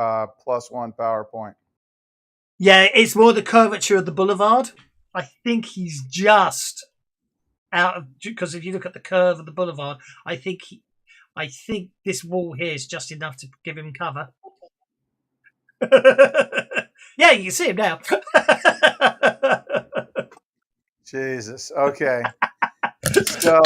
+1 power point. Yeah, it's more the curvature of the boulevard. I think he's just out of, because if you look at the curve of the boulevard, I think this wall here is just enough to give him cover. Yeah, you can see him now. Jesus. Okay. So,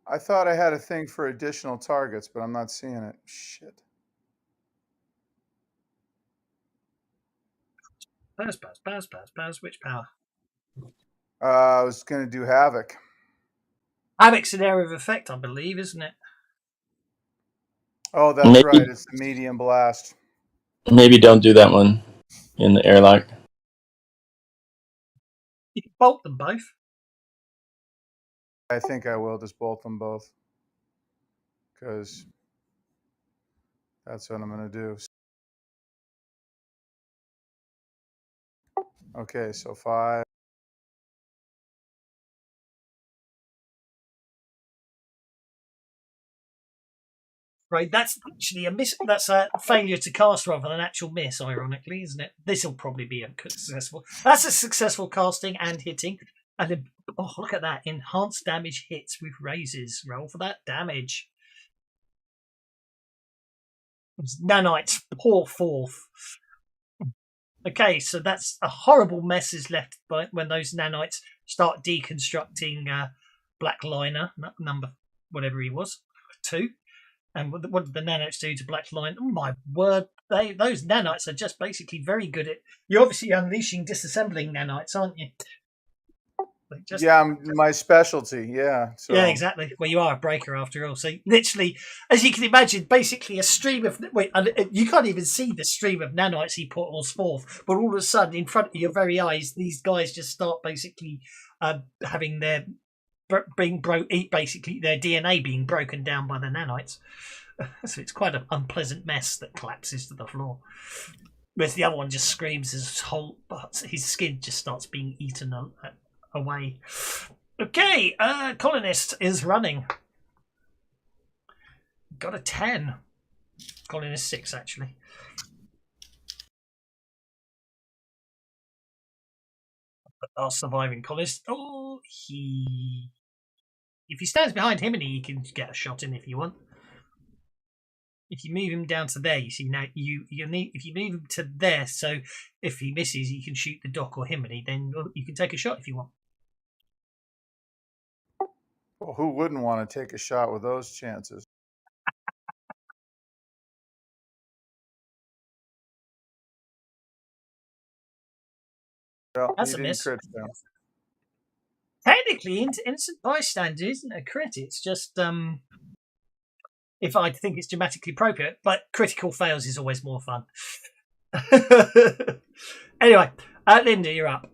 I thought I had a thing for additional targets, but I'm not seeing it. Shit. Pass. Which power? I was going to do Havoc. Havoc's an area of effect, I believe, isn't it? Oh, that's right. It's the medium blast. Maybe don't do that one in the airlock. You can bolt them both. I think I will just bolt them both. Because that's what I'm going to do. Okay, so 5. Right, that's actually a miss. That's a failure to cast rather than an actual miss, ironically, isn't it? This will probably be a successful. That's a successful casting and hitting. And then, oh, look at that. Enhanced damage hits with raises. Roll for that damage. Nanites pour forth. Okay, so that's a horrible mess is left when those nanites start deconstructing Black Liner, number whatever he was, 2. And what did the nanites do to Black Line? Oh my word! Those nanites are just basically very good at. You're obviously unleashing disassembling nanites, aren't you? Yeah, my specialty. Yeah. So. Yeah, exactly. Well, you are a breaker after all. So literally, as you can imagine, basically a stream of you can't even see the stream of nanites he pours forth, but all of a sudden, in front of your very eyes, these guys just start basically having their basically their DNA being broken down by the nanites. So it's quite an unpleasant mess that collapses to the floor. Whereas the other one just screams his skin just starts being eaten away. Okay, colonist is running. Got a 10. Colonist 6 actually. Our surviving colonist. Oh, if he stands behind him and he can get a shot in if you want. If you move him down to there, you see now you need. If you move him to there, so if he misses, you can shoot the dock or Himini. Then you can take a shot if you want. Well, who wouldn't want to take a shot with those chances? Well, that's a miss. Technically, innocent bystander isn't a crit. It's just if I think it's dramatically appropriate, but critical fails is always more fun. Anyway, Linda, you're up.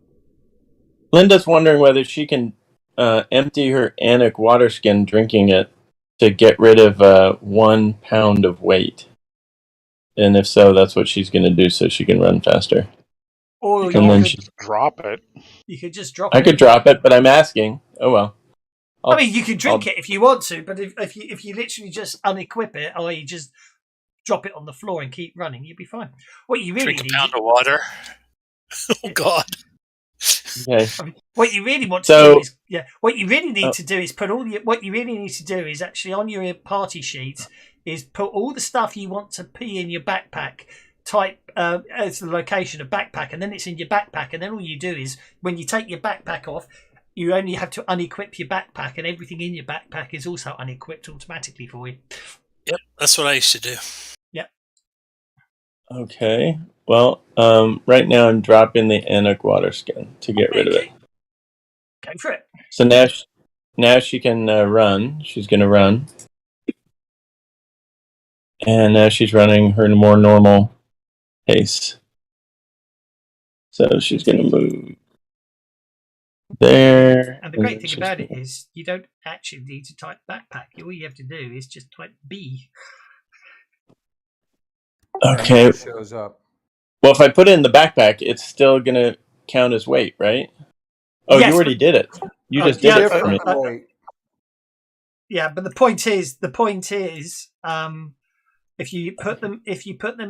Linda's wondering whether she can empty her Anouk water skin, drinking it, to get rid of 1 pound of weight. And if so, that's what she's going to do so she can run faster. Or you could drop it. You could just drop it. I could drop it, but I'm asking. Oh, well. I mean, you can drink it if you want to, but if you literally just unequip it, or you just drop it on the floor and keep running, you'll be fine. What you really drink a pound of water. Oh God. Okay. I mean, what you really want to do is What you really need to do is put all what you really need to do is actually on your party sheet is put all the stuff you want to pee in your backpack. Type as the location of backpack, and then it's in your backpack, and then all you do is when you take your backpack off, you only have to unequip your backpack, and everything in your backpack is also unequipped automatically for you. Yep, that's what I used to do. Yep. Okay. Well, right now I'm dropping the Anouk water skin to get rid of it. Go for it. So now she can run. She's going to run. And now she's running her more normal pace. So she's going to move there. And the great thing about it is you don't actually need to type backpack. All you have to do is just type B. Okay. It shows up. Well, if I put it in the backpack, it's still going to count as weight, right? Oh, yes, you already did it. You just did it for me. Yeah, but the point is, if you put them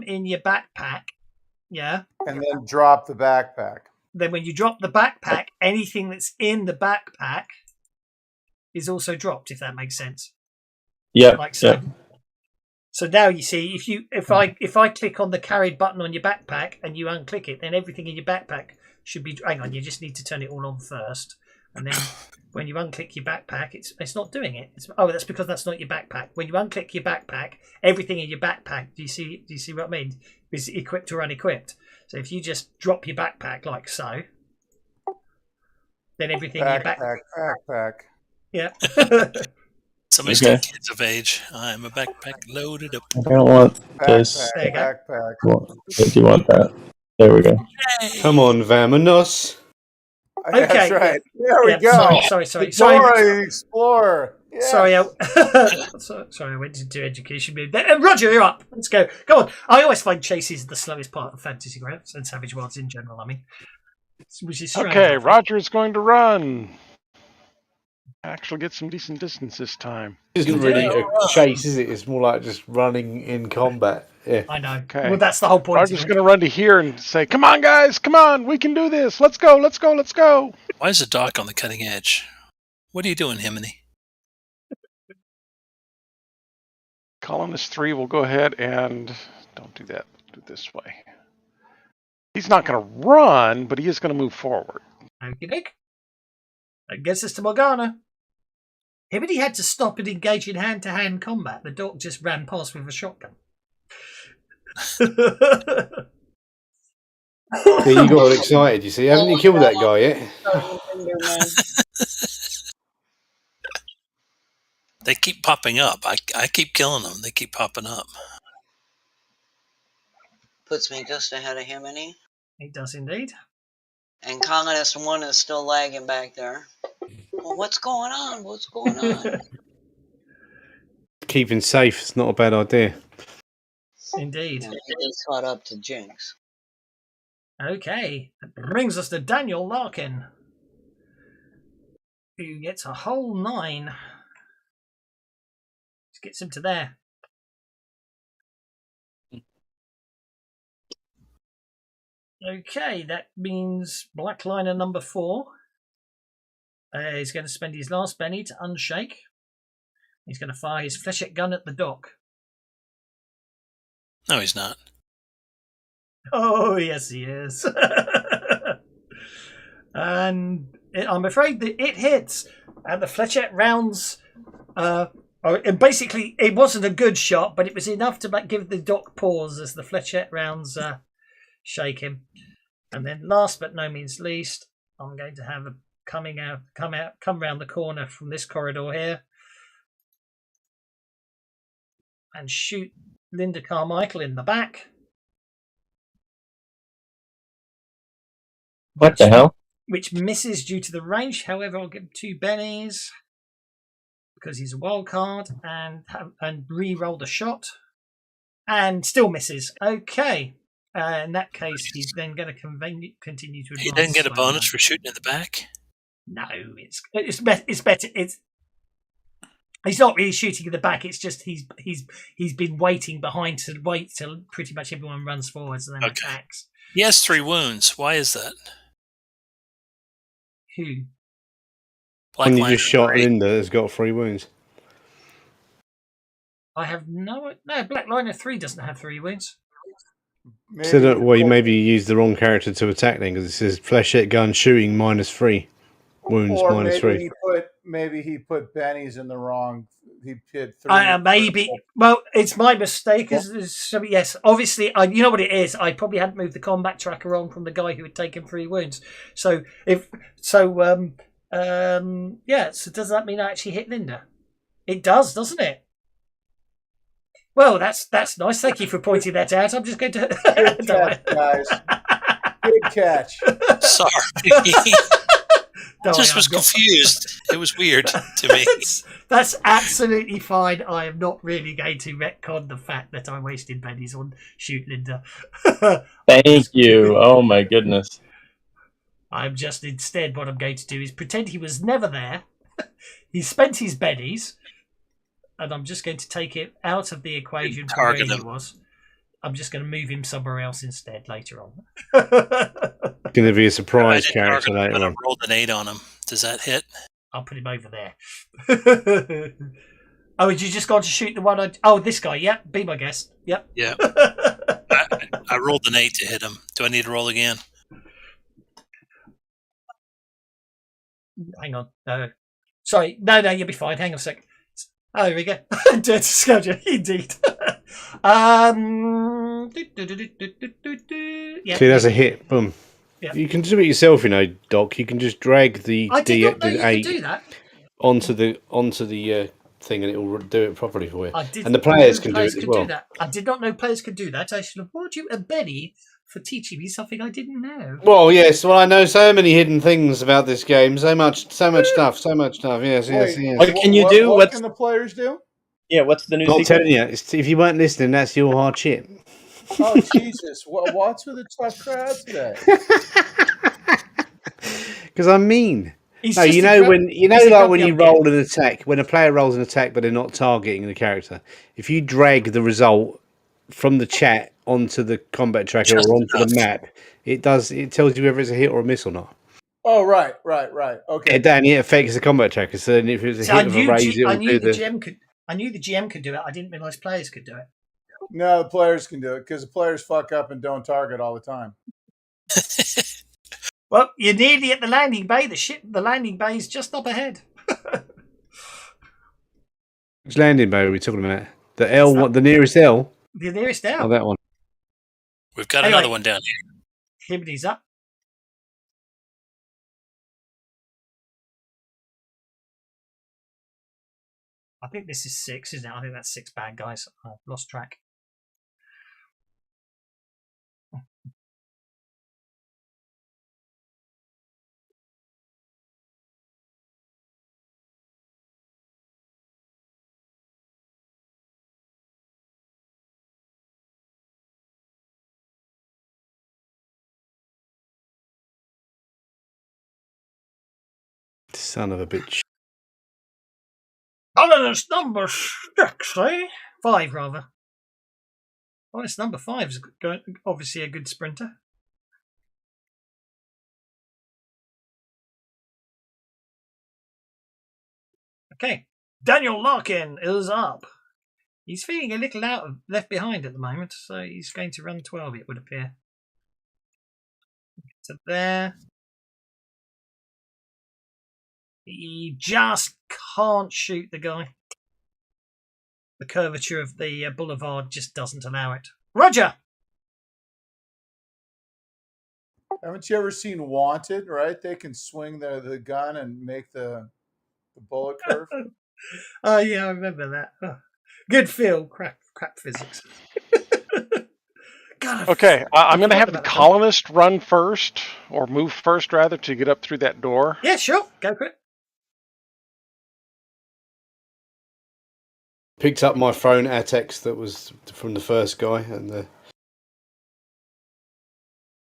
in your backpack, yeah, and then drop the backpack. Then when you drop the backpack, anything that's in the backpack is also dropped. If that makes sense. Yeah. Like so. Yeah. So now you see, if I click on the carried button on your backpack and you unclick it, then everything in your backpack should be. Hang on, you just need to turn it all on first, and then when you unclick your backpack, it's not doing it. That's because that's not your backpack. When you unclick your backpack, everything in your backpack. Do you see what I mean? Is equipped or unequipped. So if you just drop your backpack like so, then everything in your backpack. Yeah. Somebody's got kids of age. I'm a backpack loaded up. I don't want this. Backpack. I do want that. There we go. Hey. Come on, Vamonos. Okay. That's right. There we go. Sorry. Explorer. Yes. Sorry, I went into education mode. Roger, you're up. Let's go. Go on. I always find chases the slowest part of Fantasy Grounds and Savage Worlds in general. I mean, which is strange. Okay, Roger's going to run. Actually, get some decent distance this time. It isn't really a chase, is it? It's more like just running in combat. Yeah. I know. Okay. Well, that's the whole point. Roger's going to run to here and say, "Come on, guys! Come on! We can do this! Let's go! Let's go! Let's go!" Why is the dock on the cutting edge? What are you doing, Himini? Colonist 3 will go ahead and don't do that. Do it this way. He's not going to run, but he is going to move forward. Okay, Nick. That gets us to Morgana. Himini had to stop and engage in hand-to-hand combat. The dog just ran past with a shotgun. Yeah, you got all excited, you see. Haven't you killed that guy yet? They keep popping up. I keep killing them. They keep popping up. Puts me just ahead of Himini. He does indeed. And Colonist 1 is still lagging back there. Well, what's going on? What's going on? Keeping safe is not a bad idea. Indeed. Yeah, he's caught up to Jinx. Okay. That brings us to Daniel Larkin, who gets a whole 9. Just gets him to there. Okay, that means Black Liner number 4. He's going to spend his last penny to unshake. He's going to fire his flechette gun at the dock. No, he's not. Oh, yes, he is. And I'm afraid that it hits. And the flechette rounds... and basically, it wasn't a good shot, but it was enough to give the dock pause as the flechette rounds shake him. And then last but no means least, I'm going to have a come round the corner from this corridor here and shoot Linda Carmichael in the back. What the hell? Which misses due to the range. However, I'll give him 2 bennies because he's a wild card and re-roll the shot and still misses. Okay. In that case, he's then going to continue to advance. He didn't get a bonus for shooting in the back? No, it's better. He's not really shooting in the back. It's just he's been waiting behind to wait till pretty much everyone runs forwards and then attacks. He has 3 wounds. Why is that? Who? When you just shot Linda, has got 3 wounds. I have no. Black Liner 3 doesn't have 3 wounds. Maybe you used the wrong character to attack then, because it says flechette gun shooting -3. Wounds or -3. Maybe he put bennies in the wrong. He put 3. Maybe. Well, it's my mistake. Yes, obviously, you know what it is. I probably hadn't moved the combat tracker on from the guy who had taken 3 wounds. So So does that mean I actually hit Linda? It does, doesn't it? Well, that's nice. Thank you for pointing that out. I'm just going to. Good catch, guys. Good catch. Sorry. I just was confused. It was weird to me. That's absolutely fine. I am not really going to retcon the fact that I wasted pennies on Shoot Linda. Thank you. Oh my goodness. I'm just instead what I'm going to do is pretend he was never there. He spent his bennies, and I'm just going to take it out of the equation from where he was. I'm just going to move him somewhere else instead later on. Going to be a surprise character later on. I rolled an 8 on him. Does that hit? I'll put him over there. Oh, had you just gone to shoot the one? Oh, this guy. Yep. Be my guest. Yep. Yeah. I rolled an 8 to hit him. Do I need to roll again? Hang on. No. Sorry. No, you'll be fine. Hang on a sec. Oh, here we go. Dirty Scourger, indeed. Yeah. See, that's a hit. Boom. Yeah. You can do it yourself, you know, Doc. You can just drag the D8 onto the thing, and it will do it properly for you. And the players can do it as well. I did not know players could do that. I should have bought you a Benny for teaching me something I didn't know. Well, yes. Well, I know so many hidden things about this game. So much stuff. Yes. What can you do? What can the players do? Yeah, what's the new secret? I'm telling you, if you weren't listening, that's your hardship. Oh, Jesus. What's with the tough crowd today? Because I'm mean. No, you know when you roll an attack, when a player rolls an attack but they're not targeting the character, if you drag the result from the chat onto the combat tracker or onto the map, it tells you whether it's a hit or a miss or not. Oh, right. Okay. Danny, it affects the combat tracker. So then if it was a hit or a raise, it will do I knew the GM could do it. I didn't realise players could do it. No, the players can do it because the players fuck up and don't target all the time. Well, you're nearly at the landing bay. The landing bay is just up ahead. Which landing bay are we talking about? The L, what? The nearest L? The nearest L. Oh, that one. We've got another one down here. Hibbity's up. I think this is 6, isn't it? I think that's 6 bad guys. I've lost track. Son of a bitch. Colonist number 6, eh? 5, rather. Colonist number 5 is obviously a good sprinter. Okay. Daniel Larkin is up. He's feeling a little left behind at the moment, so he's going to run 12, it would appear. So there. He just can't shoot the guy. The curvature of the boulevard just doesn't allow it. Roger! Haven't you ever seen Wanted, right? They can swing the gun and make the bullet curve. Oh, yeah, I remember that. Oh. Good feel. Crap physics. God, okay, I'm going to have the colonist run first, or move first, rather, to get up through that door. Yeah, sure. Go for it. Picked up my phone ATEX that was from the first guy, and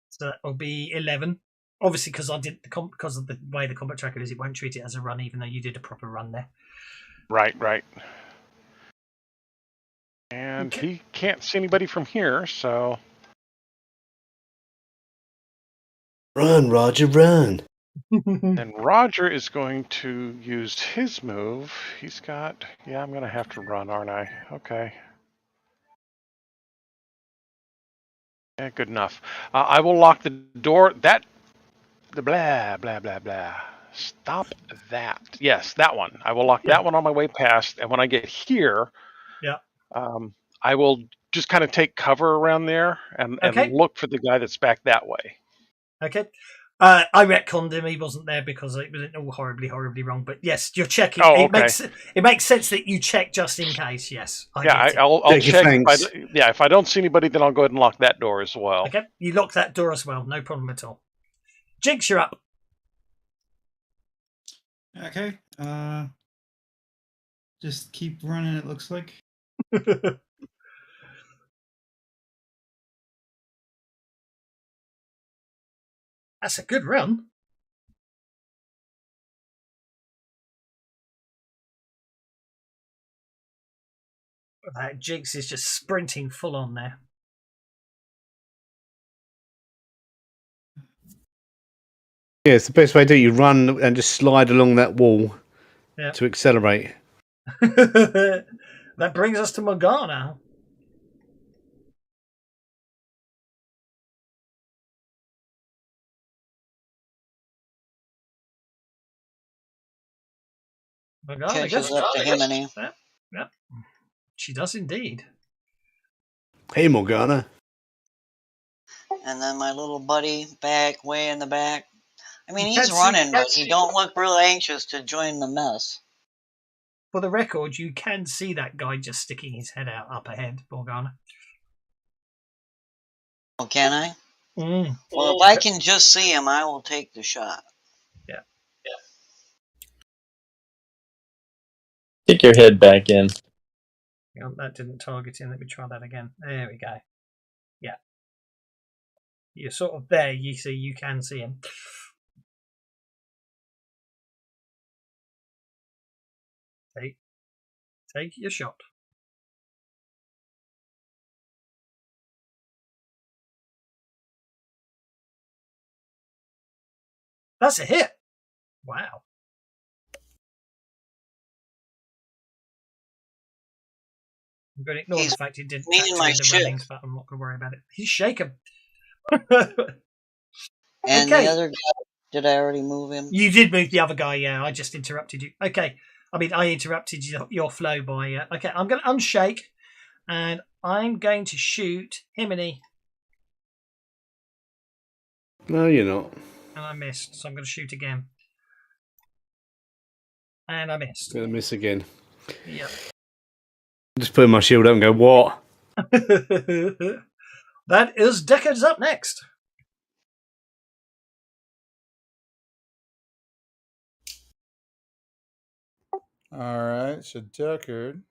so that will be 11. Obviously, because because of the way the combat tracker is, it won't treat it as a run, even though you did a proper run there. Right. And he can't see anybody from here, so run, Roger, run. And Roger is going to use his move. He's got... Yeah, I'm going to have to run, aren't I? Okay. Yeah, good enough. I will lock the door. The blah, blah, blah, blah. Stop that. Yes, that one. I will lock that one on my way past. And when I get here, I will just kind of take cover around there and look for the guy that's back that way. Okay. I retconned him. He wasn't there because it was all horribly wrong. But yes, you're checking. Oh, It makes sense that you check just in case. Yes. I'll check. If I don't see anybody, then I'll go ahead and lock that door as well. Okay, you lock that door as well. No problem at all. Jinx, you're up. Okay. Just keep running. It looks like. That's a good run. Jinx is just sprinting full on there. Yeah, it's the best way to do it. You run and just slide along that wall to accelerate. That brings us to Morgana. Catches up to Himini. Yep. She does indeed. Hey, Morgana. And then my little buddy back way in the back. I mean, he's running, but he don't look real anxious to join the mess. For the record, you can see that guy just sticking his head out up ahead, Morgana. Oh, can I? Mm. Well, if I can just see him, I will take the shot. Yeah. Stick your head back in. Oh, that didn't target him. Let me try that again. There we go. Yeah. You're sort of there. You see, you can see him. Take your shot. That's a hit. Wow. I'm going to ignore the fact he didn't touch the railings, but I'm not going to worry about it. He's shaken. And the other guy, did I already move him? You did move the other guy, yeah. I just interrupted you. Okay. I mean, I interrupted your flow by... okay, I'm going to unshake, and I'm going to shoot Himini. No, you're not. And I missed, so I'm going to shoot again. And I missed. Going to miss again. Yep. Just put my shield up and go, what? That is Deckard's up next. All right, so Deckard.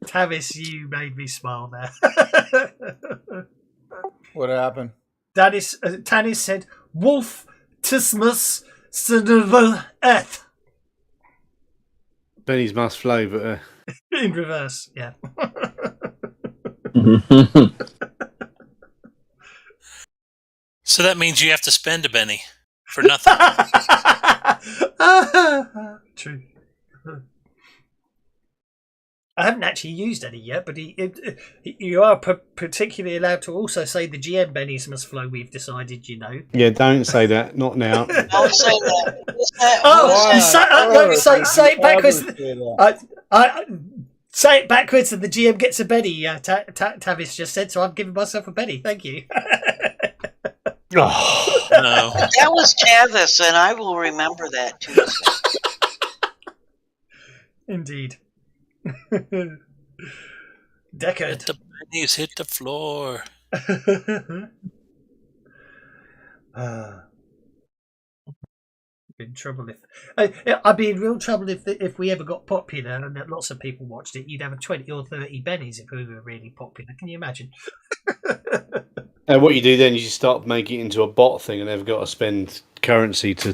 Tavis, you made me smile there. What happened? Tanis said, Wolf Tismus Earth. Benny's must flow, but... in reverse, yeah. So that means you have to spend a Benny for nothing. True. I haven't actually used any yet, but you are particularly allowed to also say the GM bennies must flow. We've decided, you know. Yeah, don't say that. Not now. Don't say that. Say it backwards. Say it backwards, and the GM gets a Benny. Tavis just said, so I've given myself a Benny. Thank you. Oh, no. That was Tavis, and I will remember that too. Indeed. Deckard. Let the pennies hit the floor. In trouble I'd be in real trouble if we ever got popular and that lots of people watched it. You'd have 20 or 30 bennies if we were really popular. Can you imagine? And what you do then is you start making it into a bot thing, and they've got to spend currency to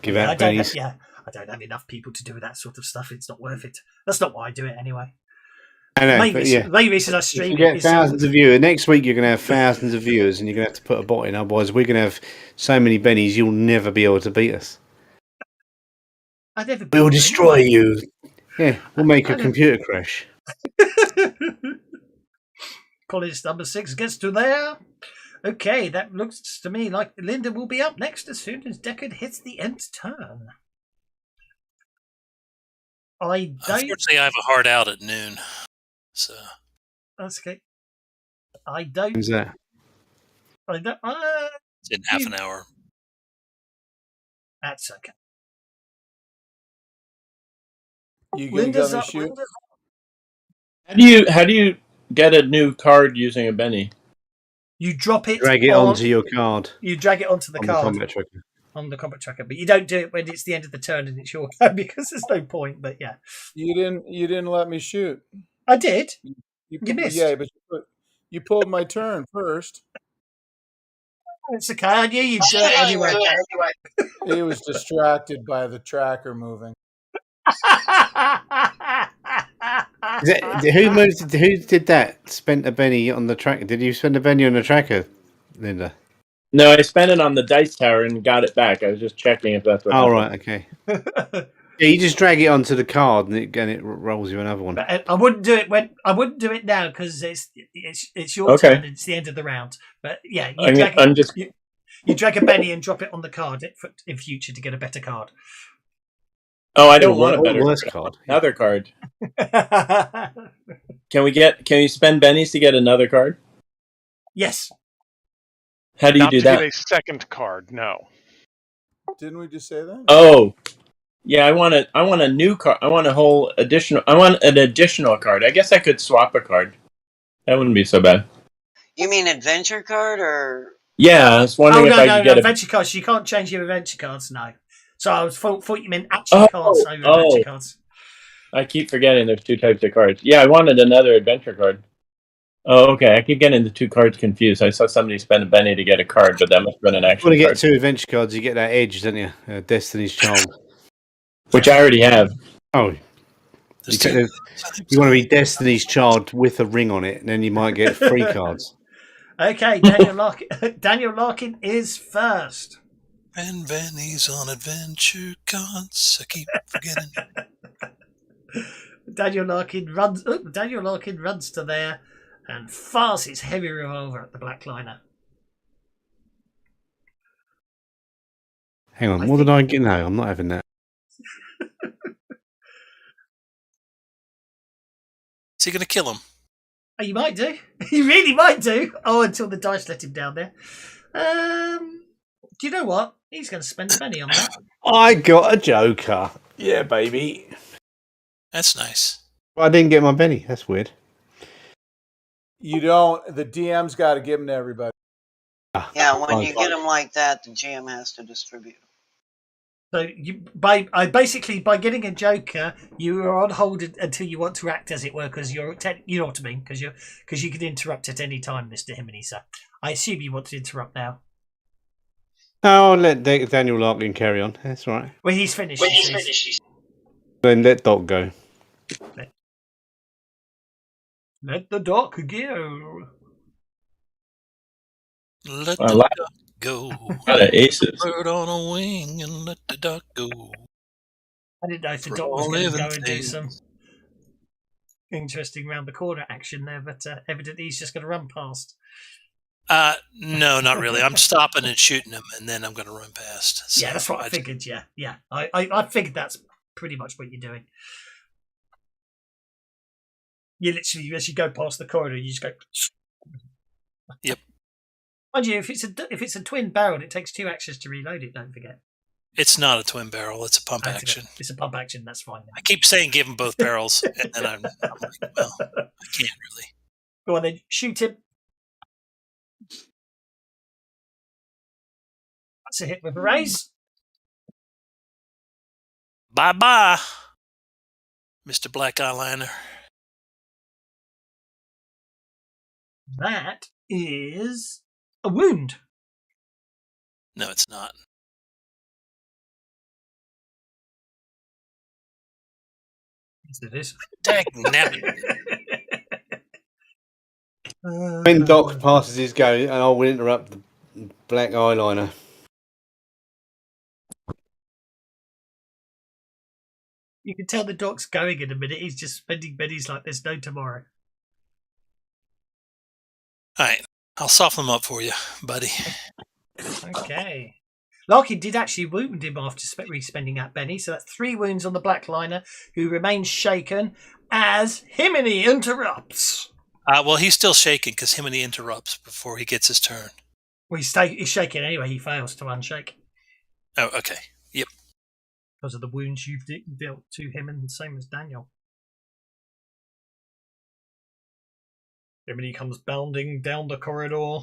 give out bennies. I don't have enough people to do that sort of stuff. It's not worth it. That's not why I do it anyway. I know, main reason I stream you get thousands of viewers. Next week you're going to have thousands of viewers, and you're going to have to put a bot in. Otherwise, we're going to have so many bennies you'll never be able to beat us. We'll destroy you. Yeah, we'll make a computer crash. Colonist number 6 gets to there. Okay, that looks to me like Linda will be up next as soon as Deckard hits the end turn. I don't. Unfortunately, I have a hard out at noon. So That's okay. I don't. Who's that? I don't. it's in half an hour. That's okay. You gonna Linda's let me up. shoot? How do you get a new card using a Benny? You drop it. Drag it onto your card. You drag it onto the on card. The combat tracker. On the combat tracker, but you don't do it when it's the end of the turn and it's your turn because there's no point. But yeah, You didn't let me shoot. I did. You missed. Yeah, but you pulled my turn first. It's okay. I knew you'd do it anyway. He was distracted by the tracker moving. Who did that? Spent a Benny on the tracker? Did you spend a Benny on the tracker, Linda? No, I spent it on the dice tower and got it back. I was just checking if that's what. Oh, right, okay. Yeah, you just drag it onto the card and it rolls you another one. But I wouldn't do it now because it's your turn. And it's the end of the round. But yeah, you drag a Benny and drop it on the card in future to get a better card. Oh, I don't want a better card. Another card. Can you spend bennies to get another card? Yes. How do you do that? Not to get a second card, no. Didn't we just say that? Oh, yeah. I want a new card. I want an additional card. I guess I could swap a card. That wouldn't be so bad. You mean adventure card or? Yeah, I was wondering if I could get adventure cards. You can't change your adventure cards, no. So I thought you meant action cards over adventure cards. I keep forgetting there's two types of cards. Yeah, I wanted another adventure card. Oh, okay. I keep getting the two cards confused. I saw somebody spend a Benny to get a card, but that must have been an action card. You want to get two adventure cards, you get that edge, don't you? Destiny's Child. Which I already have. Oh. You want to be Destiny's Child with a ring on it, and then you might get free cards. Okay, Daniel Larkin is first. And Benny's on adventure cards. I keep forgetting. Daniel Larkin runs to there and fires his heavy revolver at the black liner. Hang on, what did I get? No, I'm not having that. Is he going to kill him? Oh, you might do. He really might do. Oh, until the dice let him down there. Do you know what? He's going to spend a Benny on that. I got a Joker. Yeah, baby. That's nice. Well, I didn't get my Benny. That's weird. You don't. The DM's got to give them to everybody. Yeah, when you get them like that, the GM has to distribute them. So by getting a Joker, you are on hold until you want to act, as it were, because you know what I mean, because you can interrupt at any time, Mr. Himini. So I assume you want to interrupt now. No, I'll let Daniel Larkin carry on. That's all right. When he's finished. Then let Doc go. Let the Doc go. Let the duck go. A lot of aces. Bird on a wing and let the duck go. I didn't know if the Doc was going to go and do some interesting round the corner action there, but evidently he's just going to run past. No, not really. I'm stopping and shooting him, and then I'm going to run past. So yeah, that's what I figured. Yeah. I figured that's pretty much what you're doing. You literally, as you go past the corridor, you just go. Yep. Mind you, if it's a twin barrel, it takes 2 actions to reload it. Don't forget. It's not a twin barrel. It's a pump action. It's a pump action. That's fine. I keep saying give him both barrels, and then I'm like, well, I can't really. Go on then, shoot him. That's a hit with a raise. Bye-bye, Mr. Black Eyeliner. That is a wound. No, it's not. Yes, it is. Dagnabbit. When Doc passes his go, and I will interrupt the black eyeliner. You can tell the Doc's going in a minute. He's just spending bennies like there's no tomorrow. All right. I'll soften them up for you, buddy. Okay. Larkin did actually wound him after re-spending that Benny, so that's 3 wounds on the black liner, who remains shaken as Himini interrupts. Well, he's still shaking because Himini interrupts before he gets his turn. Well, he's shaking anyway. He fails to unshake. Oh, okay. Yep. Because of the wounds you've dealt to him, and the same as Daniel. Himini comes bounding down the corridor.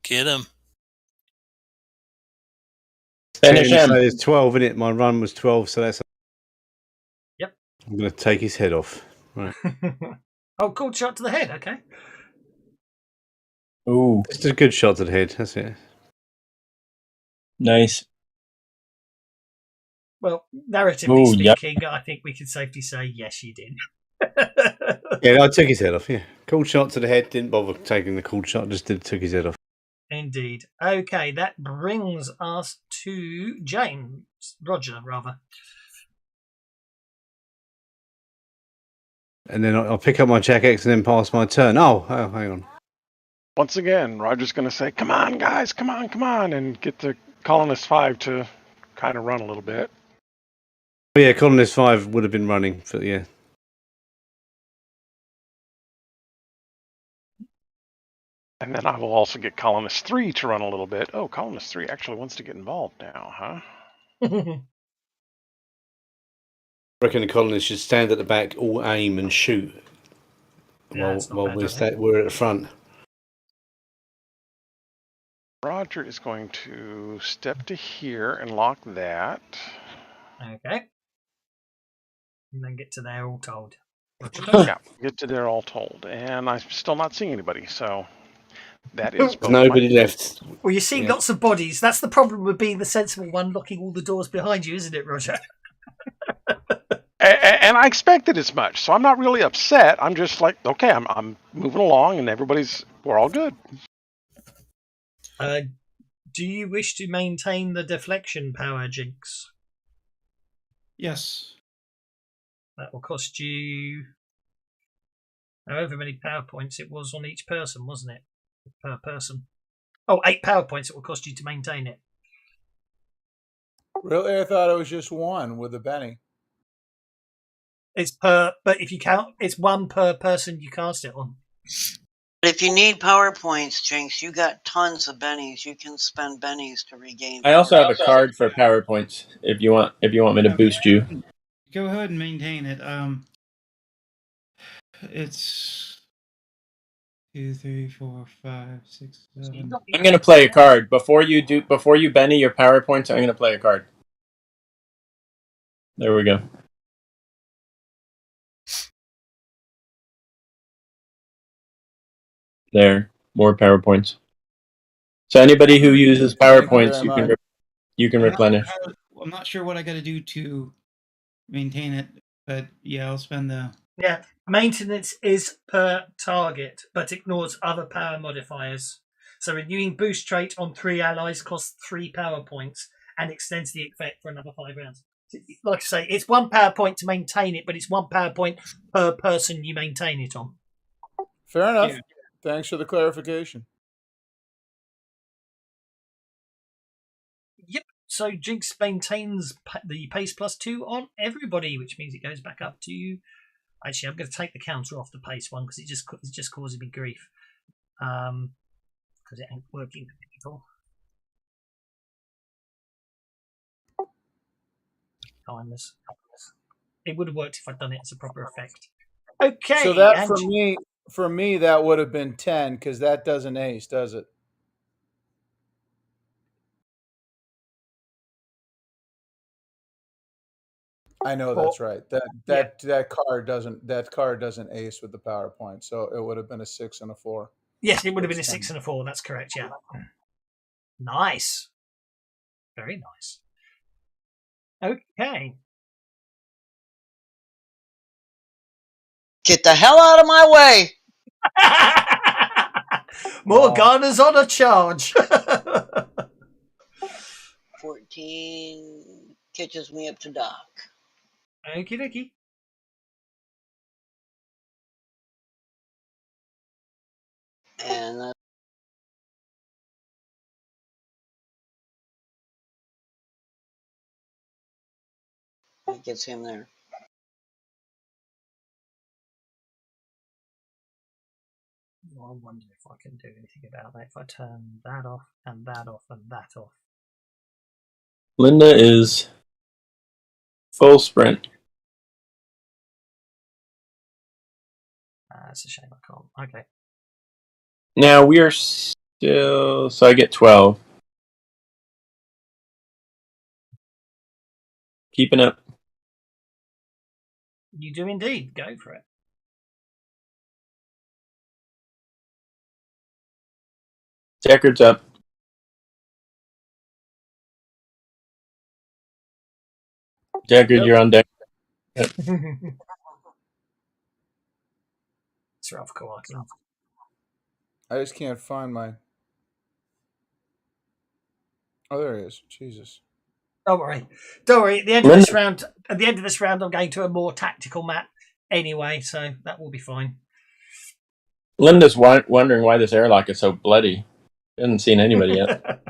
Get him. Finish him. So there's 12 in it. My run was 12, so that's. Yep. I'm going to take his head off. Right. Oh, cool shot to the head. Okay. Ooh, Just a good shot to the head. That's it. nice. Well, narratively Ooh, yep. speaking, I think we could safely say yes, you did. Yeah, I took his head off. Yeah, cool shot to the head. Didn't bother taking the cool shot. Just took his head off. Indeed. Okay, that brings us to Roger, rather. And then I'll pick up my Jack X and then pass my turn. Oh, hang on. Once again, Roger's going to say, "Come on, guys, come on," and get the Colonist 5 to kind of run a little bit. But yeah, Colonist 5 would have been running, but yeah. And then I will also get Colonist 3 to run a little bit. Oh, Colonist 3 actually wants to get involved now, huh? I reckon the colonists should stand at the back, all aim and shoot, Yeah, while we're at the front. Roger is going to step to here and lock that. Okay. And then get to there all told. Yeah, get to there all told. And I'm still not seeing anybody, so that is both nobody left. Well, you're seeing lots of bodies. That's the problem with being the sensible one, locking all the doors behind you, isn't it, Roger? And I expected as much, so I'm not really upset. I'm just like, okay, I'm moving along, and we're all good. Do you wish to maintain the deflection power, Jinx? Yes. That will cost you however many power points it was on each person, wasn't it? Per person. Oh, 8 power points it will cost you to maintain it. Really? I thought it was just 1 with the Benny. It's per, but if you count, it's 1 per person you cast it on. But if you need power points, Jinx, you got tons of bennies. You can spend bennies to regain. I also have a card for power points if you want me to boost you. Go ahead and maintain it. It's 2, 3, 4, 5, 6, 7. I'm gonna play a card before you Benny your power points. I'm gonna play a card. There we go. There, more power points. So anybody who uses power points, you can replenish. I'm not sure what I got to do to maintain it, but yeah, I'll spend the. Yeah, maintenance is per target, but ignores other power modifiers. So renewing boost trait on 3 allies costs 3 power points and extends the effect for another 5 rounds. Like I say, it's 1 power point to maintain it, but it's 1 power point per person you maintain it on. Fair enough. Yeah. Thanks for the clarification. Yep. So Jinx maintains the pace +2 on everybody, which means it goes back up to. Actually, I'm going to take the counter off the pace one because it's just causing me grief. Because it ain't working for people. Kindness. It would have worked if I'd done it as a proper effect. Okay. So that for me, that would have been 10 because that doesn't ace, does it? I know that's right. That card doesn't ace with the PowerPoint, so it would have been a 6 and a 4. Yes, it would have been a 6 and a 4. That's correct. Yeah. Nice. Very nice. Okay. Get the hell out of my way! Morgana's on a charge. 14 catches me up to dock. Okie dokie. And That gets him there. I wonder if I can do anything about that. If I turn that off and that off and that off. Linda is full sprint. That's a shame I can't. Okay. Now we are still... So I get 12. Keeping up. You do indeed. Go for it. Deckard's up. Deckard, you're on deck. It's rather cool. I just can't find my... Oh, there he is. Jesus. Don't worry. Don't worry. At the end of this round, I'm going to a more tactical map anyway, so that will be fine. Linda's wondering why this airlock is so bloody. She hasn't seen anybody yet.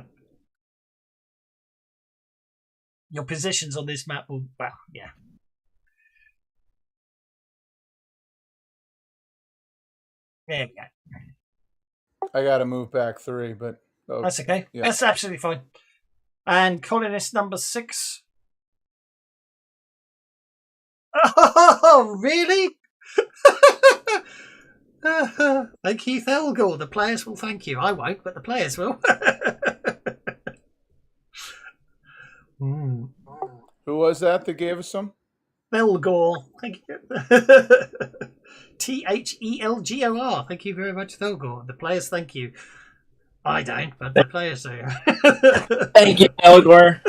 Your positions on this map will... Well, yeah. There we go. I got to move back 3, but... Oh, that's okay. Yeah. That's absolutely fine. And colonist number 6. Oh, really? Thank you, Thelgor. The players will thank you. I won't, but the players will. Who was that gave us some? Thelgor. Thank you. Thelgor. Thank you very much, Thelgor. The players thank you. I don't, but the players do. Thank you, Thelgor.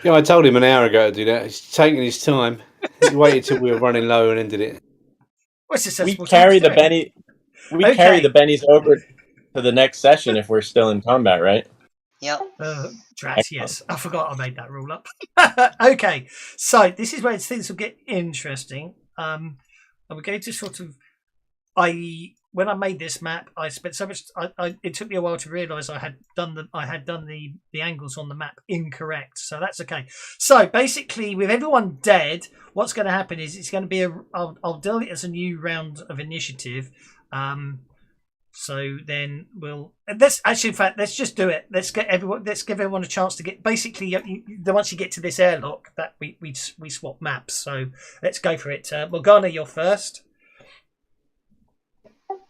Yeah, I told him an hour ago to do that. He's taking his time. He waited till we were running low and then did it. We carry the Benny. We carry the Bennies over to the next session if we're still in combat, right? Yep. Drats, yes. I forgot I made that rule up. Okay, so this is where things will get interesting. And we're going to sort of... When I made this map, I spent so much. It took me a while to realise I had done the angles on the map incorrect. So that's okay. So basically, with everyone dead, what's going to happen is it's going to be I'll do it as a new round of initiative. So then let's actually, in fact, let's just do it. Let's give everyone a chance to get. Basically, once you get to this airlock, that we swap maps. So let's go for it. Morgana, you're first.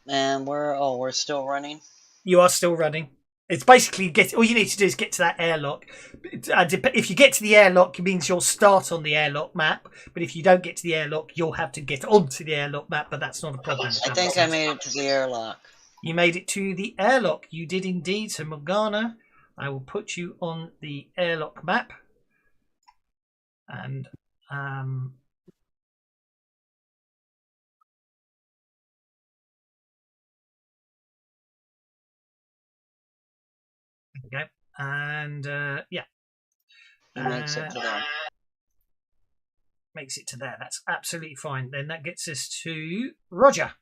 And we're still running. You are still running. It's basically all you need to do is get to that airlock. If you get to the airlock, it means you'll start on the airlock map. But if you don't get to the airlock, you'll have to get onto the airlock map. But that's not a problem. I think I made it to the airlock. You made it to the airlock. You did indeed. So Morgana, I will put you on the airlock map. And there we go. And yeah. It makes it to there. Makes it to there. That's absolutely fine. Then that gets us to Roger.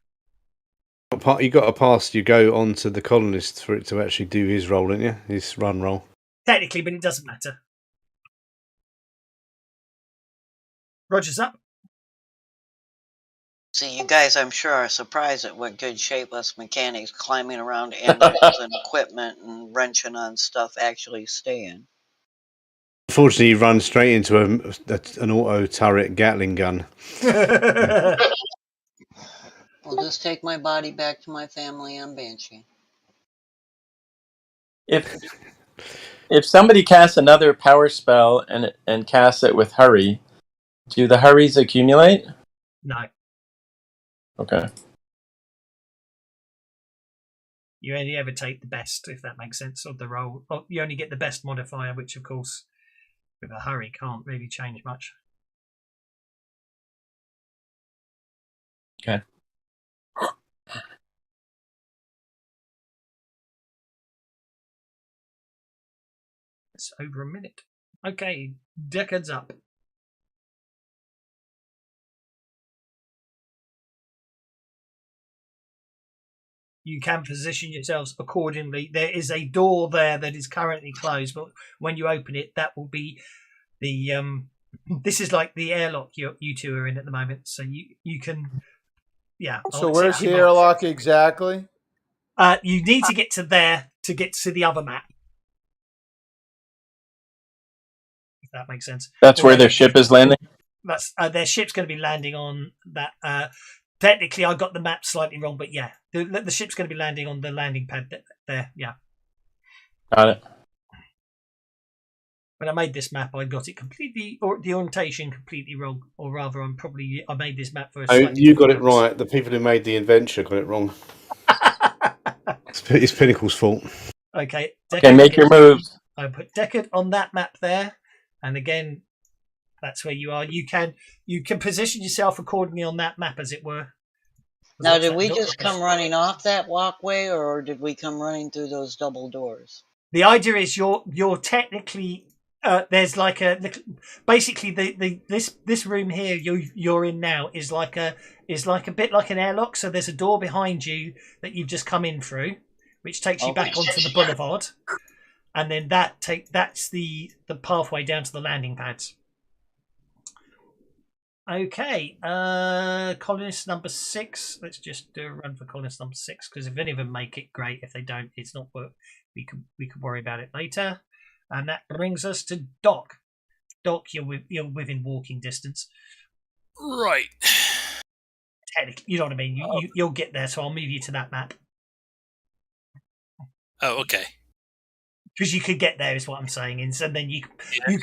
You got to pass. You go on to the colonists for it to actually do his role, don't you? His run role. Technically, but it doesn't matter. Roger's up. See, you guys, I'm sure, are surprised at what good shape us mechanics climbing around engines and equipment and wrenching on stuff actually stay in. Unfortunately, you run straight into an auto turret Gatling gun. I'll just take my body back to my family on Banshee. If somebody casts another power spell and casts it with hurry, do the hurries accumulate? No. Okay. You only ever take the best, if that makes sense, of the roll. You only get the best modifier, which, of course, with a hurry can't really change much. Okay. It's over a minute. Okay, Deckard's up. You can position yourselves accordingly. There is a door there that is currently closed, but when you open it, that will be the This is like the airlock you two are in at the moment, so you can, yeah. So where's the airlock exactly? You need to get to there to get to the other map. If that makes sense. That's where their ship is landing? That's their ship's going to be landing on that. Technically, I got the map slightly wrong, but yeah, the ship's going to be landing on the landing pad there. Yeah. Got it. When I made this map, I got it completely, or the orientation completely wrong, or rather, I made this map for a You got it right. The people who made the adventure got it wrong. It's Pinnacle's fault. Okay. Okay, make your moves. I put Deckard on that map there, and again, that's where you are. You can position yourself accordingly on that map, as it were. Now, did we just come running off that walkway, or did we come running through those double doors? The idea is you're technically there's like a little, basically this room here you're in now is like a bit like an airlock. So there's a door behind you that you've just come in through, which takes you back onto the boulevard, and then that's the pathway down to the landing pads. Okay, colonist number 6. Let's just do a run for colonist number 6, because if any of them make it, great. If they don't, it's not work. We can worry about it later. And that brings us to Doc. Doc, you're within walking distance. Right. Technically, you know what I mean. You'll get there, so I'll move you to that map. Oh, okay. Because you could get there, is what I'm saying. And then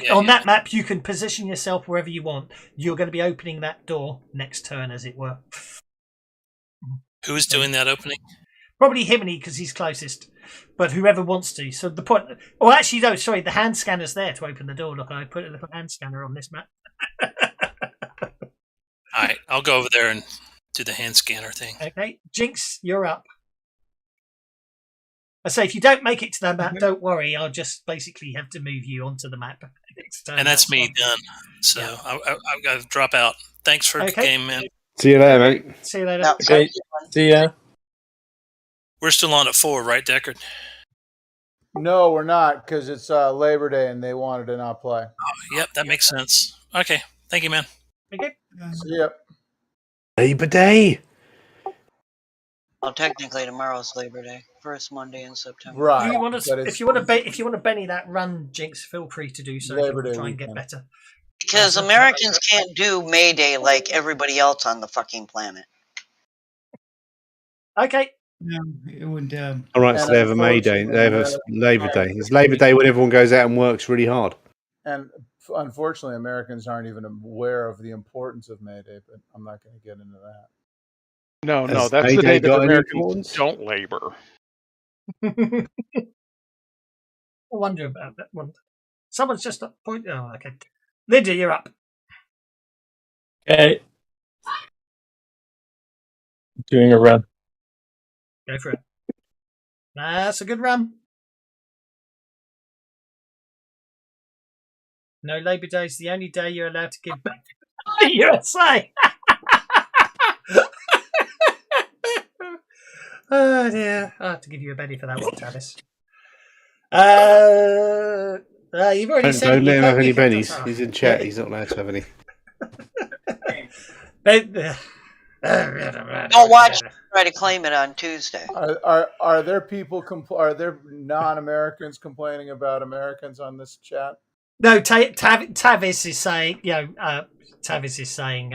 on that map, you can position yourself wherever you want. You're going to be opening that door next turn, as it were. Who's doing that opening? Probably Himini, because he's closest. But whoever wants to. So the point... Oh, actually, no, sorry. The hand scanner's there to open the door. Look, I put a little hand scanner on this map. All right, I'll go over there and do the hand scanner thing. Okay. Jinx, you're up. I say, if you don't make it to that map, don't worry. I'll just basically have to move you onto the map. And that's me done. So yeah. I've got to drop out. Thanks for the game, man. See you later, mate. See you later. No, Okay. See ya. We're still on at 4, right, Deckard? No, we're not, because it's Labor Day and they wanted to not play. Oh, yep, that makes sense. Okay. Thank you, man. Okay. See ya. Labor Day. Well, technically tomorrow's Labor Day, first Monday in September. Right. If you want to Benny that run, Jinx, feel free to do so. Labor Day try and weekend. get better. Because Americans can't do May Day like everybody else on the fucking planet. Okay. No, it would. All right, so they have a May Day. They have a Labor Day. It's Labor Day when everyone goes out and works really hard. And unfortunately, Americans aren't even aware of the importance of May Day, but I'm not going to get into that. No, Has that's May the Day day that got any Americans don't labor. I wonder about that one. Someone's just point. Oh, okay. Linda, you're up. Okay. Doing a run. Go for it. That's a good run. No, Labor Day is the only day you're allowed to give back to the USA. Oh dear. I have to give you a Benny for that one, Travis. You've already said Don't let him have any can- bennies. He's in chat. He's not allowed to have any. Don't watch. Try to claim it on Tuesday. Are there people? Are there non-Americans complaining about Americans on this chat? No, Tavis is saying. Tavis is saying.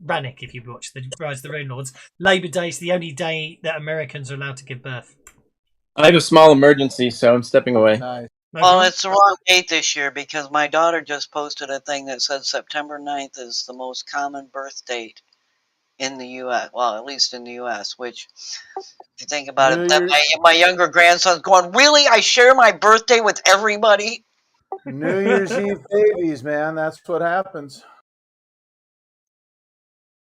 Rannick, if you watch the Rise of the Rune Lords, Labor Day is the only day that Americans are allowed to give birth. I have a small emergency, so I'm stepping away. Nice. Well, it's the wrong date this year because my daughter just posted a thing that said September 9th is the most common birth date in the U.S. Well, at least in the U.S., which, if you think about it, that my younger grandson's going, really? I share my birthday with everybody? New Year's Eve babies, man. That's what happens.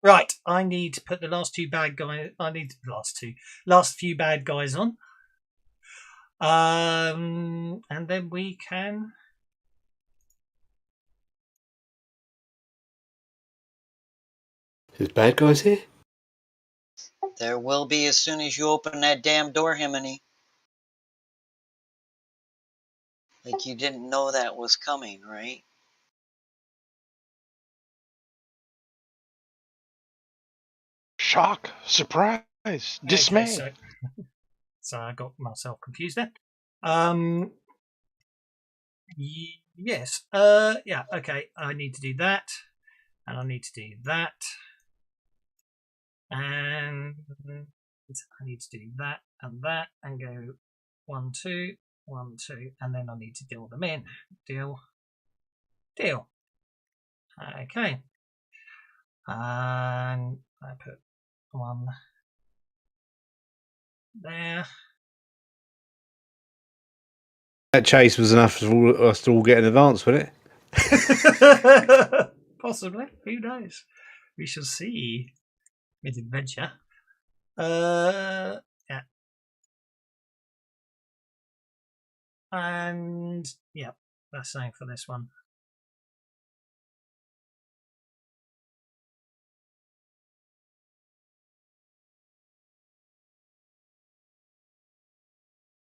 Right, I need to put the last few bad guys. I need the last few bad guys on. And then we can. There's bad guys here? There will be as soon as you open that damn door, Himini. Like you didn't know that was coming, right? Shock, surprise, dismay. Okay, so I got myself confused there. Yes. Yeah. Okay. I need to do that, and I need to do that, and I need to do that, and go 1, 2, 1, 2, and then I need to deal them in. Deal. Okay. And I put 1 there. That chase was enough for us to all get in advance, wasn't it? Possibly. Who knows? We shall see. Mid adventure. Yeah. And yeah, that's same for this one.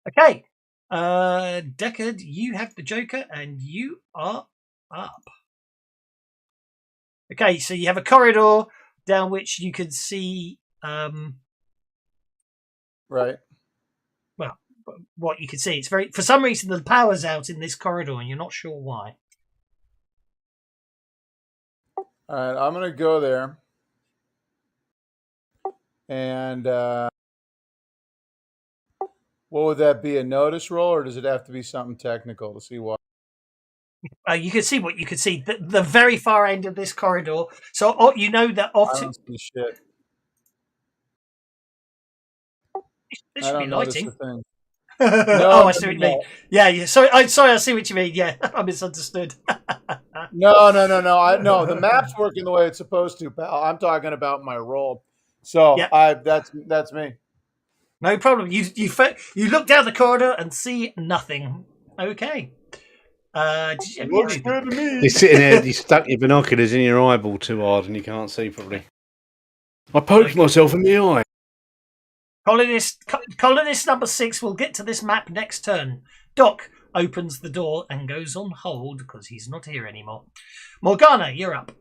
Okay. Deckard, you have the Joker and you are up. Okay, so you have a corridor down which you can see right. Well, what you can see, it's very, for some reason the power's out in this corridor and you're not sure why. All right, I'm going to go there. And what would that be, a notice roll, or does it have to be something technical to see what? You can see what you can see. The very far end of this corridor. So you know that off to... I don't see shit. This should be lighting. No, oh, I see what you mean. Yeah. Sorry, I see what you mean. Yeah, I misunderstood. No. The map's working the way it's supposed to, pal. I'm talking about my roll. So yep. That's me. No problem. You look down the corridor and see nothing. Okay. Looks good to me. You're sitting there, you stuck your binoculars in your eyeball too hard and you can't see properly. I poked myself in the eye. Colonist number 6 will get to this map next turn. Doc opens the door and goes on hold because he's not here anymore. Morgana, you're up.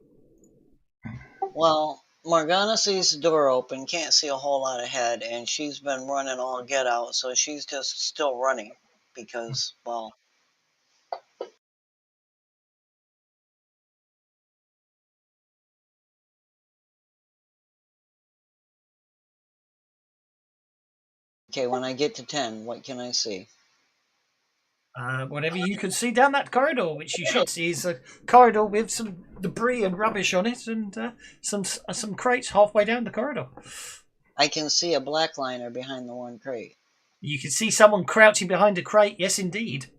Well, Morgana sees the door open, can't see a whole lot ahead, and she's been running all get out, so she's just still running because, well... Okay, when I get to 10, what can I see? Whatever you can see down that corridor, which you should see is a corridor with some debris and rubbish on it, and some crates halfway down the corridor. I can see a black liner behind the one crate. You can see someone crouching behind a crate. Yes, indeed.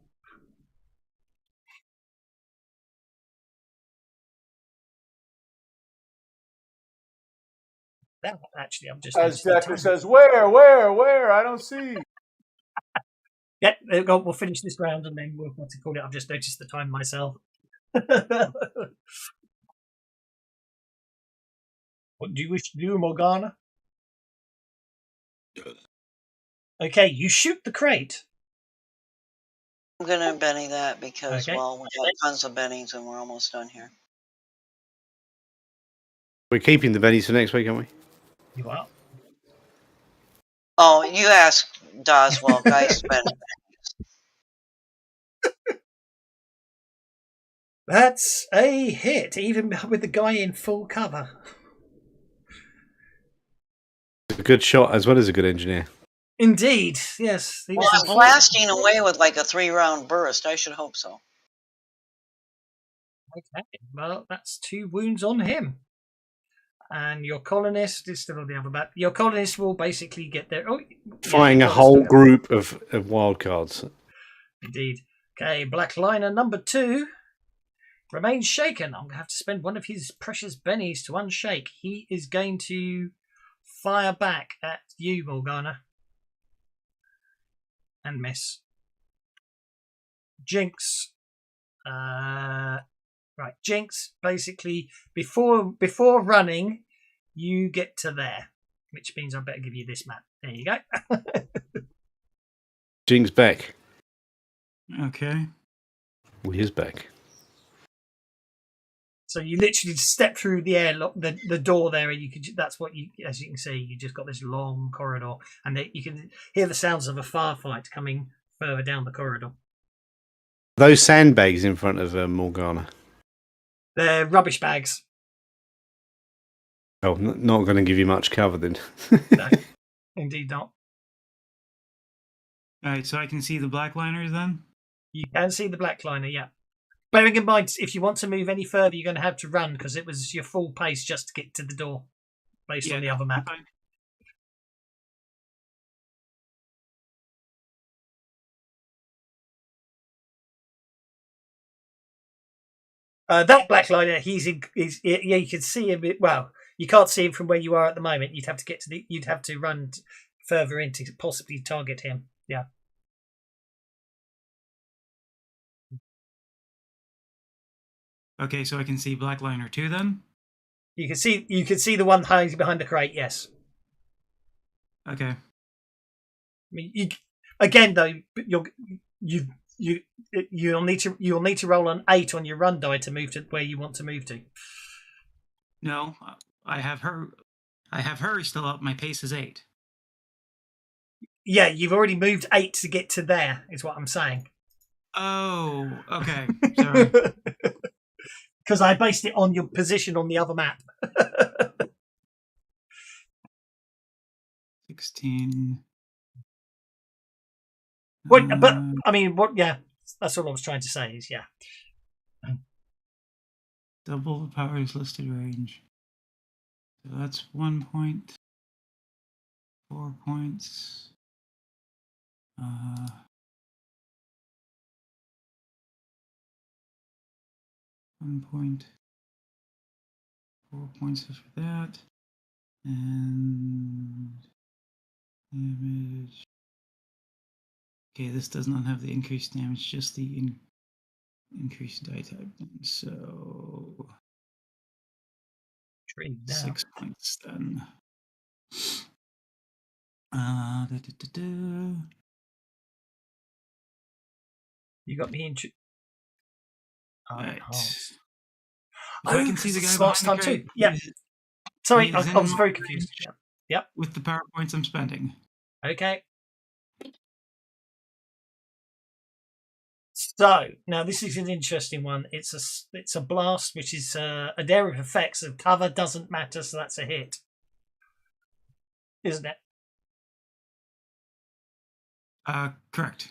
That actually, I'm just. As Decker says, where? I don't see. Yeah, we'll finish this round and then we'll have to call it. I've just noticed the time myself. What do you wish to do, Morgana? Okay, you shoot the crate. I'm gonna Benny that because, well, we got tons of Bennies and we're almost done here. We're keeping the Bennies for next week, aren't we? You are. Oh, you asked Doswell, guys. That's a hit, even with the guy in full cover. A good shot as well as a good engineer. Indeed, yes. Well, I'm blasting away with like a 3-round burst. I should hope so. Okay, well, that's 2 wounds on him. And your colonist is still on the other map. Your colonist will basically get there. Oh, fighting a whole group of wild cards. Indeed. Okay, Black Liner number 2 remains shaken. I'm going to have to spend one of his precious bennies to unshake. He is going to fire back at you, Morgana. And miss. Jinx. Right, Jinx, basically, before running, you get to there, which means I better give you this map. There you go. Jinx back. Okay. Well, he is back. So you literally step through the airlock, the door there, and you could. That's what you, as you can see, you just got this long corridor, and you can hear the sounds of a firefight coming further down the corridor. Those sandbags in front of Morgana. They're rubbish bags. Oh, not going to give you much cover then. No, indeed not. All right, so I can see the black liners then? You can see the black liner, yeah. Bearing in mind, if you want to move any further, you're going to have to run because it was your full pace just to get to the door based on the other map. Fine. That black liner, yeah, you can see him. Well, you can't see him from where you are at the moment. You'd have to you'd have to run further in to possibly target him. Yeah. Okay, so I can see black liner 2 then? You can see the one hiding behind the crate, yes. Okay. I mean, again though, you'll need to roll an 8 on your run die to move to where you want to move to. No, I have her still up. My pace is 8. Yeah, you've already moved 8 to get to there, is what I'm saying. Oh, okay. Sorry. Because I based it on your position on the other map. 16. But I mean, yeah, that's all I was trying to say. Is yeah. Double the power's listed range. So that's 1 point. 4 points. 1 point. 4 points for that. And damage. Okay, this does not have the increased damage, just the increased die type. So 6 points then. You got me in. Right. Oh, I can see the guy last time behind the too. crate. Yeah. Sorry, he's I was very confused. Yeah. Yep. With the power points I'm spending. Okay. So now this is an interesting one. It's a blast, which is a area of effects of cover doesn't matter, so that's a hit, isn't it? Correct.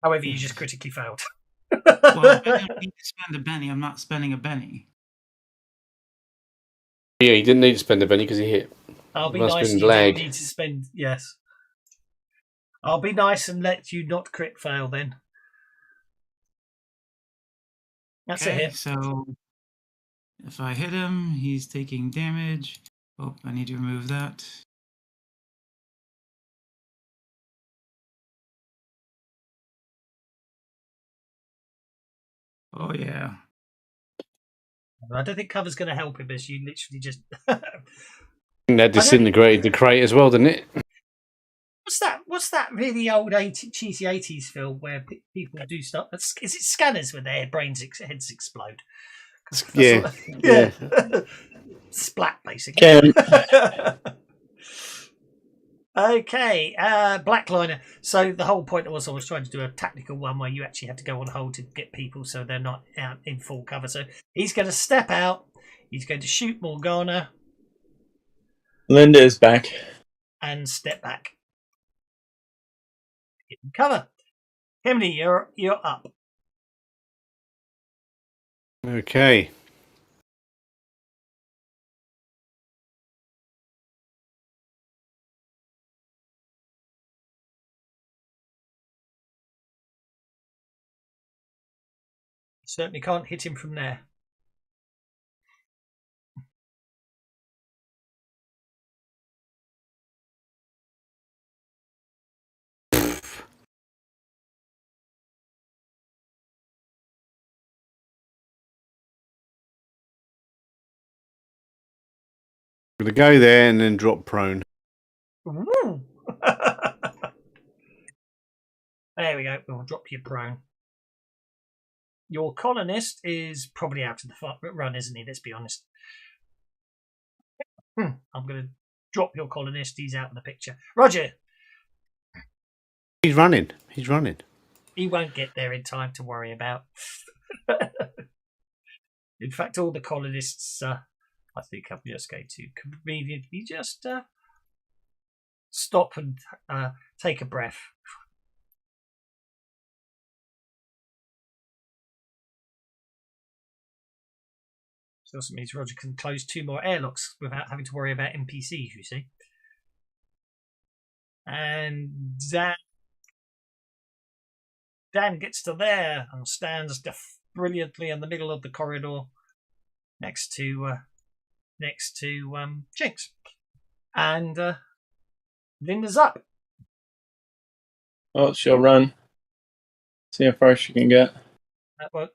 However, you just critically failed. Well, I don't need to spend a Benny. I'm not spending a Benny. Yeah, he didn't need to spend a Benny because he hit. I'll be Must have nice. been You lag. didn't need to spend. Yes. I'll be nice and let you not crit fail then. That's Okay, a hit. so if I hit him, he's taking damage. Oh, I need to remove that. Oh, yeah. I don't think cover's going to help him, as you literally just. That disintegrated the crate as well, didn't it? What's that really old cheesy 80s film where people do stuff? Is it Scanners where their heads explode? Yeah. Yeah. Splat, basically. Okay, Blackliner. So the whole point was I was trying to do a tactical one where you actually had to go on hold to get people so they're not out in full cover. So he's going to step out. He's going to shoot Morgana. Linda is back. And step back. Get in cover. Hemley, you're up. Okay. Certainly can't hit him from there. I'm going to go there and then drop prone. There we go. We'll drop you prone. your colonist is probably out of the run, isn't he? Let's be honest. I'm going to drop your colonist. He's out of the picture. Roger. He's running. He's running. He won't get there in time to worry about. In fact, all the colonists, I think I'm just going to conveniently just stop and take a breath. So also means Roger can close 2 more airlocks without having to worry about NPCs, you see. And Dan gets to there and stands brilliantly in the middle of the corridor next to Jinx. And Linda's up. Well, she'll run. See how far she can get. Well,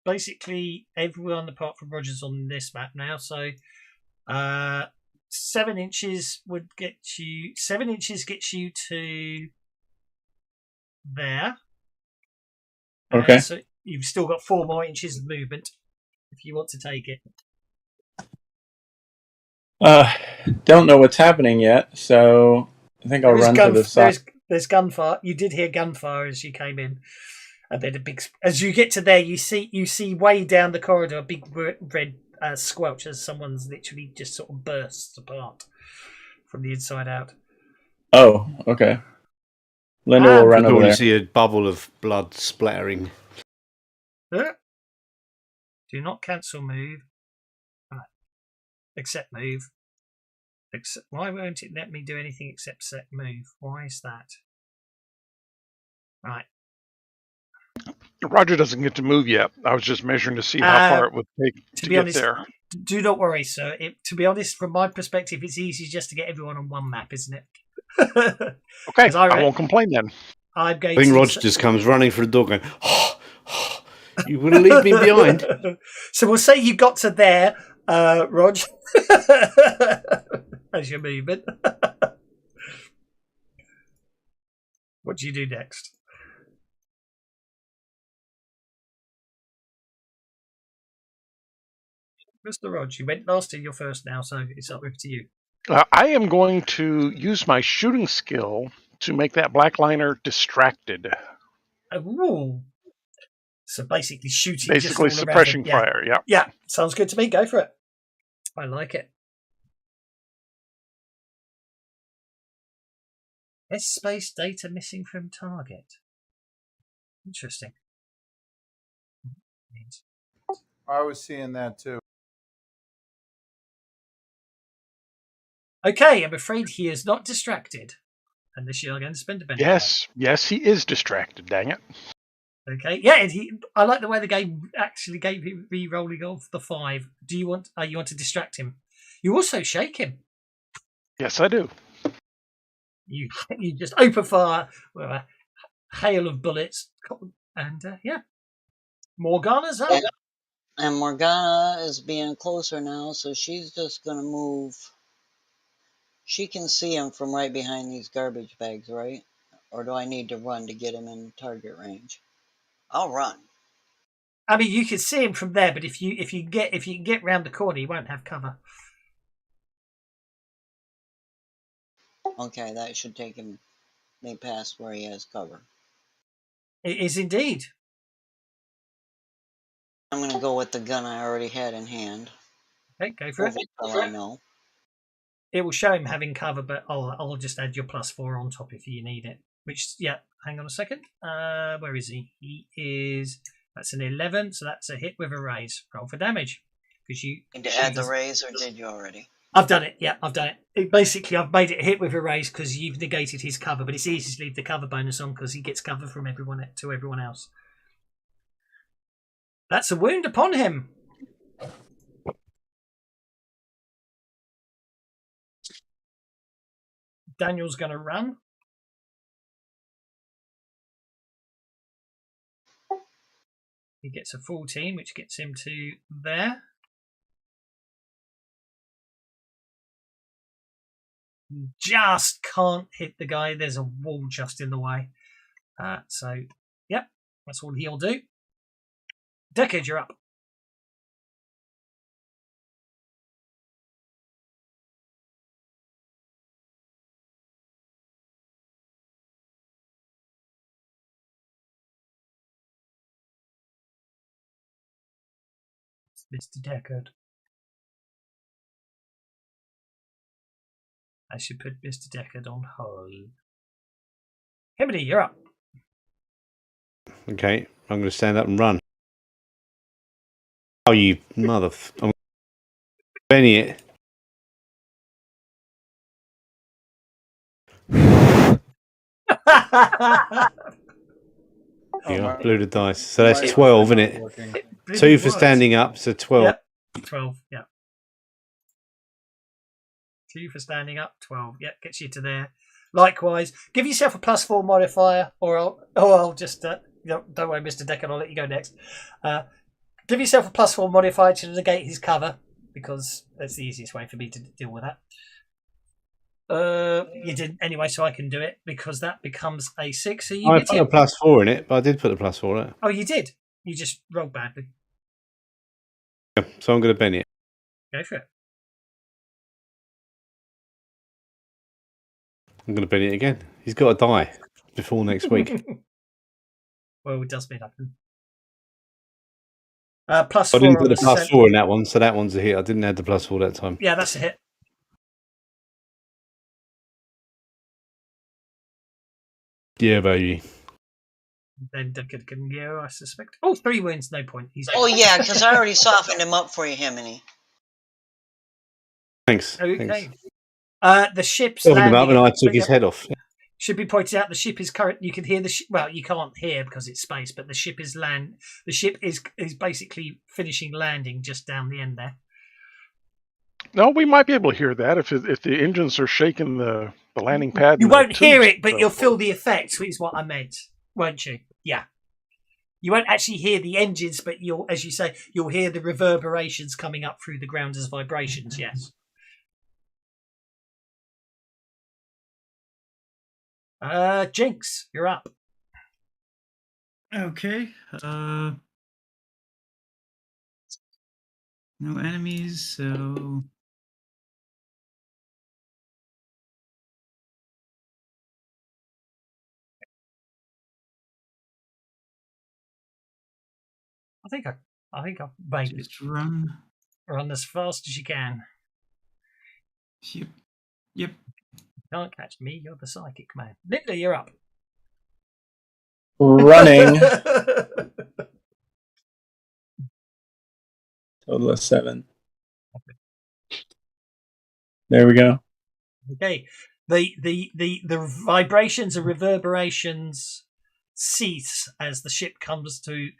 basically everyone apart from Roger's on this map now. So 7 inches would get you. 7 inches gets you to there. Okay. So you've still got 4 more inches of movement if you want to take it. Don't know what's happening yet, so I think I'll run to the side. There's gunfire. You did hear gunfire as you came in, and then as you get to there, you see way down the corridor a big red squelch as someone's literally just sort of bursts apart from the inside out. Oh, okay. Linda will run over there. You see a bubble of blood splattering. Do not cancel move. Accept move. Why won't it let me do anything except set move? Why is that? Right. Roger doesn't get to move yet. I was just measuring to see how far it would take to get honest, there. Do not worry, sir. To be honest, from my perspective, it's easy just to get everyone on one map, isn't it? Okay, I won't complain then. I think Roger just comes running for the door going, you wouldn't leave me behind. So we'll say you got to there, Rog, as you're moving. What do you do next? Mr. Rog, you went last and you're first now, so it's up to you. I am going to use my shooting skill to make that black liner distracted. Ooh. So basically shooting. Basically just suppressing fire, yeah. Yeah, sounds good to me. Go for it. I like it. S-space data missing from target. Interesting. I was seeing that too. Okay, I'm afraid he is not distracted. Unless you're going to spend a benefit. Yes, he is distracted, dang it. Okay, yeah, and I like the way the game actually gave him re-rolling of the 5. Do you want to distract him? You also shake him. Yes, I do. You just open fire with a hail of bullets, and Morgana's up. And Morgana is being closer now, so she's just going to move. She can see him from right behind these garbage bags, right? Or do I need to run to get him in target range? I'll run. I mean, you can see him from there, but if you can get round the corner, you won't have cover. Okay, that should take me past where he has cover. It is indeed. I'm going to go with the gun I already had in hand. Okay, go for it. I know. It will show him having cover, but I'll just add your +4 on top if you need it. Which, hang on a second. Where is he? That's an 11, so that's a hit with a raise. Roll for damage. Because you need to add the raise, or did you already? I've done it. Yeah, I've done it. Basically, I've made it a hit with a raise because you've negated his cover, but it's easy to leave the cover bonus on because he gets cover from everyone else. That's a wound upon him. Daniel's going to run. He gets a 14, which gets him to there. Just can't hit the guy. There's a wall just in the way. That's all he'll do. Deckard, you're up. Mr. Deckard. I should put Mr. Deckard on hold. Himiny, you're up. Okay, I'm going to stand up and run. Oh, you mother... I'm Benny it. Yeah, blew the dice. So that's 12, isn't it? 2 for standing up, so 12. Yep. 12, yeah. 2 for standing up, 12. Yep, gets you to there. Likewise, give yourself a +4 modifier, or I'll just don't worry, Mr. Deckard, I'll let you go next. Give yourself a +4 modifier to negate his cover, because that's the easiest way for me to deal with that. You didn't anyway, so I can do it because that becomes a 6. So I put a +4 in it, but I did put a +4 in it. Oh, you did? You just rolled badly. Yeah, so I'm going to Benny it. Go for it. I'm going to Benny it again. He's got to die before next week. Well, it does mean I can. +4. I didn't put the +4 in that one, so that one's a hit. I didn't add the +4 that time. Yeah, that's a hit. Yeah, baby. Then Deckard can go, I suspect. Oh, 3 wounds, no point. Oh, yeah, because I already softened him up for you, Himiny. Thanks. Okay. Thanks. The ship's Softened him up landing. and I took his head off. Should be pointed out the ship is current. You can hear the ship. Well, you can't hear because it's space, but the ship is land. The ship is basically finishing landing just down the end there. No, we might be able to hear that if the engines are shaking the landing pad. You won't hear it, but you'll feel the effects, which is what I meant, won't you? Yeah. You won't actually hear the engines, but you'll, as you say, you'll hear the reverberations coming up through the ground as vibrations, yes. Jinx, you're up. Okay. No enemies, so I think I'll make just run as fast as you can. Yep. Can't catch me, you're the psychic man. Linda, you're up. Running. Total of 7. There we go. Okay. The vibrations and reverberations cease as the ship comes to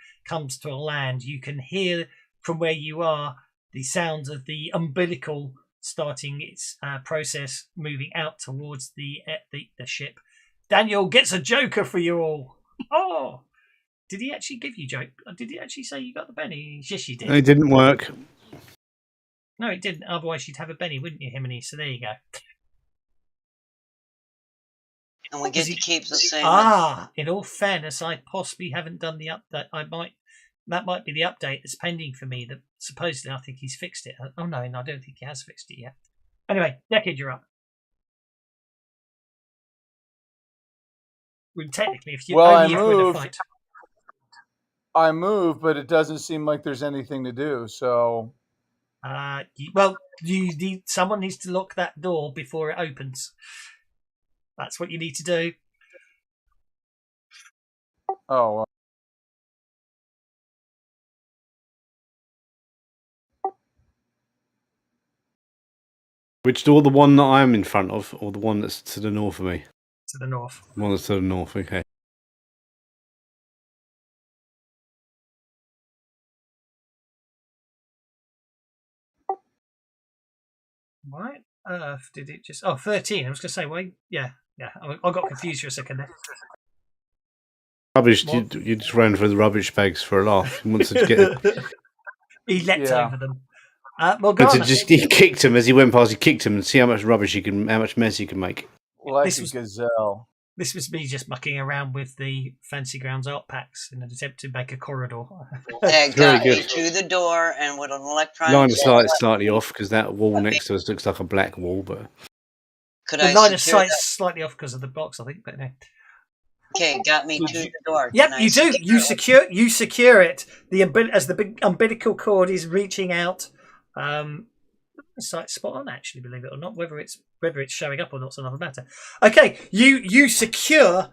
a land. You can hear from where you are the sounds of the umbilical starting its process, moving out towards the ship. Daniel gets a joker for you all. Oh, did he actually give you joke? Did he actually say you got the Benny? Yes, you did. It didn't work. No, it didn't. Otherwise, you'd have a Benny, wouldn't you, Himiny? So there you go. And we get to keep the same. In all fairness, I possibly haven't done the update. That might be the update that's pending for me. That supposedly I think he's fixed it. Oh no, I don't think he has fixed it yet. Anyway, Deckard, you're up. Well, technically, if you Well, only if we're in a fight. I moved, but it doesn't seem like there's anything to do. So, someone needs to lock that door before it opens. That's what you need to do. oh, well. Which door? The one that I'm in front of, or the one that's to the north of me? To the north. The one that's to the north, okay. Why on earth did it just... Oh, 13. I was going to say, wait. Yeah. I got confused for a second there. Rubbish. You just ran through the rubbish bags for a laugh. He wants to get... He leapt over them. Morgana. He kicked him as he went past. He kicked him and see how much rubbish how much mess he can make. Like a gazelle. This was me just mucking around with the Fancy Grounds art packs in an attempt to make a corridor. It Very got me good. to the door, and with an electronic Line of sight is button, slightly off because that wall next to us looks like a black wall, but could The I line of secure sight's that? slightly off because of the box, I think. But no. Okay, got me Would to you- the door. Yep, Can I you do. secure it? You secure it. As the big umbilical cord is reaching out. Site spot on, actually, believe it or not. Whether it's showing up or not is another matter. Okay, you secure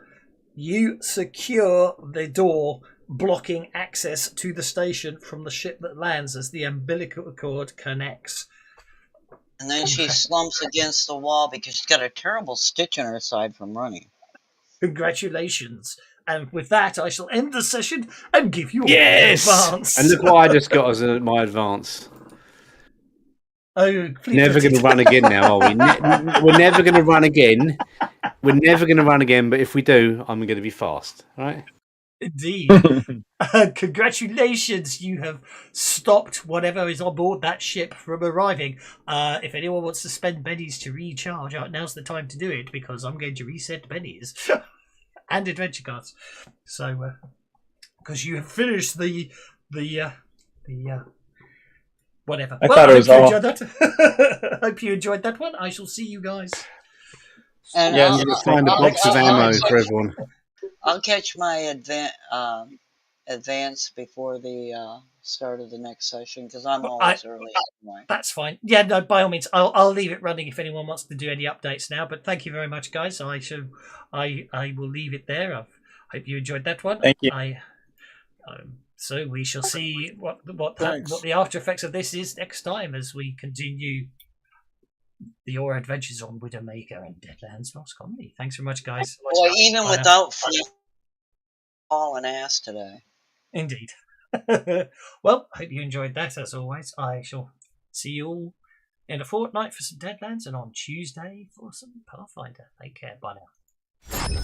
the door, blocking access to the station from the ship that lands as the umbilical cord connects. And then she slumps against the wall because she's got a terrible stitch in her side from running. Congratulations. And with that, I shall end the session and give you all yes. an advance. And look what I just got as my advance. Oh, please Never going to run again now, are we? We're never going to run again. We're never going to run again, but if we do, I'm going to be fast, right? Indeed. Congratulations, you have stopped whatever is on board that ship from arriving. If anyone wants to spend bennies to recharge, now's the time to do it, because I'm going to reset bennies and adventure cards. So, because you have finished the whatever. I thought it was all. Hope you enjoyed that one. I shall see you guys. And Yeah, Let's find a box of ammo for everyone. I'll catch my advance before the start of the next session because I'm always early anyway. That's fine. Yeah, no, by all means, I'll leave it running if anyone wants to do any updates now. But thank you very much, guys. I will leave it there. I hope you enjoyed that one. Thank you. So we shall see what the after effects of this is next time as we continue your adventures on Widowmaker and Deadlands Lost Colony. Thanks very much, guys. Boy, even without hauling ass today. Indeed. Well, I hope you enjoyed that as always. I shall see you all in a fortnight for some Deadlands and on Tuesday for some Pathfinder. Take care. Bye now.